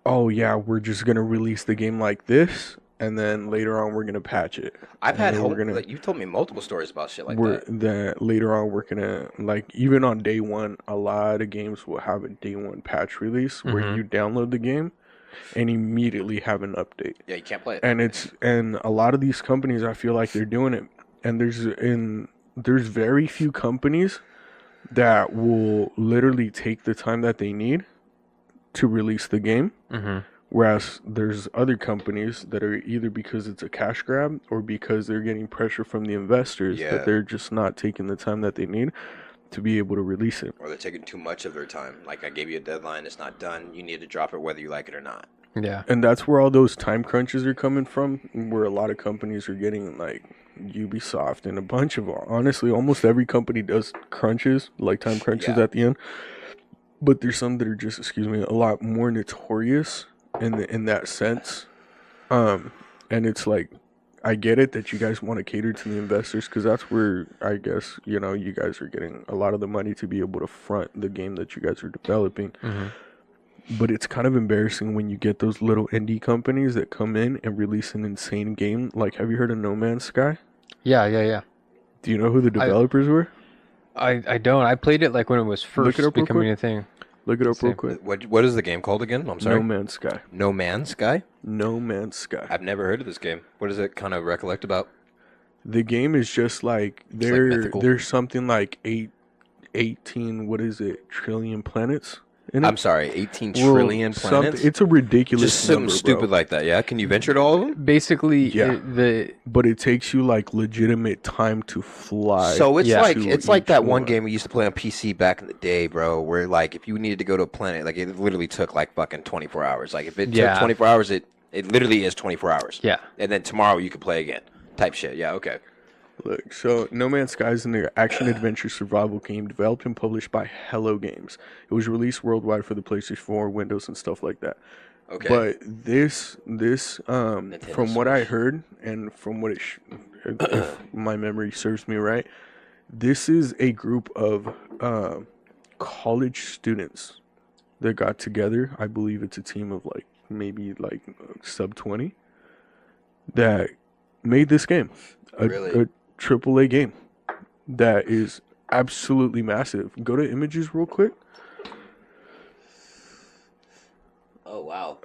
oh yeah, we're just gonna release the game like this, and then later on we're gonna patch it. I've And had then hope. we're gonna Like, you've told me multiple stories about shit like we're that. that later on we're gonna, like, even on day one, a lot of games will have a day one patch release where Mhm. you download the game and immediately have an update. Yeah, you can't play it. And a lot of these companies, I feel like they're doing it, and there's very few companies that will literally take the time that they need to release the game. Mm-hmm. Whereas there's other companies that are either because it's a cash grab or because they're getting pressure from the investors Yeah. that they're just not taking the time that they need to be able to release it. Or they're taking too much of their time. Like, I gave you a deadline, it's not done. You need to drop it whether you like it or not. Yeah. And that's where all those time crunches are coming from, where a lot of companies are getting, like Ubisoft and a bunch of, honestly, almost every company does crunches, like time crunches Yeah. at the end. But there's some that are just, excuse me, a lot more notorious in that sense. And it's like, I get it that you guys want to cater to the investors, because that's where I guess, you guys are getting a lot of the money to be able to front the game that you guys are developing. Mm-hmm. But it's kind of embarrassing when you get those little indie companies that come in and release an insane game. Like, have you heard of No Man's Sky? Yeah. Do you know who the developers were? I don't. I played it like when it was first it up real becoming quick. a thing. Look it up real See. quick. What is the game called again? I'm sorry. No Man's Sky. No Man's Sky? No Man's Sky. I've never heard of this game. What does it kind of recollect about? The game is just like mythical. there's something like 18, what is it, trillion planets in it. I'm sorry, 18 Well, trillion planets? It's a ridiculous Just something number, stupid bro. like that, yeah? Can you venture to all of them? Basically, Yeah. the But it takes you like legitimate time to fly. So it's Yeah. like to it's like each that one one. game we used to play on PC back in the day, bro, where like if you needed to go to a planet, like it literally took like fucking 24 hours. Like if it Yeah. took 24 hours, it literally is 24 hours. yeah. And then tomorrow you could play again. Type shit. Yeah, okay. Look, so No Man's Sky is an action-adventure survival game developed and published by Hello Games. It was released worldwide for the PlayStation 4, Windows, and stuff like that. Okay. But this from what I Switch. heard, and from what if my memory serves me right, this is a group of college students that got together. I believe it's a team of like maybe like sub 20 that made this game. Really? A AAA game that is absolutely massive. Go to images real quick. Oh wow.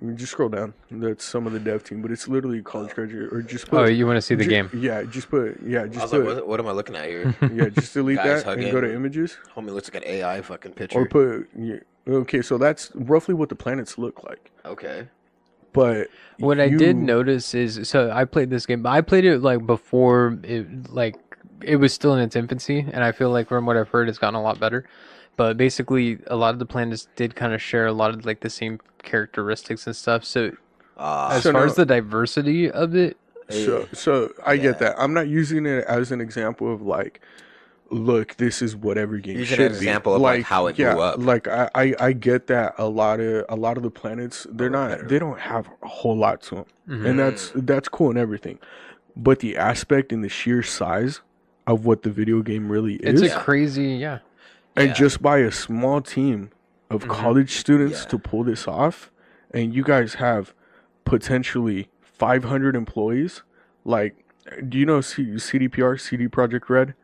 You just scroll down. That's some of the dev team, but it's literally a college graduate. Or just put. Oh, you want to see the game? Yeah, just put. Yeah, I just was put. like, what am I looking at here? Yeah, just delete Guys that and go to hugging. images. Homie looks like an AI fucking picture. Or put. Yeah, okay, so that's roughly what the planets look like. Okay. But What I did you- notice is, so I played this game, but I played it like before it was still in its infancy, and I feel like from what I've heard, it's gotten a lot better. But basically, a lot of the planets did kind of share a lot of like the same characteristics and stuff. So as So far now- as the diversity of it, So I Yeah. get that. I'm not using it as an example of like, look, this is what every game Using should an example of, like, how it yeah, blew up. Like I get that a lot of the planets, they don't have a whole lot to them, Mhm. and that's cool and everything, but the aspect and the sheer size of what the video game really it's is, a crazy, yeah. and Yeah. just by a small team of Mhm. college students Yeah. to pull this off, and you guys have potentially 500 employees. Like, do you know CDPR, CD Projekt Red?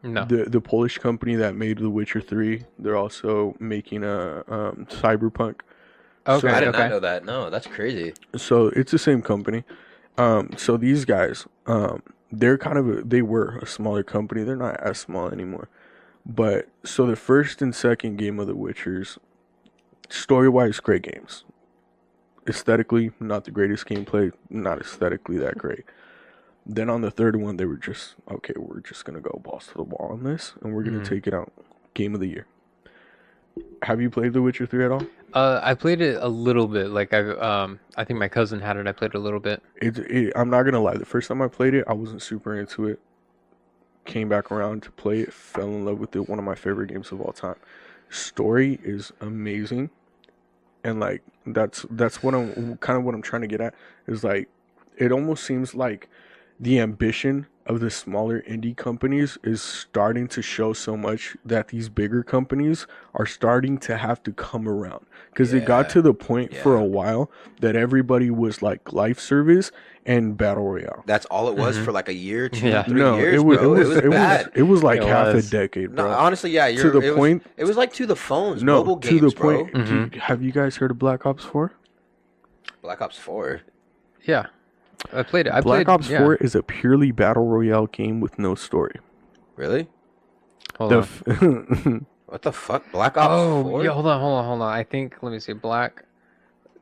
No. The Polish company that made The Witcher 3. They're also making a Cyberpunk. Okay. I did okay. not know that. No, that's crazy. So it's the same company. So these guys, they're kind of they were a smaller company. They're not as small anymore. But so the first and second game of The Witchers, story-wise, great games. Aesthetically, not the greatest gameplay, not aesthetically that great. Then on the third one, they were just, okay, we're just going to go balls to the wall on this, and we're going to take it out. Game of the year. Have you played The Witcher 3 at all? I played it a little bit. Like I think my cousin had it. I played it a little bit. I'm not going to lie. The first time I played it, I wasn't super into it. Came back around to play it, fell in love with it. One of my favorite games of all time. Story is amazing. And like that's what I'm trying to get at is like it almost seems like the ambition of the smaller indie companies is starting to show so much that these bigger companies are starting to have to come around, because it got to the point for a while that everybody was like life service and battle royale. That's all it was for like a year, 2, Yeah. 3 No, years, it was bro. It was bad. it was like It half was. a decade, No, bro. honestly, yeah. It was like to the phones, No, mobile to games, the point. bro. Have you guys heard of Black Ops 4? Black Ops 4. Yeah, I played it. Black Ops yeah. 4 is a purely battle royale game with no story. Really? Hold The on. What the fuck? Black Ops Oh, 4? yeah. Hold on. I think. Let me see. Black.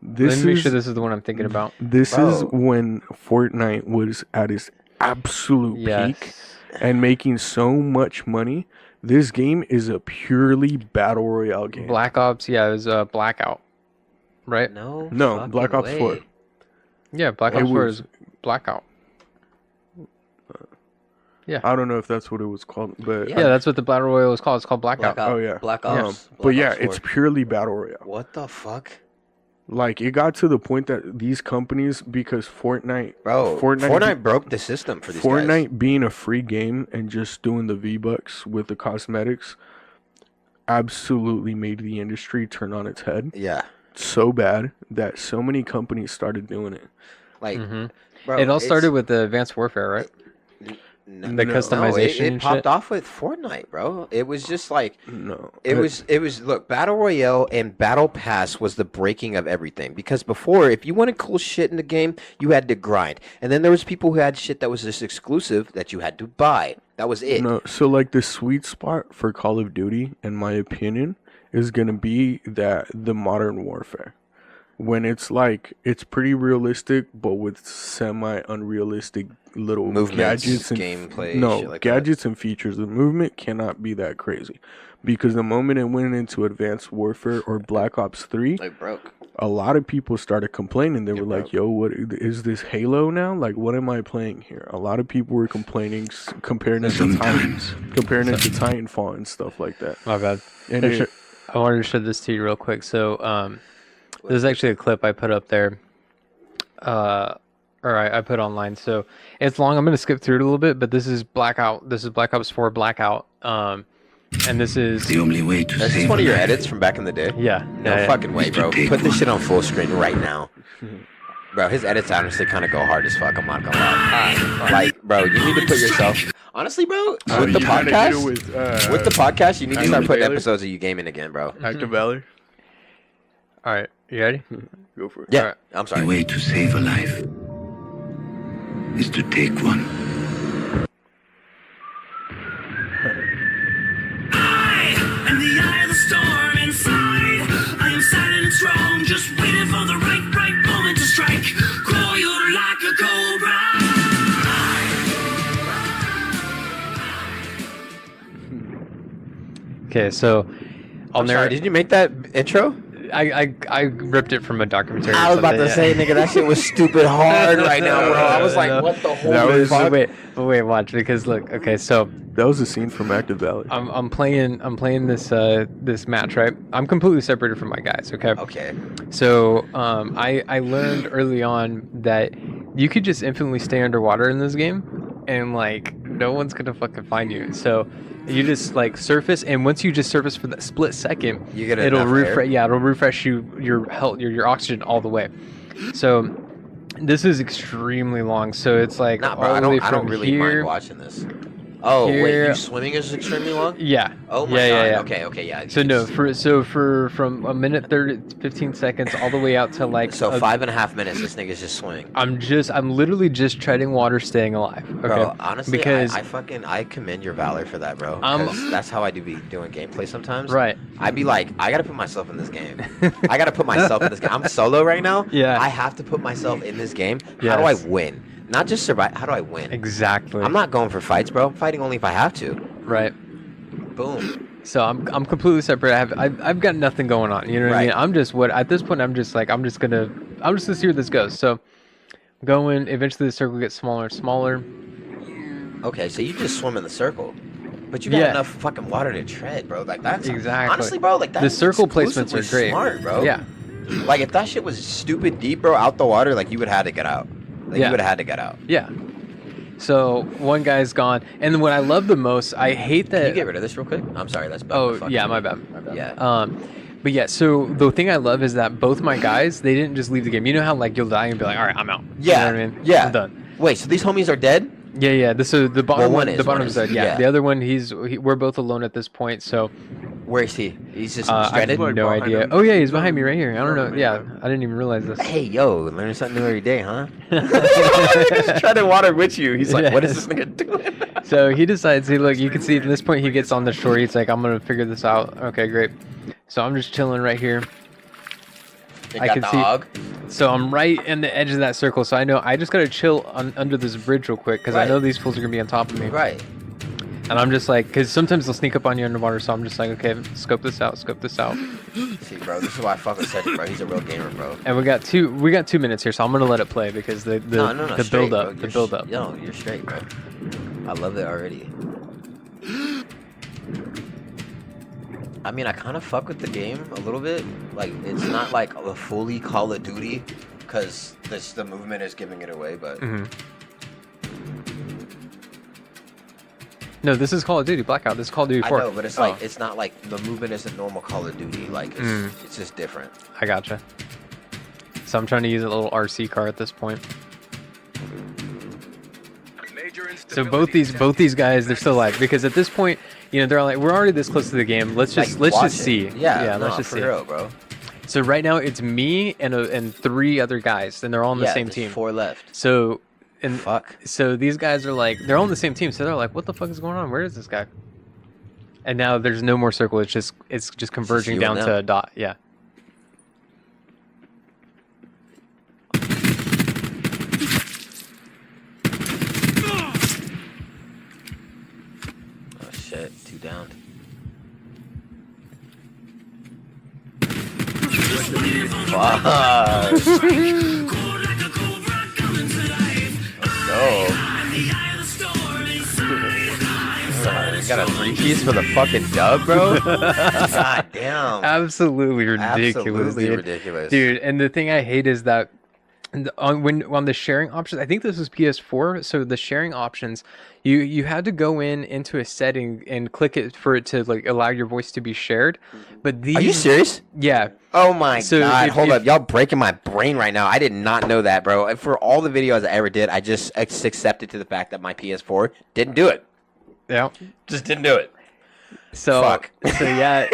this Let me make is sure this is the one I'm thinking about. this is Bro. when Fortnite was at its absolute peak Yes. and making so much money. This game is a purely battle royale game. Black Ops. Yeah, it was Blackout. Right. No. No, fucking Black Ops way. 4. Yeah, Black It Ops 4 was- is Blackout. I don't know if that's what it was called, but Yeah, that's what the battle royale is called. It's called Blackout. Blackout. oh yeah, Black Um, Ops. but Black yeah, Ops it's 4. purely battle royale. What the fuck? Like it got to the point that these companies, because Fortnite Fortnite broke the system for these guys. Fortnite being a free game and just doing the V-Bucks with the cosmetics absolutely made the industry turn on its head Yeah. so bad that so many companies started doing it. Like, hmm bro, It all it's- started with the Advanced Warfare, right? No, The No. customization it and popped shit. off with Fortnite, bro. It was just like No. it was look, Battle Royale and Battle Pass was the breaking of everything, because before, if you wanted cool shit in the game, you had to grind. And then there was people who had shit that was just exclusive that you had to buy. That was it. No, so like the sweet spot for Call of Duty, in my opinion, is gonna be the modern warfare. When it's like it's pretty realistic, but with semi unrealistic little Movements, gadgets and gameplay, no shit like gadgets and features. The movement cannot be that crazy, because the moment it went into Advanced Warfare or Black Ops 3, Like broke. a lot of people started complaining. They were bro. like, "Yo, what is this Halo now? Like, what am I playing here?" A lot of people were complaining, comparing it to Titanfall and stuff like that. My bad. And it, I wanted to show this to you real quick. So, this is actually a clip I put up there, or I put online. So it's long. I'm gonna skip through it a little bit, but this is Blackout. This is Black Ops 4 Blackout. And this is The only way to That's save just one of a your life edits from back in the day. yeah. No yeah, fucking way, bro. Take Put this one. shit on full screen right now. Bro, his edits honestly kind of go hard as fuck. I'm not gonna lie. Like, bro, you need to put yourself. Honestly, bro, with the podcast, with the podcast, you need to start putting Baylor? episodes of you gaming again, bro. Active Valor, All right, you ready? go for it. Yeah, Alright. I'm The sorry. way to save a life is to take one. In the eye of the storm inside, I am silent and strong, just waiting for the right moment to strike. Coiled like a cobra. Okay, so on I'm there, sorry, did you make that intro? I ripped it from a documentary. or I was about to something, say, nigga, that shit was stupid hard right now, bro. I was like, No. what the whole That was- fuck? But wait, watch, because look. Okay, so That was a scene from Active Valor. I'm playing this this match, right? I'm completely separated from my guys. Okay. Okay. So I learned early on that you could just infinitely stay underwater in this game, and like no one's gonna fucking find you. So you just like surface, and once you just surface for that split second, You get it'll enough air? refresh. Yeah, it'll refresh your health, your oxygen all the way. So this is extremely long. So it's like Nah, bro, all I the way don't from really here. mind watching this. Oh, wait, here- you swimming is extremely long? Yeah. Oh my yeah, god. yeah. Okay, yeah. So no, it's- for from a minute 30, 15 seconds all the way out to like So a- 5.5 minutes, this nigga's just swimming. I'm literally just treading water, staying alive. Okay. Bro, honestly, because I commend your valor for that, bro. Um, 'Cause that's how I do be doing gameplay sometimes. right. I'd be like, I gotta put myself in this game. I gotta put myself in this game. I'm solo right now. Yeah. I have to put myself in this game. How Yes. do I win? Not just survive. How do I win? Exactly. I'm not going for fights, bro. I'm fighting only if I have to. Right. Boom. So I'm completely separate. I've got nothing going on. You know what I mean? Right. I'm just at this point I'm just gonna see where this goes. So going eventually the circle gets smaller and smaller. Okay, so you just swim in the circle, but you got Yeah. enough fucking water to tread, bro. Like that's Exactly. honestly, bro. Like The that's circle placements are exclusively great. smart, bro. Yeah. Like if that shit was stupid deep, bro, out the water, like you would have had to get out. Like Yeah. you would have had to get out. Yeah. So one guy's gone, and then what I love the most, I hate that. Can you get rid of this real quick? I'm sorry, that's bad. Oh yeah, my bad. Yeah. But yeah, so the thing I love is that both my guys, they didn't just leave the game. You know how like you'll die and be like, all right, I'm out. Yeah. You know what I mean? Yeah. I'm done. Wait, so these homies are dead? Yeah, yeah. So the bottom one one, is, the bottom one is is, dead. Yeah. yeah. The other one, we're both alone at this point. So Where is he? He's just I have stranded. like no behind idea. him. Oh yeah, he's behind me right here. I don't know. Right Yeah, behind I didn't even realize this. Hey, yo, learning something new every day, huh? Just treading water with you. He's like, what is this nigga doing? So he decides, hey, look, you can see at this point he gets on the shore. He's like, I'm gonna figure this out. Okay, great. So I'm just chilling right here. You I got can the see- hog. So I'm right in the edge of that circle. So I know I just gotta chill under this bridge real quick because I Right. know these fools are gonna be on top of me. Right. And I'm just like, because sometimes they'll sneak up on you underwater. So I'm just like, okay, scope this out, scope this out. See, bro, this is why I fuck with Cedric, bro. He's a real gamer, bro. And we got 2 minutes here, so I'm gonna let it play because the No, build straight, bro. up, the You're build up. Yo, you're straight, bro. I love it already. I mean, I kind of fuck with the game a little bit. Like, it's not like a fully Call of Duty, because the movement is giving it away, but... Hmm. No, this is Call of Duty Blackout. This is Call of Duty 4. I know, but it's like, it's not like, the movement isn't normal Call of Duty. Like, it's just different. I gotcha. So I'm trying to use a little RC car at this point. So both these guys, they're still alive because at this point, you know, they're all like, we're already this close to the game. Let's just Like, watch see. it. Yeah, let's no, just for see. real, bro. So right now it's me and 3 other guys, and they're all on the Yeah, same there's team. 4 left. So and Fuck. so these guys are like, they're all on the same team. So they're like, what the fuck is going on? Where is this guy? And now there's no more circle. It's just converging you down and to them. a dot. Yeah. Oh, shit. 2 down. Fuck. Let's go. You got a 3-piece for the fucking dub, bro? God damn. Absolutely ridiculous, Absolutely dude. ridiculous. Dude, and the thing I hate is that on the sharing options, I think this was PS4. So the sharing options, you had to go into a setting and click it for it to like allow your voice to be shared. But these, Are you serious? Yeah. Oh my So god, if- hold if- up. Y'all breaking my brain right now. I did not know that, bro. For all the videos I ever did, I just accepted to the fact that my PS4 didn't do it. Yeah. Just didn't do it. So Fuck. So yeah,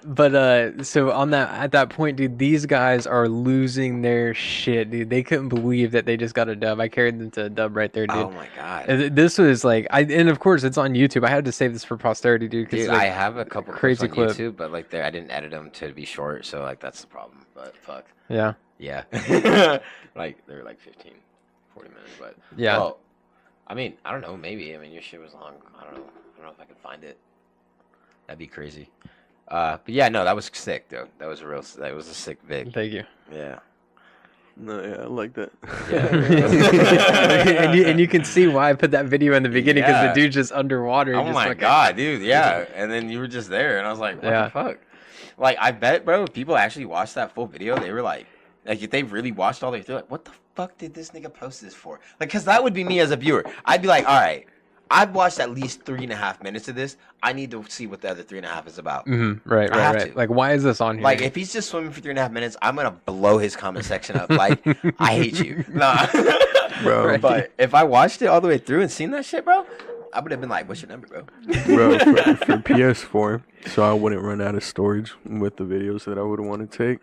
but so on that at that point, dude, these guys are losing their shit, dude. They couldn't believe that they just got a dub. I carried them to a dub right there, dude. Oh my god. This was like and of course it's on YouTube. I had to save this for posterity, dude. 'Cause, Dude, like, I have a couple crazy clips on clip. YouTube, but like I didn't edit them to be short, so like that's the problem. But fuck. Yeah. Yeah. Like they're like 15, 40 minutes, but Yeah. Well, I mean, I don't know, maybe. I mean, your shit was long. I don't know if I can find it. That'd be crazy. But yeah, no, that was sick, though. That was a sick vid. Thank you. Yeah. No, yeah, I like that. and you can see why I put that video in the beginning because Yeah. the dude's just underwater. Oh just my fucking- god, dude, yeah. And then you were just there, and I was like, what Yeah. the fuck? Like, I bet, bro, if people actually watched that full video, they were like, if they really watched all the way through, like, what the fuck did this nigga post this for? Like, because that would be me as a viewer. I'd be like, all right, I've watched at least 3.5 minutes of this. I need to see what the other 3.5 is about. Right, I have right. to. Like, why is this on here? Like, if he's just swimming for 3.5 minutes, I'm gonna blow his comment section up. Like, I hate you. Nah. Bro. Right. But if I watched it all the way through and seen that shit, bro, I would have been like, what's your number, bro? Bro, for PS4, so I wouldn't run out of storage with the videos that I would want to take.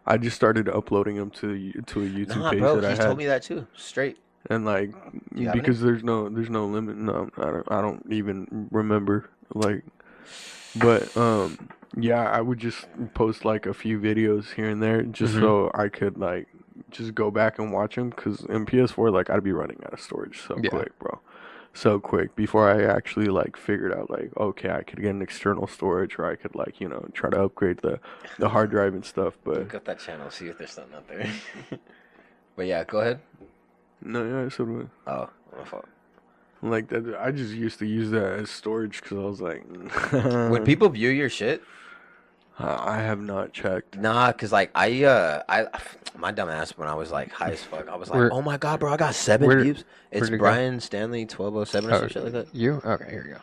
I just started uploading them to a YouTube Nah, page bro, that I he's had, told me that too. Straight. and like you have because there's no limit. No, I don't even remember like, but yeah, I would just post like a few videos here and there just so I could like just go back and watch them because in PS4, like I'd be running out of storage so Yeah. quick, bro. So quick before I actually like figured out like okay, I could get an external storage or I could like try to upgrade the hard drive and stuff. But Look up that channel, see if there's something out there. But yeah, go ahead. no, yeah, so Oh, my fault. like that, I just used to use that as storage because I was like, Would people view your shit? I have not checked. Nah, cause like my dumb ass when I was like high as fuck, I was like, Where- oh my god, bro, I got 7 where- views. It's where'd it go? Brian Stanley 1207 or some shit like that. You? Okay, here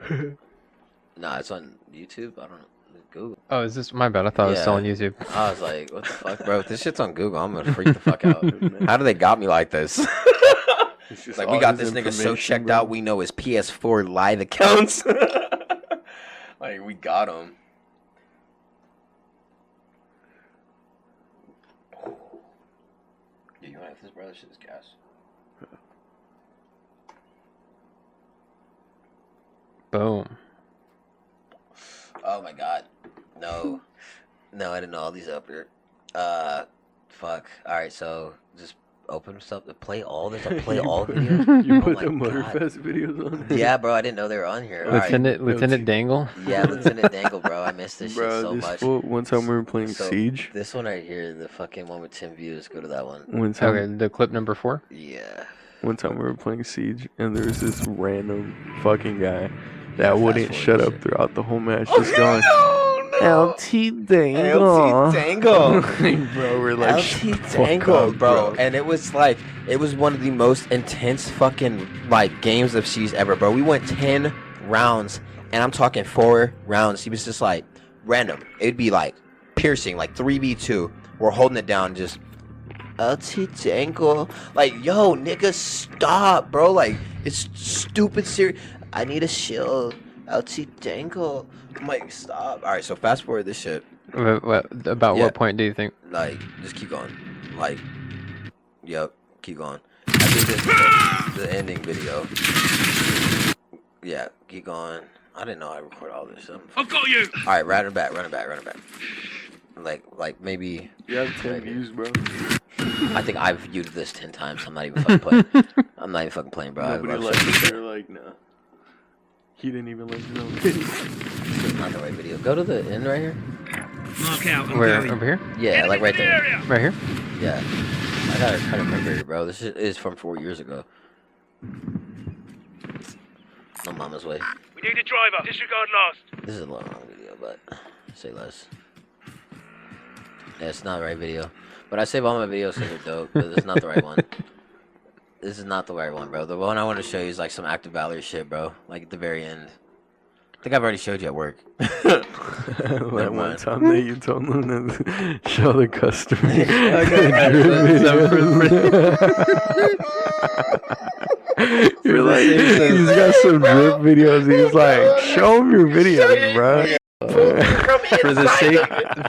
you go. Nah, it's on YouTube. I don't know. Google. Oh, is this my bad? I thought it was still on Yeah. YouTube. I was like, what the fuck, bro? If this shit's on Google, I'm gonna freak the fuck out. How do they got me like this? It's just Like we all got his this nigga so information, checked bro. out, we know his PS4 live accounts. Like we got him. Yeah, you want to have this, bro? This shit is gas. Boom. Oh my god. No. No, I didn't know all these up here. Fuck. Alright, so just open something. Play all this. Play all videos. You Oh put my the God. Mutterfest videos on. Yeah, bro, I didn't know they were on here. Alright. Lieutenant Dangle. Yeah, Lieutenant Dangle, bro. I missed this shit Bro, so this much. fool, one time we were playing So, Siege. This one right here, the fucking one with 10 views. Go to that one. One time, Okay, the clip number 4. Yeah. one time we were playing Siege, and there was this random fucking guy that fast wouldn't forward shut this up shit. throughout the whole match, just going LT LT Dangle. bro. We're like, LT "Shut the fuck Dangle, up, bro. And it was like, it was one of the most intense fucking like games of Siege ever, bro. We went 10 rounds, and I'm talking 4 rounds. He was just like random. It'd be like piercing, like 3v2. We're holding it down, just LT Dangle. Like, yo, nigga, stop, bro. Like, it's stupid serious. I need a shield. LT Dangle. I'm like, stop. All right, so fast forward this shit. About Yeah. what point do you think? Like, just keep going. Like, yep, keep going. I think this is the ending video. Yeah, keep going. I didn't know I record all this. I've got you. All right, run it back. Like maybe. You have 10 views, bro. I think I've viewed this 10 times. I'm not even fucking playing. I'm not even fucking playing, bro. Nobody I love liked shit. it. You're like, nah. He didn't even like his own video. Not the right video. Go to the end right here. Mark out. I'm Where? going. Over here? Yeah, like right there. Right here? Yeah. I gotta try to remember it, bro. This shit is from 4 years ago. No mama's way. We need a driver. Disregard last. This is a long video, but say less. Yeah, it's not the right video. But I save all my videos because they're dope, but it's not the right one. This is not the right one, bro. The one I want to show you is like some active Valerie shit, bro. Like at the very end. I think I've already showed you at work. That one mind. time that you told him to show the customer. You're like, he's got some drip videos. He's like, show him your videos, bro.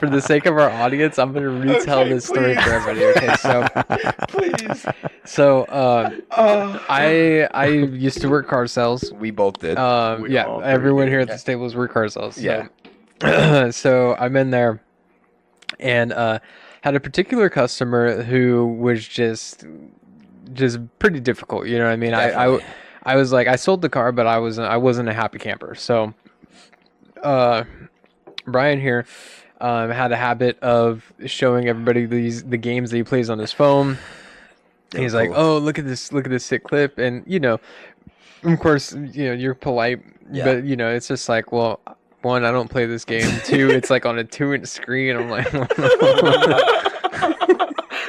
For the sake of our audience, I'm gonna retell this story for everybody. Okay, so Please. so I used to work car sales. We both did. We Yeah, all three everyone did. here at the stables work car sales. So. Yeah. So I'm in there, and had a particular customer who was just pretty difficult. You know what I mean? Definitely. I was like, I sold the car, but I wasn't a happy camper. So Brian here had a habit of showing everybody the games that he plays on his phone. Yeah, He's like, cool. oh, look at this sick clip, and of course, you're polite, Yeah. but it's just like, well, one, I don't play this game. Two, it's like on a 2-inch screen. I'm like,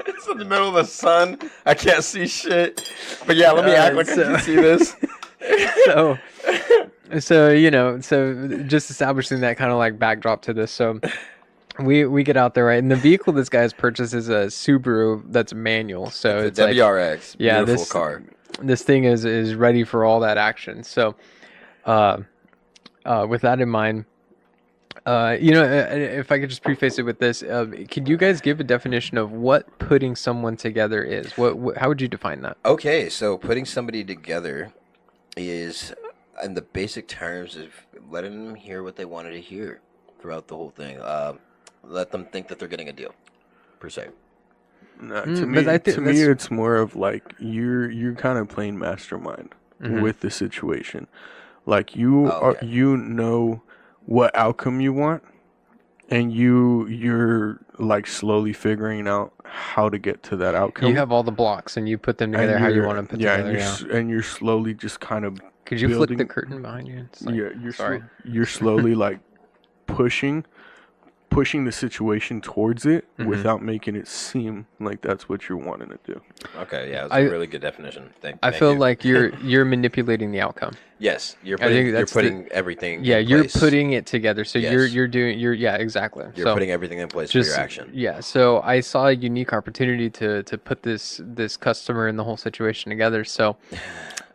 It's in the middle of the sun. I can't see shit. But yeah, let me act like I can see this. so just establishing that kind of like backdrop to this. So we get out there, right, and the vehicle this guy's purchased is a Subaru that's manual. So The it's like, WRX. yeah, Beautiful this car. this thing is ready for all that action. So with that in mind, if I could just preface it with this, could you guys give a definition of what putting someone together is? How would you define that? Okay, so putting somebody together is, in the basic terms, of letting them hear what they wanted to hear throughout the whole thing. Let them think that they're getting a deal, per se. No, Mm, to but me, I think to me, that's- it's more of like you're kind of playing mastermind Mhm. with the situation. Like you Oh, are, yeah. you know what outcome you want, and you're like slowly figuring out how to get to that outcome. You have all the blocks and you put them together how you you're- want to put yeah, together. and Yeah. and you're slowly just kind of Could you flick the building. curtain behind you? It's like, Yeah, sorry. you're slowly like pushing the situation towards it Mhm. without making it seem like that's what you're wanting to do. Okay, yeah, that's I- a really good definition. I Thank feel you. like you're manipulating the outcome. Yes, you're I think putting that's the- everything. Yeah, in you're place. putting it together. So you're Yes. you're doing yeah, exactly. You're so putting everything in place just for your action. yeah. So I saw a unique opportunity to put this customer and the whole situation together. So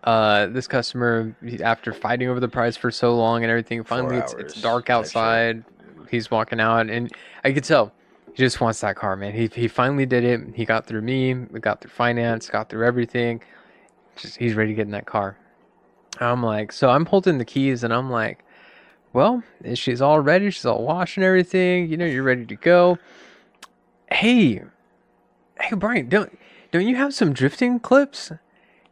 this customer, after fighting over the price for so long and everything, finally it's hours dark type shit. outside. He's walking out, and I could tell he just wants that car, man. He finally did it. He got through me. We got through finance. Got through everything. Just he's ready to get in that car. I'm like, so I'm holding the keys, and I'm like, well, she's all ready. She's all washed and everything. You know, you're ready to go. Hey, Brian, don't you have some drifting clips?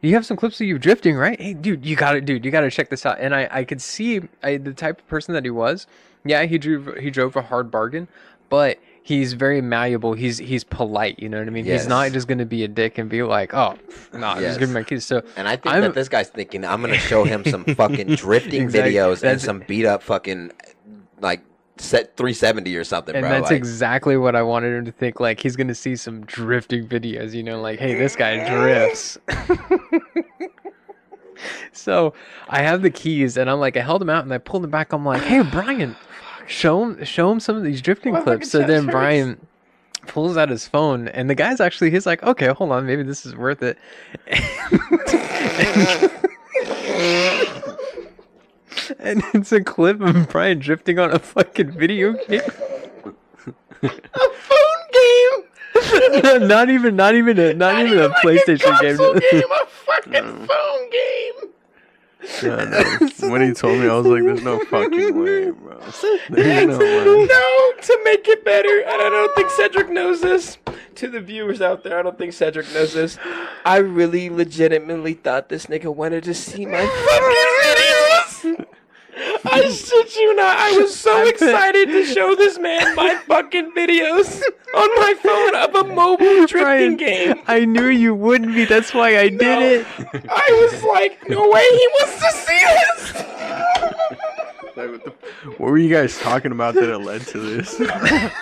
You have some clips of you drifting, right? Hey, dude, you got to check this out. And I could see the type of person that he was. Yeah, he drove a hard bargain, but he's very malleable. He's polite. You know what I mean? He's not Yes. just gonna be a dick and be like, oh, nah, just Yes. give me my keys. So And I think I'm- that this guy's thinking I'm gonna show him some fucking drifting Exactly. videos and That's- some beat up fucking like set 370 or something, and bro. that's like, exactly what I wanted him to think. Like he's gonna see some drifting videos. You know, like, hey, this guy drifts. So I have the keys, and I'm like, I held them out, and I pulled them back. I'm like, hey, Brian, show him some of these drifting clips. So then Brian pulls out his phone, and the guy's actually, he's like, okay, hold on, maybe this is worth it. And it's a clip of Brian drifting on a fucking video game. A phone game. not even a PlayStation game. a fucking phone game. Yeah, no. When he told me, I was like, "There's no fucking way, bro. There's no way." No, to make it better, and I don't think Cedric knows this. To the viewers out there, I don't think Cedric knows this. I really legitimately thought this nigga wanted to see my fucking videos. I shit you not. I was so excited to show this man my fucking videos on my phone of a mobile drifting Brian, game. I knew you wouldn't be. That's why I did it. I was like, no way he wants to see this. What were you guys talking about that it led to this?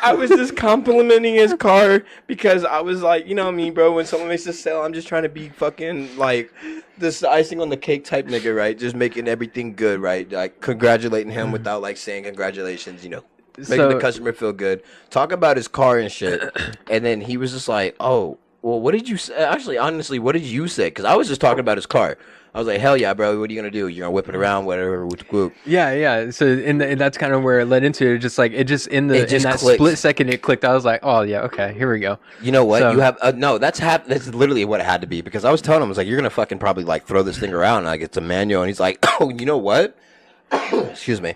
I was just complimenting his car because I was like, you know me, bro. When someone makes a sale, I'm just trying to be fucking like this icing on the cake type nigga, right? Just making everything good, right? Like congratulating him without like saying congratulations, you know, making So- the customer feel good. Talk about his car and shit, and then he was just like, oh, well, what did you say? Actually, honestly, what did you say? Because I was just talking about his car. I was like, hell yeah, bro. What are you gonna do? You're gonna whip it around, whatever. Whoop. Yeah. So and that's kind of where it led into it. Just like it just in It just that clicked. split second it clicked. I was like, oh yeah, okay, here we go. You know what? So- You have no. That's literally what it had to be because I was telling him, I was like, you're gonna fucking probably like throw this thing around like it's a manual, and he's like, oh, you know what? Excuse me.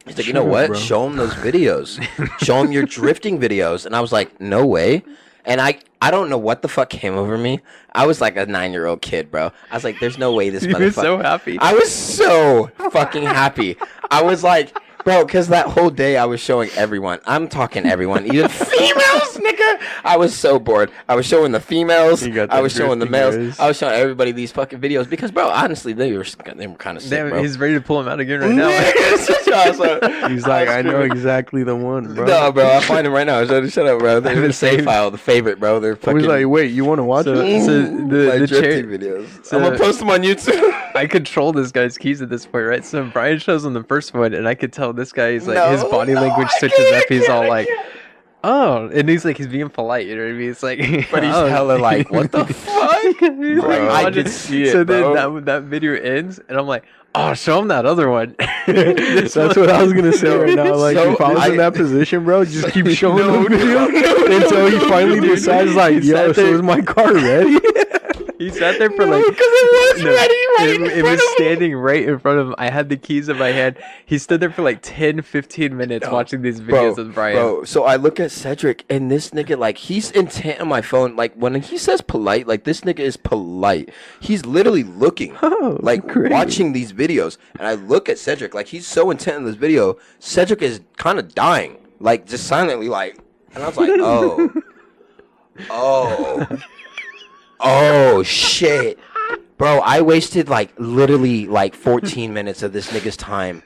He's like, you know Sure, what? bro. Show him those videos. Show him your drifting videos. And I was like, no way. And I don't know what the fuck came over me. I was like a 9-year-old kid, bro. I was like, there's no way this You were motherfucker. so happy. I was so fucking happy. I was like, bro, because that whole day I was showing everyone. I'm talking everyone, even females, nigga. I was so bored. I was showing the females. You got I the was showing the drifting males. videos. I was showing everybody these fucking videos because, bro, honestly, they were kind of sick, Damn, bro. he's ready to pull him out again right now. He's like, I know exactly the one, bro. No, bro, I'll find him right now. Shut up, bro. They're in the save file, the favorite, bro. They're I fucking was like, wait, you want to watch So, it? so my the chair. drifting videos. so- I'm gonna post them on YouTube. I control this guy's keys at this point, right? So Brian shows him the first one, and I could tell this guy is like his body language switches up. He's all like, "Oh," and he's like, he's being polite. You know what I mean? It's like, But he's oh. hella like, what the fuck? He's like, Bro. I watching- could see it, So bro. then that video ends, and I'm like, "Oh, show him that other one." That's what I was gonna say right now. Like, So if I was in that position, bro, just keep showing the video until he finally decides, like, yo, so is my car ready? He sat there for like. Because it was No, ready right in it front was of him. standing right in front of him. I had the keys in my hand. He stood there for like 10, 15 minutes watching these videos with Brian. Bro, so I look at Cedric and this nigga, like, he's intent on my phone. Like, when he says polite, like, this nigga is polite. He's literally looking, like, great. watching these videos. And I look at Cedric, like, he's so intent on this video. Cedric is kind of dying, like, just silently, like, and I was like, oh, shit. Bro, I wasted, like, literally, like, 14 minutes of this nigga's time.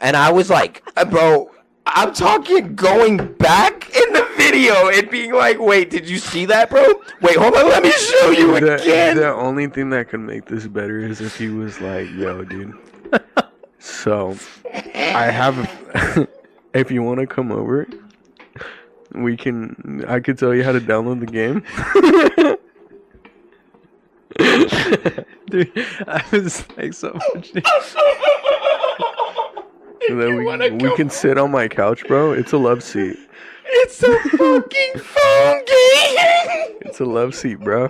And I was like, bro, I'm talking going back in the video and being like, wait, did you see that, bro? Wait, hold on, let me show you again. The only thing that could make this better is if he was like, yo, dude. So, I have a, if you want to come over, I could tell you how to download the game. Dude, I was like so much. So that we can sit on my couch, bro. It's a love seat. It's a fucking phone game. It's a love seat, bro.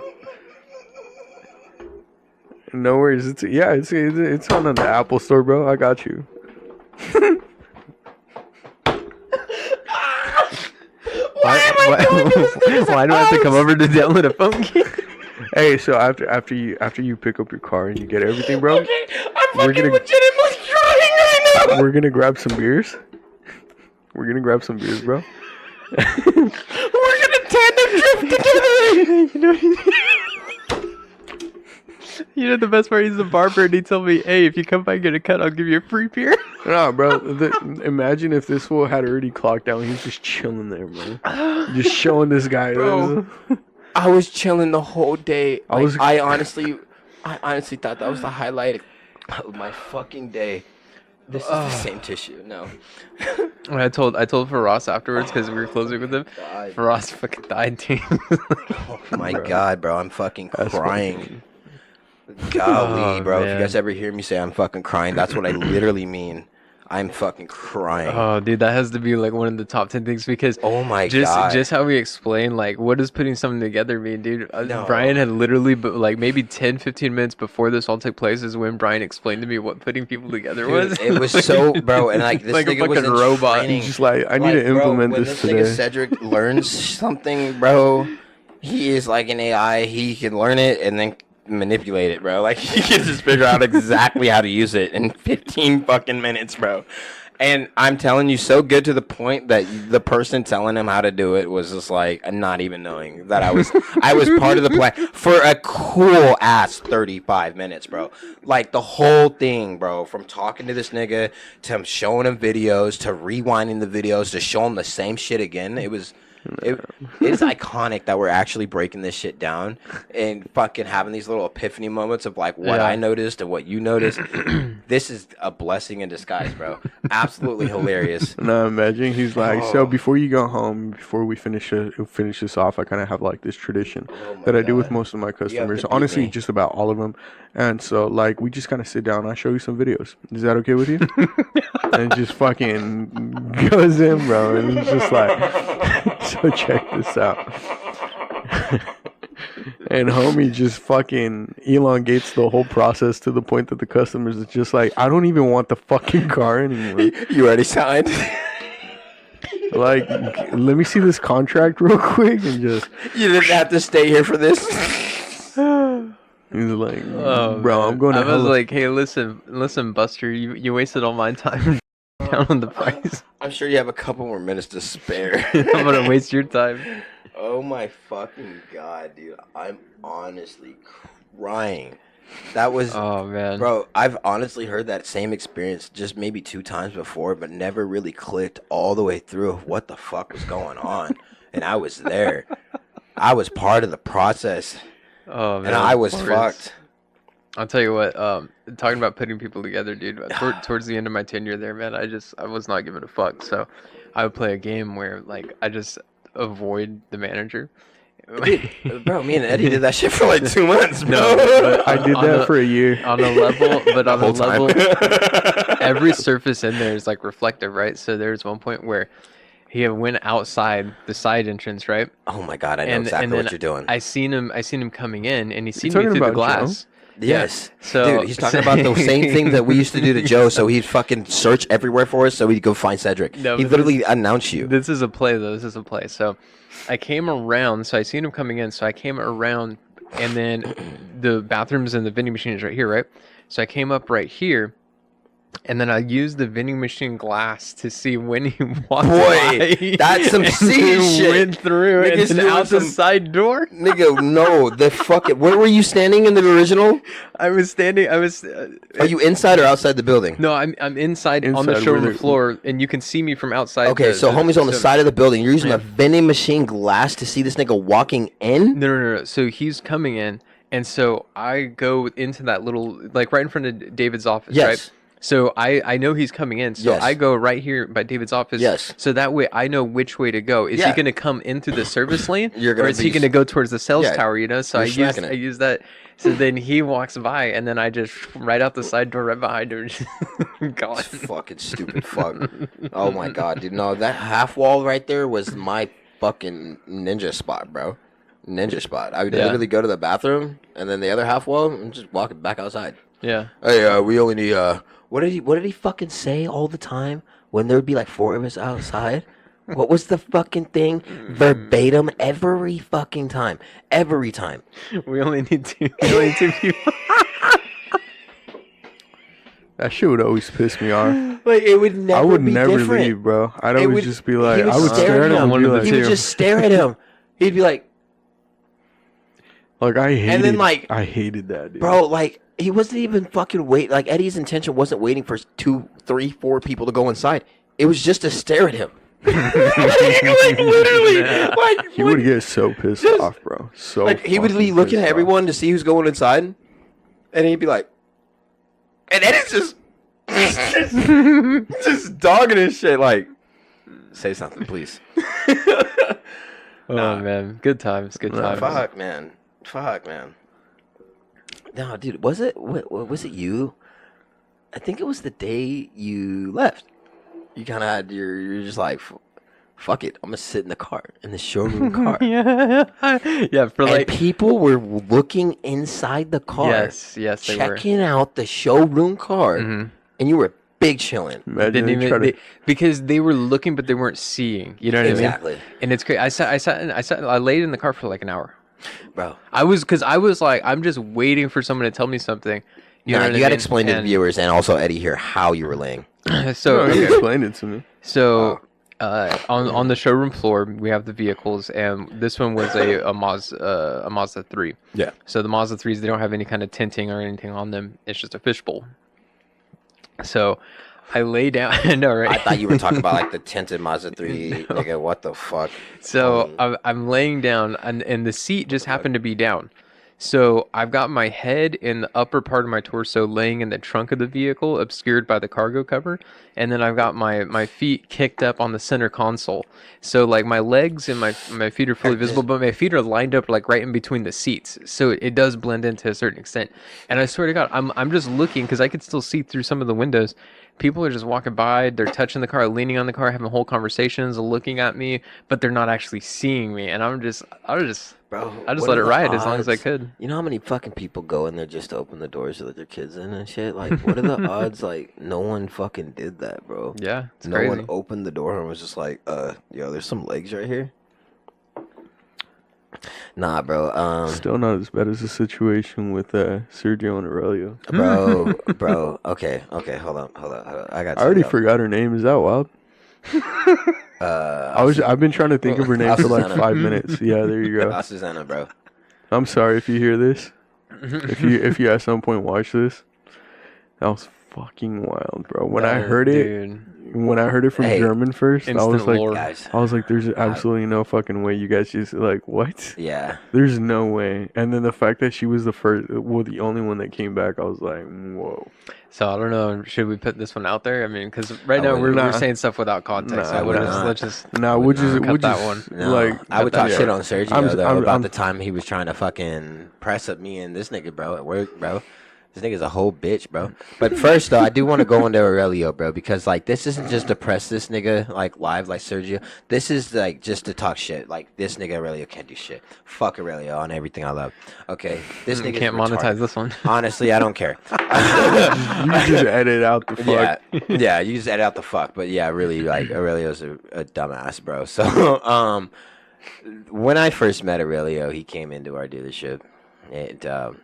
No worries. It's on the Apple Store, bro. I got you. Why do I have to come over to download a phone game? Hey, so after you pick up your car and you get everything, bro, Okay, I'm We're fucking gonna- legitimately crying right now. we're gonna grab some beers. We're gonna grab some beers, bro. We're gonna tandem drift together. You know the best part? He's the barber, and he told me, "Hey, if you come by and get a cut, I'll give you a free beer." No, bro. Imagine if this fool had already clocked out. He's just chilling there, bro. Just showing this guy. Bro. I was chilling the whole day. I Like, was- I honestly thought that was the highlight of my fucking day. This is the same tissue. No. I told Faraz afterwards because we were closing with him. God. Faraz fucking died, dude. Oh my god, bro, I'm fucking That's crying. Golly, Oh, bro. If man. you guys ever hear me say I'm fucking crying, that's what I literally mean. I'm fucking crying. Oh, dude, that has to be like one of the top 10 things because Oh my god. just how we explain like what does putting something together mean, dude. No. Brian had literally like maybe 10-15 minutes before this all took place is when Brian explained to me what putting people together was. It was so, bro, and like this Like a nigga was fucking in robot. training. He's just like, I need to Bro, implement when this this nigga today. Cedric learns something, bro, he is like an AI. He can learn it and then manipulate it, bro. Like he can just figure out exactly how to use it in 15 fucking minutes, bro. And I'm telling you, so good to the point that the person telling him how to do it was just like not even knowing that I was part of the plan for a cool ass 35 minutes, bro. Like the whole thing, bro, from talking to this nigga to him showing him videos to rewinding the videos to show him the same shit again. It's iconic that we're actually breaking this shit down and fucking having these little epiphany moments of like what Yeah. I noticed and what you noticed. This is a blessing in disguise, bro. Absolutely hilarious. No, imagine he's like, so before you go home, before we finish this off, I kind of have like this tradition that I do with most of my customers. beat Honestly, me. just about all of them. And so, like, we just kind of sit down. And I show you some videos. Is that okay with you? And just fucking goes in, bro. And it's just like, so check this out. And homie just fucking elongates the whole process to the point that the customers is just like, I don't even want the fucking car anymore. You already signed? Like, let me see this contract real quick and just. You didn't have to stay here for this? He's like, Oh, bro, man. I'm going to I was hella- like, hey, listen, Buster, you wasted all my time down on the price. I'm sure you have a couple more minutes to spare. I'm gonna waste your time. Oh my fucking god, dude. I'm honestly crying. That was Oh man, bro, I've honestly heard that same experience just maybe 2 times before, but never really clicked all the way through of what the fuck was going on. And I was there. I was part of the process. oh man, And I was Boris. fucked. I'll tell you what. Talking about putting people together, dude. Towards the end of my tenure there, man, I was not giving a fuck. So I would play a game where like I just avoid the manager. Bro, me and Eddie did that shit for like 2 months, bro. No, but I did on that a- for a year. on a level, but on a whole time. level, every surface in there is like reflective, right? So there's one point where He went outside the side entrance, right? Oh my god, I know exactly then what you're doing. I seen him coming in, and he seen me talking through the about glass. Yes. So Dude, he's talking about the same thing that we used to do to Joe, so he'd fucking search everywhere for us so he'd go find Cedric. No, He but literally announced you. This is a play, though. This is a play. So I came around. So I seen him coming in. So I came around, and then the bathrooms and the vending machine is right here, right? So I came up right here, and then I used the vending machine glass to see when he walked Boy, by. that's some and scene then shit. Went through Niggas and then doing out the some- side door. Nigga, no, the fucking. Where were you standing in the original? I was standing. I was. Are you inside or outside the building? No, I'm inside on the Inside, showroom where the- floor, and you can see me from outside. Okay, so homie's on the side of the building. You're using a vending machine glass to see this nigga walking in? No. So he's coming in, and so I go into that little, like right in front of David's office, Yes. right? So I know he's coming in, so Yes. I go right here by David's office. Yes. So that way I know which way to go. Is Yeah. he going to come in through the service lane, You're or gonna is he be- going to go towards the sales Yeah, tower? You know, so I you're use smacking it. that. So then he walks by, and then I just right out the side door, right behind him. Gone. Fucking stupid fuck. Oh my god, dude. No, that half wall right there was my fucking ninja spot, bro. Ninja spot. I would Yeah. literally go to the bathroom and then the other half wall and just walk back outside. Yeah. Hey, we only need what did he fucking say all the time when there would be like 4 of us outside? What was the fucking thing? Verbatim every fucking time. Every time. We only need two. We only need two people. That shit would always piss me off. Like it would never I would be never different. leave, bro. I'd It always would- just be like, he would I would stare stare at at him him. and be One of like, the He would two. just stare at him. He'd be like, like I hated, then, like- I hated that, dude. bro, like he wasn't even fucking wait. Like Eddie's intention wasn't waiting for 2, 3, 4 people to go inside. It was just to stare at him. like literally, like He would get so pissed Just- off, bro. So like he would be fucking looking pissed at off. everyone to see who's going inside, and he'd be like, and Eddie's just just dogging his shit. Like, say something, please. Oh man, good times, good times. Fuck, man. Fuck, man. No, dude, was it? Was it you? I think it was the day you left. You kind of had you're just like, fuck it, I'm gonna sit in the car, in the showroom car. Yeah, yeah. For And like, people were looking inside the car, yes, they were. checking out the showroom car, Mhm. and you were big chilling. Imagine Didn't they even try to- because they were looking, but they weren't seeing. You know what I Exactly, mean? And it's great. I laid in the car for like an hour. bro. I was like, I'm just waiting for someone to tell me something. You know what I You gotta mean? explain to the And viewers and also Eddie here how you were laying. So No, he explained it to me. So on the showroom floor, we have the vehicles, and this one was a Mazda 3. Yeah. So the Mazda 3s, they don't have any kind of tinting or anything on them. It's just a fishbowl. So I lay down. I know, right? I thought you were talking about like the tinted Mazda 3. Nigga, what the fuck? So I'm laying down, and the seat just happened to be down. So I've got my head in the upper part of my torso laying in the trunk of the vehicle, obscured by the cargo cover, and then I've got my feet kicked up on the center console. So like my legs and my feet are fully visible, but my feet are lined up like right in between the seats. So it does blend in to a certain extent. And I swear to God, I'm just looking because I could still see through some of the windows. People are just walking by, they're touching the car, leaning on the car, having whole conversations, looking at me, but they're not actually seeing me. And I was just Bro, I just what let are it the ride as long as I odds? could. You know how many fucking people go in there just to open the doors to let their kids in and shit? Like, what are the odds? Like, no one fucking did that, bro. Yeah, it's No crazy. one opened the door and was just like, yo, there's some legs right here. Nah, bro. Still not as bad as the situation with Sergio and Aurelio. Bro. Okay. Hold on. I got. I already forgot her name. Is that wild? I've been trying to think of her name for like Azucena. 5 minutes. Yeah, there you go. Susanna, bro. I'm sorry if you hear this. If you at some point watch this, that was fucking wild, bro. When I heard it, dude. when I heard it from Hey, German first, I was instant like, lore. Guys. there's absolutely no fucking way you guys just like what? Yeah. There's no way. And then the fact that she was the only one that came back, I was like, whoa. So I don't know. Should we put this one out there? I mean, because right I now we're wouldn't. saying stuff without context. Nah, so I would let's just Nah, we'll just cut that one. No, like I would talk yeah. shit on Sergio I'm- though I'm- about I'm- the time he was trying to fucking press up me and this nigga, bro, at work, bro. This nigga's a whole bitch, bro. But first, though, I do want to go into Aurelio, bro, because, like, this isn't just to press this nigga, like, live, like Sergio. This is, like, just to talk shit. Like, this nigga Aurelio can't do shit. Fuck Aurelio on everything I love. Okay? This nigga Can't monetize this one. Honestly, I don't care. You just edit out the fuck. Yeah, you just edit out the fuck. But, yeah, really, like, Aurelio's a dumbass, bro. So, when I first met Aurelio, he came into our dealership, and,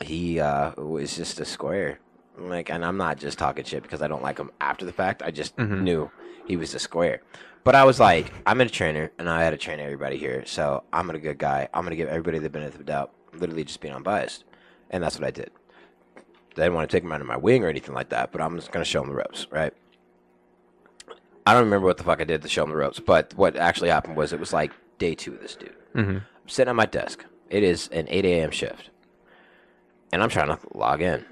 he was just a square. Like, and I'm not just talking shit because I don't like him after the fact. I just knew he was a square. But I was like, I'm a trainer, and I had to train everybody here. So I'm a good guy. I'm going to give everybody the benefit of the doubt, literally just being unbiased. And that's what I did. I didn't want to take him under my wing or anything like that, but I'm just going to show him the ropes, right? I don't remember what the fuck I did to show him the ropes, but what actually happened was it was like day 2 of this dude. I'm sitting at my desk. It is an 8 a.m. shift. And I'm trying to log in.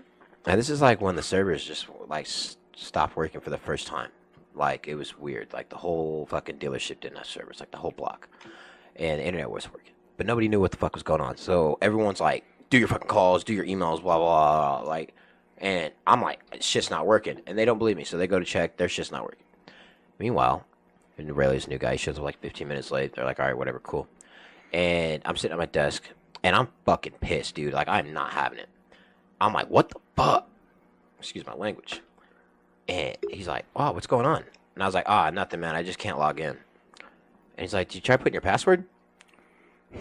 And this is like when the servers just like stopped working for the first time. Like, it was weird. Like, the whole fucking dealership didn't have servers, like the whole block. And the internet wasn't working. But nobody knew what the fuck was going on. So everyone's like, do your fucking calls, do your emails, blah, blah, blah. Like, and I'm like, shit's not working. And they don't believe me. So they go to check, their shit's not working. Meanwhile, Aurelio's new guy shows up like 15 minutes late. They're like, all right, whatever, cool. And I'm sitting at my desk. And I'm fucking pissed, dude. Like, I'm not having it. I'm like, what the fuck? Excuse my language. And he's like, oh, what's going on? And I was like, nothing, man. I just can't log in. And he's like, did you try putting your password? I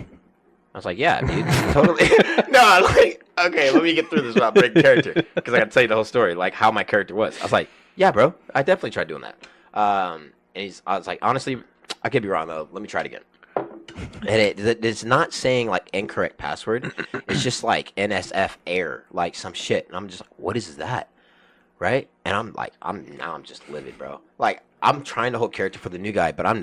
was like, yeah, dude. Totally. No, like, okay, let me get through this without breaking character. Because I got to tell you the whole story, like how my character was. I was like, yeah, bro. I definitely tried doing that. And I was like, honestly, I could be wrong, though. Let me try it again. And it's not saying like incorrect password. It's just like NSF error, like some shit. And I'm just like, what is that? Right? And I'm like, I'm just livid, bro. Like, I'm trying to hold character for the new guy, but I'm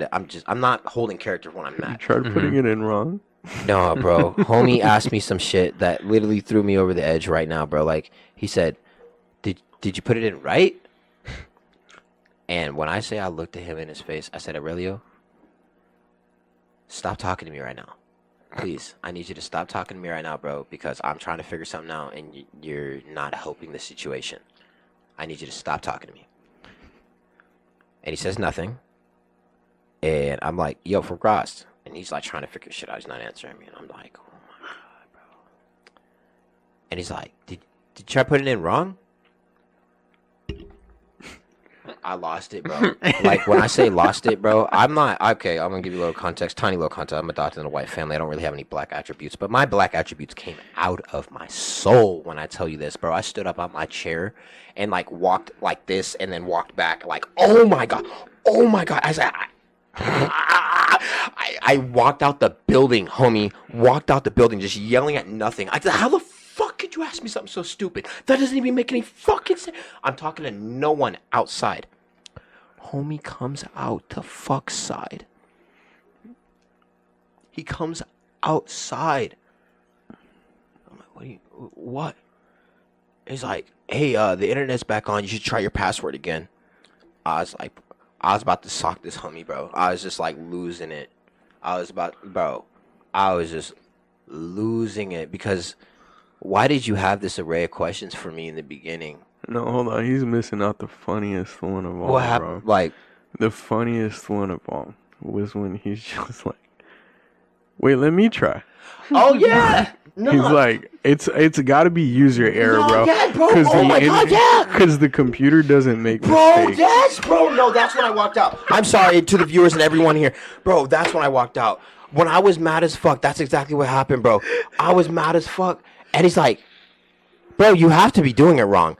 not holding character when I'm You mad. tried putting it in wrong. No, bro. Homie asked me some shit that literally threw me over the edge right now, bro. Like, he said, Did you put it in right? And when I say I looked at him in his face, I said, Aurelio, stop talking to me right now. Please, I need you to stop talking to me right now, bro, because I'm trying to figure something out and you're not helping the situation. I need you to stop talking to me. And he says nothing. And I'm like, yo, for Grost. And he's like trying to figure shit out. He's not answering me. And I'm like, oh my God, bro. And he's like, did you try putting it in wrong? I lost it, bro. Like, when I say lost it, bro, I'm not, okay, I'm going to give you a little context, tiny little context. I'm adopted in a white family. I don't really have any black attributes, but my black attributes came out of my soul when I tell you this, bro. I stood up on my chair and, like, walked like this and then walked back like, oh, my God. Oh, my God. I said, I walked out the building, homie. Walked out the building just yelling at nothing. I said, how the fuck could you ask me something so stupid? That doesn't even make any fucking sense. I'm talking to no one outside. Homie comes out to fuck side. He comes outside. I'm like, what? He's like, hey, the internet's back on. You should try your password again. I was about to sock this homie, bro. I was just like losing it. I was just losing it because why did you have this array of questions for me in the beginning? No, hold on. He's missing out the funniest one of all, What happened? bro. Like, The funniest one of all was when he's just like, wait, let me try. oh yeah. No. He's like, it's got to be user error, No, bro. yeah, bro. Oh my God, yeah. Because the computer doesn't make Bro, mistakes. yes, bro. No, that's when I walked out. I'm sorry to the viewers and everyone here. Bro, that's when I walked out. When I was mad as fuck, that's exactly what happened, bro. I was mad as fuck. And he's like, bro, you have to be doing it wrong.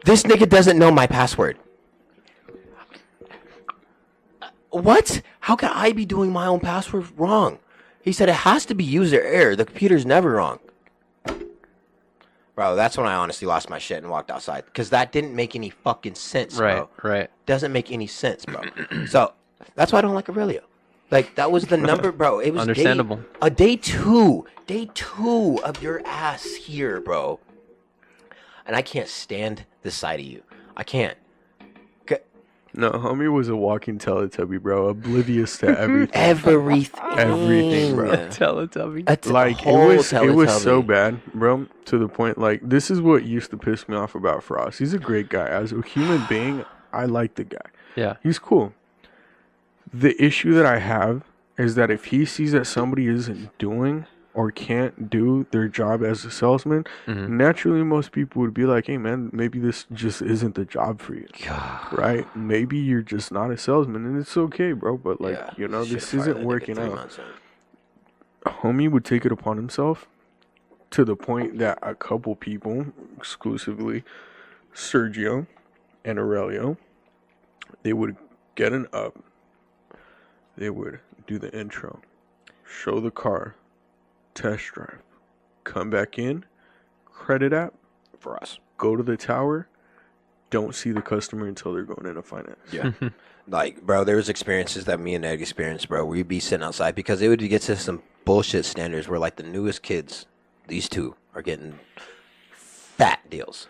This nigga doesn't know my password. What? How can I be doing my own password wrong? He said it has to be user error. The computer's never wrong. Bro, that's when I honestly lost my shit and walked outside. Because that didn't make any fucking sense, bro. Right. Doesn't make any sense, bro. So, that's why I don't like Aurelio. Like, that was the number, bro. It was Understandable. Day two of your ass here, bro. And I can't stand this side of you. I can't. No, homie was a walking Teletubby, bro. Oblivious to everything. Everything, bro. Teletubby. Like it was so bad, bro, to the point like this is what used to piss me off about Frost. He's a great guy. As a human being, I like the guy. Yeah. He's cool. The issue that I have is that if he sees that somebody isn't doing or can't do their job as a salesman, naturally most people would be like, hey man, maybe this just isn't the job for you. Right? Maybe you're just not a salesman and it's okay, bro. But like, you know, this isn't working out. Homie would take it upon himself to the point that a couple people, exclusively Sergio and Aurelio, they would get an up. They would do the intro, show the car, test drive, come back in, credit app For us. go to the tower, don't see the customer until they're going into finance. Yeah. Like, bro, there was experiences that me and Ed experienced, bro. We'd be sitting outside because it would get to some bullshit standards where, like, the newest kids, these two, are getting fat deals.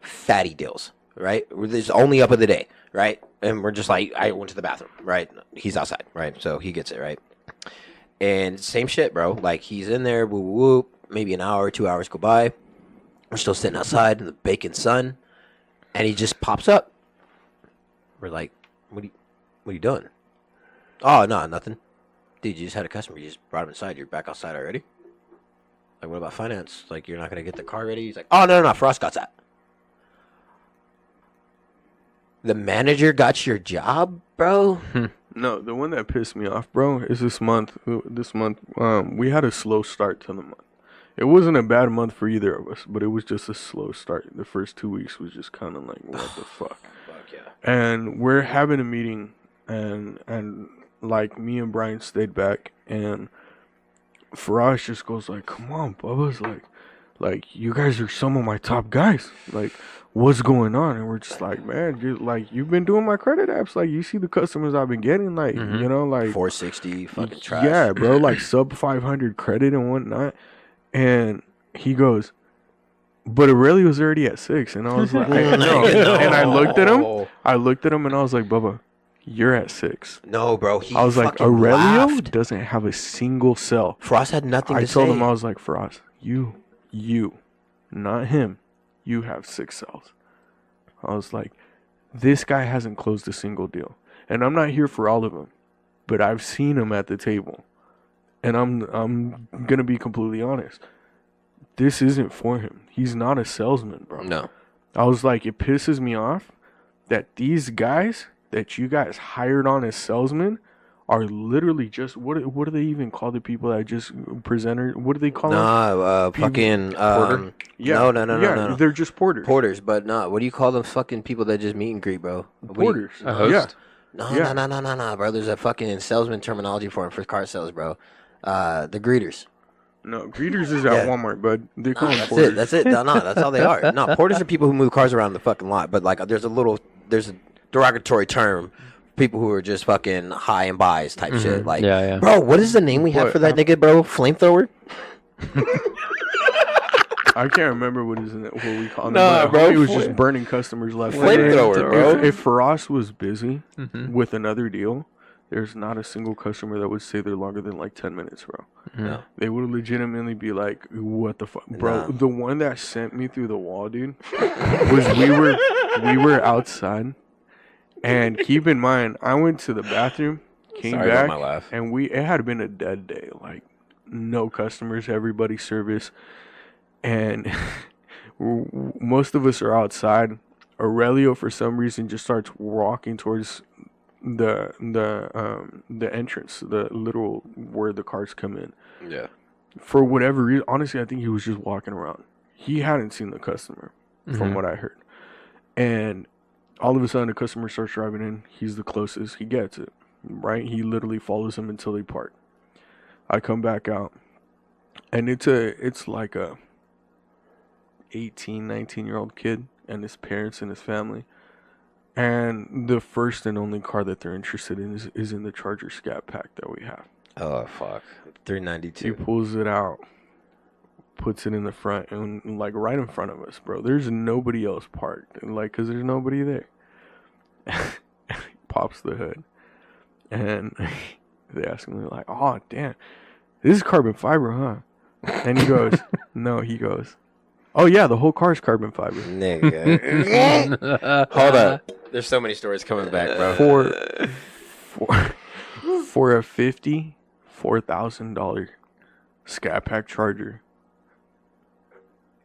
Fatty deals, right? It's only up of the day, right? And we're just like, I went to the bathroom, right? He's outside, right? So he gets it, right? And same shit, bro. Like, he's in there, whoop, whoop, whoop. Maybe an hour, 2 hours go by. We're still sitting outside in the baking sun. And he just pops up. We're like, what are you doing? Oh, no, nothing. Dude, you just had a customer. You just brought him inside. You're back outside already? Like, what about finance? Like, you're not going to get the car ready? He's like, oh, no, Frost got that. The manager got your job, bro? No, the one that pissed me off, bro, is this month. We had a slow start to the month. It wasn't a bad month for either of us, but it was just a slow start. The first 2 weeks was just kind of like, what the fuck? Fuck yeah. And we're having a meeting, and like me and Brian stayed back, and Faraz just goes like, "Come on, Bubba's like you guys are some of my top guys. Like, what's going on?" And we're just like, "Man, you've been doing my credit apps. Like, you see the customers I've been getting. Like, you know, like 460, fucking trash. yeah, bro, like sub 500 credit and whatnot." And he goes, "But Aurelio's already at 6." And I was like, no. And I looked at him and I was like, "Bubba, you're at 6." No, bro. He I was like, fucking "Aurelio laughed. doesn't have a single cell." Frost had nothing I to told say. him, I was like, "Frost, you, not him. You have 6 cells." I was like, "This guy hasn't closed a single deal. And I'm not here for all of them, but I've seen him at the table. And I'm going to be completely honest. This isn't for him. He's not a salesman, bro." No. I was like, it pisses me off that these guys that you guys hired on as salesmen are literally just what do they even call the people that just presenter? What do they call them? Nah, fucking Porter? Yeah, no. They're just porters. Porters, but no. What do you call them fucking people that just meet and greet, bro? Porters. A host? Yeah. No, bro. There's a fucking salesman terminology for it for car sales, bro. The greeters. No, greeters is at Walmart, bud. They call them That's porters. it. That's it. No, that's all they are. No, porters are people who move cars around the fucking lot. But like, there's a derogatory term. People who are just fucking high and buys type shit. Like, Yeah. bro, what is the name we have What, for that nigga, bro? Flamethrower? I can't remember what we call them. Nah, but bro, He was just burning customers left. and Flamethrower, right. bro. If Faraz was busy with another deal, there's not a single customer that would stay there longer than like 10 minutes, bro. No. They would legitimately be like, "What the fuck, bro?" Nah. The one that sent me through the wall, dude, was we were outside, and keep in mind, I went to the bathroom, came Sorry about back, my laugh. and it had been a dead day, like no customers, everybody service, and most of us are outside. Aurelio, for some reason, just starts walking towards the entrance, the literal where the cars come in. Yeah. For whatever reason, honestly, I think he was just walking around. He hadn't seen the customer, from what I heard. And all of a sudden, the customer starts driving in. He's the closest. He gets it, right? He literally follows him until they park. I come back out, and it's like a 18, 19-year-old kid and his parents and his family. And the first and only car that they're interested in is in the Charger Scat Pack that we have. Oh, fuck. He 392. pulls it out, puts it in the front, and like right in front of us, bro. There's nobody else parked, and like, cause there's nobody there. pops the hood, and they ask me like, "Oh, damn, this is carbon fiber, huh?" And he goes, "No." He goes, "Oh yeah, the whole car is carbon fiber." Nigga. Hold up. There's so many stories coming back, bro. For a $54,000 Scat Pack Charger,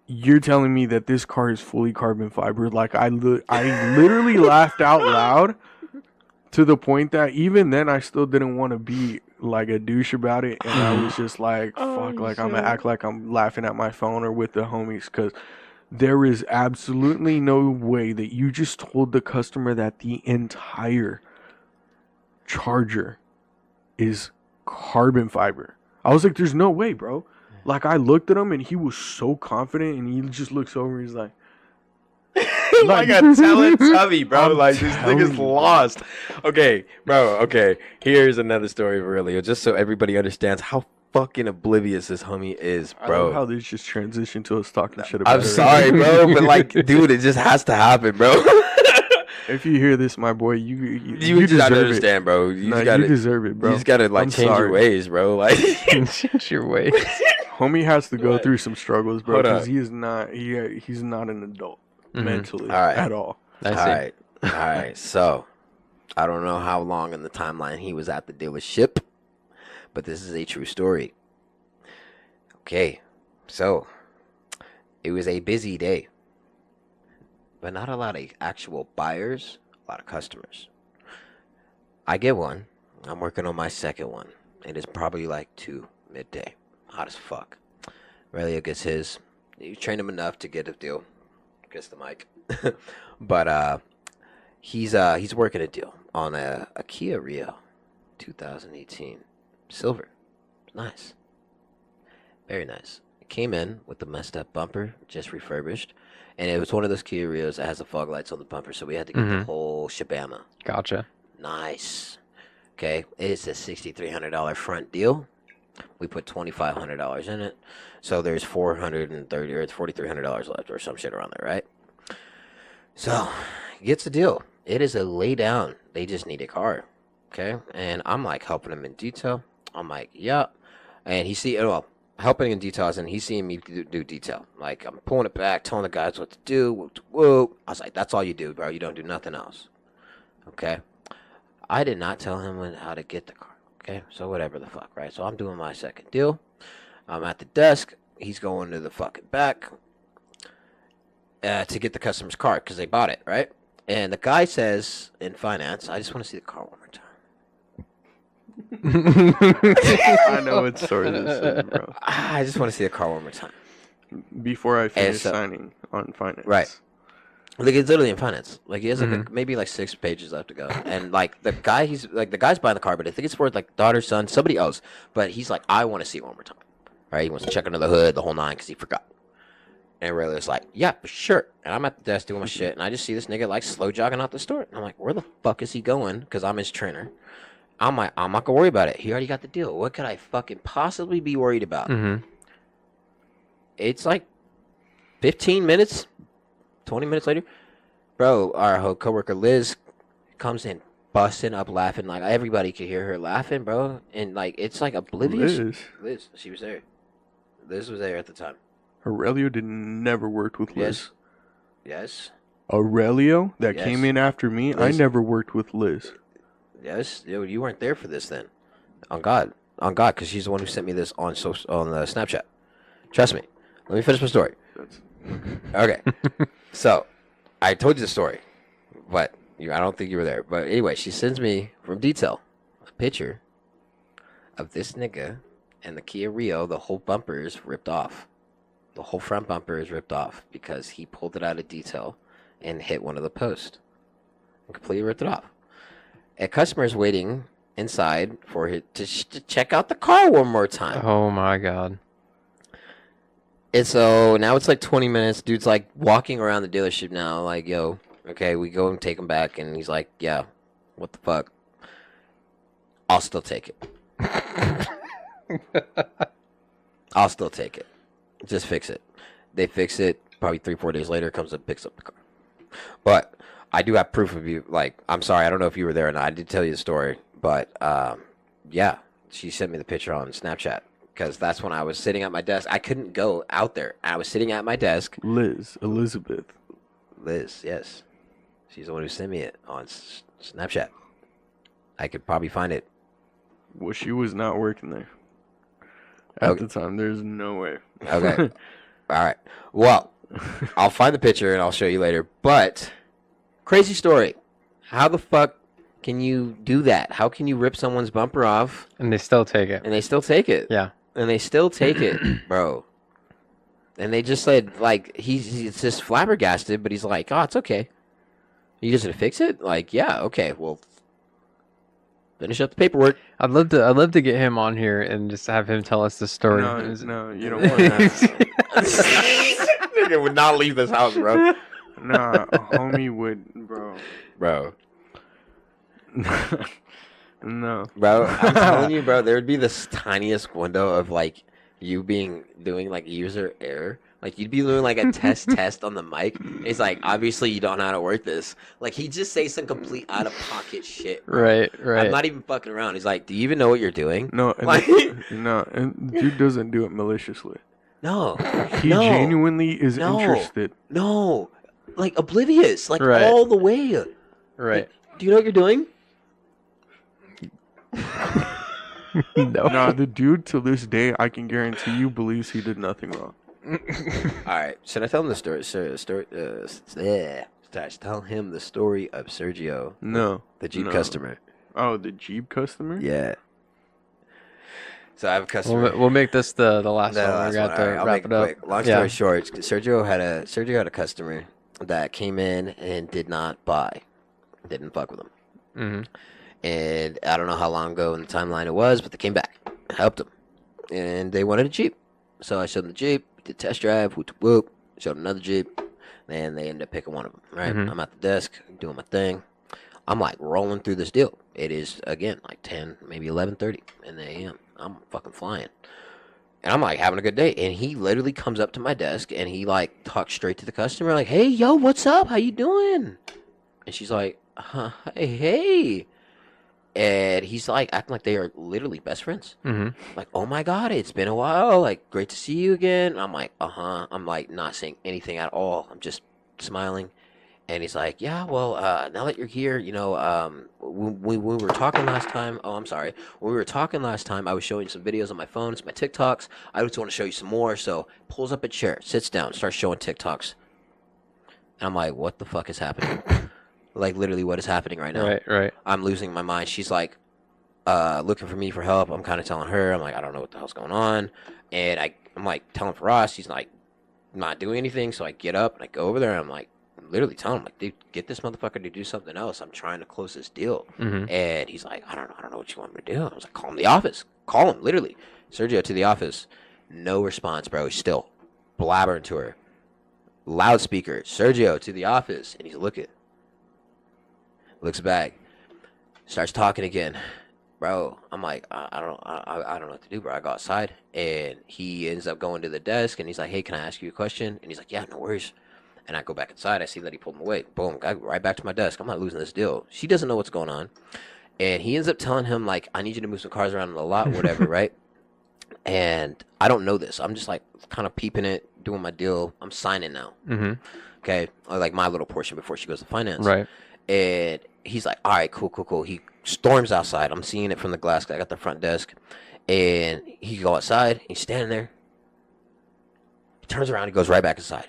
you're telling me that this car is fully carbon fiber? Like I literally laughed out loud to the point that even then I still didn't want to be like a douche about it, and I was just like, "Fuck!" Like I'm gonna act like I'm laughing at my phone or with the homies, because there is absolutely no way that you just told the customer that the entire charger is carbon fiber. I was like, "There's no way, bro." Like I looked at him and he was so confident, and he just looks over and he's like, Like a Teletubby, bro. I'm Like this telling nigga's you, lost. Okay, bro. Okay, here's another story for Leo, just so everybody understands how fucking oblivious this homie is, I love how bro. this just transitioned to us talking shit about I'm it. sorry, bro, but like, dude, it just has to happen, bro. If you hear this, my boy, you You just gotta deserve it. understand, bro. You No, just gotta, you deserve it, bro. you just gotta like I'm change your sorry. ways, bro. Like, Change your ways. Homie has to go What? through some struggles, bro, Hold because up. he is not he's not an adult mentally All right. at all. I see. all right. So, I don't know how long in the timeline he was at the dealership, but this is a true story. Okay, so it was a busy day, but not a lot of actual buyers, a lot of customers. I get one. I'm working on my second one. It is probably like 2 midday. Hot as fuck. Aurelio gets his. You train him enough to get a deal. Gets the mic. But he's working a deal on a Kia Rio 2018 silver. Nice. Very nice. It came in with the messed up bumper, just refurbished. And it was one of those Kia Rios that has the fog lights on the bumper, so we had to get the whole shabama. Gotcha. Nice. Okay, it's a $6,300 front deal. We put $2,500 in it, so there's $430 or it's $4,300 left or some shit around there, right? So, he gets the deal. It is a lay down. They just need a car, okay? And I'm like helping him in detail. I'm like, yeah, and helping in details, and he's seeing me do detail. Like I'm pulling it back, telling the guys what to do. Whoop, whoop. I was like, that's all you do, bro. You don't do nothing else, okay? I did not tell him how to get the car. Okay, so whatever the fuck, right? So I'm doing my second deal. I'm at the desk. He's going to the fucking back to get the customer's car because they bought it, right? And the guy says in finance, I just want to see the car one more time. I know what story this is, bro. I just want to see the car one more time. Before I finish so- signing on finance. Right. Like it's literally in finance. Like he has like maybe like 6 pages left to go, and like the guy's buying the car, but I think it's for like daughter, son, somebody else. But he's like, I want to see it one more time. Right? He wants to check under the hood, the whole nine, because he forgot. And Rayleigh's like, yeah, for sure. And I'm at the desk doing my shit, and I just see this nigga like slow jogging out the store. And I'm like, where the fuck is he going? Because I'm his trainer. I'm like, I'm not gonna worry about it. He already got the deal. What could I fucking possibly be worried about? It's like 15 minutes. 20 minutes later, bro, our whole coworker Liz comes in busting up laughing. Like everybody could hear her laughing, bro. And like it's like oblivious. Liz, she was there. Liz was there at the time. Aurelio never worked with Liz. Yes. Aurelio that Yes. came in after me, I Liz. never worked with Liz. Yes. Yo, you weren't there for this then. On God, because she's the one who sent me this on Snapchat. Trust me. Let me finish my story. Okay. So, I told you the story, but I don't think you were there. But anyway, she sends me from detail a picture of this nigga and the Kia Rio. The whole bumper is ripped off. The whole front bumper is ripped off because he pulled it out of detail and hit one of the posts and completely ripped it off. A customer is waiting inside for him to check out the car one more time. Oh my god. And so now it's like 20 minutes. Dude's like walking around the dealership now, like, yo, okay, we go and take him back. And he's like, yeah, what the fuck? I'll still take it. I'll still take it. Just fix it. They fix it. Probably 3-4 days later, comes and picks up the car. But I do have proof of you. Like, I'm sorry, I don't know if you were there or not. I did tell you the story, but yeah, she sent me the picture on Snapchat because that's when I was sitting at my desk. I couldn't go out there. I was sitting at my desk. Elizabeth. Liz, yes, she's the one who sent me it on Snapchat. I could probably find it. Well, she was not working there at Okay. the time. There's no way. Okay. All right. Well, I'll find the picture and I'll show you later. But crazy story. How the fuck can you do that? How can you rip someone's bumper off And they still take it. and they still take it? Yeah. And they still take it, bro. And they just said, like, he's just flabbergasted, but he's like, oh, it's okay. You just gonna fix it? Like, yeah, okay. Well, finish up the paperwork. I'd love to get him on here and just have him tell us the story. No, you don't want that. Nigga would not leave this house, bro. Nah, homie would, bro. Bro. No. Bro, I'm telling you, bro, there would be this tiniest window of like you doing like user error. Like you'd be doing like a test on the mic. It's like obviously you don't know how to work this. Like he just say some complete out of pocket shit. Bro. Right. I'm not even fucking around. He's like, do you even know what you're doing? No, and Like- no, and dude doesn't do it maliciously. No. He No. genuinely is No. interested. No. Like oblivious. Like Right. all the way. Right. Do you know what you're doing? No. Nah, the dude to this day, I can guarantee you, believes he did nothing wrong. Alright. Should I tell him the story? Tell him the story of Sergio, No. the Jeep no. customer. Oh, the Jeep customer? Yeah. So I have a customer. We'll make this the last No, one. last We got one. to All right, I'll wrap make it up. quick. Long Yeah. story short, Sergio had a customer that came in and did not buy, didn't fuck with him, Hmm. and I don't know how long ago in the timeline it was, but they came back, helped them, and they wanted a Jeep. So I showed them the Jeep, did test drive, whoop whoop, showed them another Jeep, and they ended up picking one of them. Right, Mhm. I'm at the desk doing my thing. I'm like rolling through this deal. It is again like 10, maybe 11:30 in the a.m. I'm fucking flying. And I'm like having a good day. And he literally comes up to my desk and he like talks straight to the customer, like, hey, yo, what's up? How you doing? And she's like, hey. And he's like acting like they are literally best friends. Hmm. Like, oh my God, it's been a while. Like, great to see you again. And I'm like, I'm like not saying anything at all. I'm just smiling. And he's like, yeah, well, now that you're here, you know, when we were talking last time, when we were talking last time, I was showing you some videos on my phone, it's my TikToks. I just want to show you some more. So pulls up a chair, sits down, starts showing TikToks. And I'm like, what the fuck is happening? Like, literally, what is happening right now? Right. I'm losing my mind. She's like, looking for me for help. I'm kind of telling her, I'm like, I don't know what the hell's going on. And I'm like telling Faraz, he's like, not doing anything. So I get up and I go over there and I'm like, literally telling him, like, dude, get this motherfucker to do something else. I'm trying to close this deal. Hmm. And he's like, I don't know what you want me to do. I was like, call him the office. Call him, literally. Sergio to the office. No response, bro. He's still blabbering to her. Loudspeaker. Sergio to the office. And he's looking. Looks back. Starts talking again. Bro, I'm like, I don't know what to do, bro. I go outside. And he ends up going to the desk. And he's like, hey, can I ask you a question? And he's like, yeah, no worries. And I go back inside. I see that he pulled him away. Boom. I go right back to my desk. I'm not losing this deal. She doesn't know what's going on. And he ends up telling him, like, I need you to move some cars around in the lot, whatever, right? And I don't know this. I'm just, like, kind of peeping it, doing my deal. I'm signing now. Hmm. Okay? Or, like, my little portion before she goes to finance. Right. And he's like, all right, cool. He storms outside. I'm seeing it from the glass. I got the front desk. And he go outside. He's standing there. He turns around. He goes right back inside.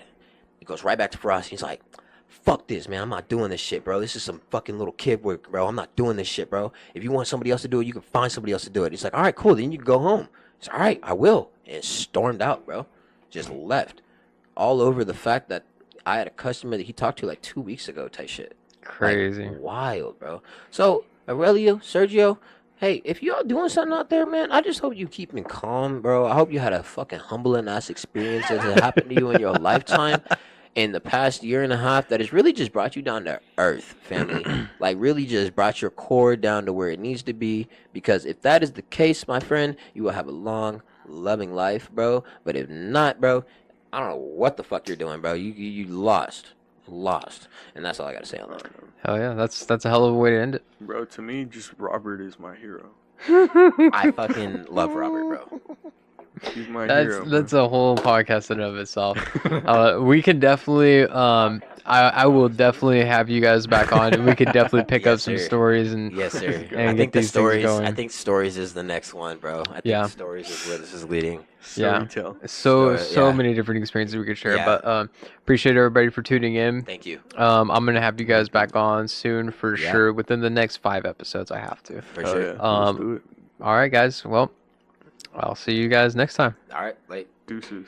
He goes right back to Frost. He's like, fuck this, man. I'm not doing this shit, bro. This is some fucking little kid work, bro. I'm not doing this shit, bro. If you want somebody else to do it, you can find somebody else to do it. He's like, all right, cool. Then you can go home. He's like, all right, I will. And stormed out, bro. Just left. All over the fact that I had a customer that he talked to like 2 weeks ago type shit. Crazy. Like, wild, bro. So, Aurelio, Sergio, hey, if y'all doing something out there, man, I just hope you keep me calm, bro. I hope you had a fucking humbling ass experience that has happened to you in your lifetime in the past year and a half that has really just brought you down to earth, family. Like, really just brought your core down to where it needs to be. Because if that is the case, my friend, you will have a long, loving life, bro. But if not, bro, I don't know what the fuck you're doing, bro. You lost. lost. And that's all I got to say on that. Hell yeah, that's a hell of a way to end it. Bro, to me, just Robert is my hero. I fucking love Robert, bro. He's my That's hero. that's a whole podcast in and of itself. We can definitely I will definitely have you guys back on, and we could definitely pick up Yes, some sir. stories and Yes, sir. And I get think the these things stories. going. I think stories is the next one, bro. I think Yeah. stories is where this is leading. yeah. Storytell. So Yeah. many different experiences we could share, Yeah. but appreciate everybody for tuning in. Thank you. I'm gonna have you guys back on soon for Yeah. sure. Within the next 5 episodes, I have to. For Hell sure. yeah. Let's do it. All right, guys. Well, I'll see you guys next time. All right. Late. Deuces.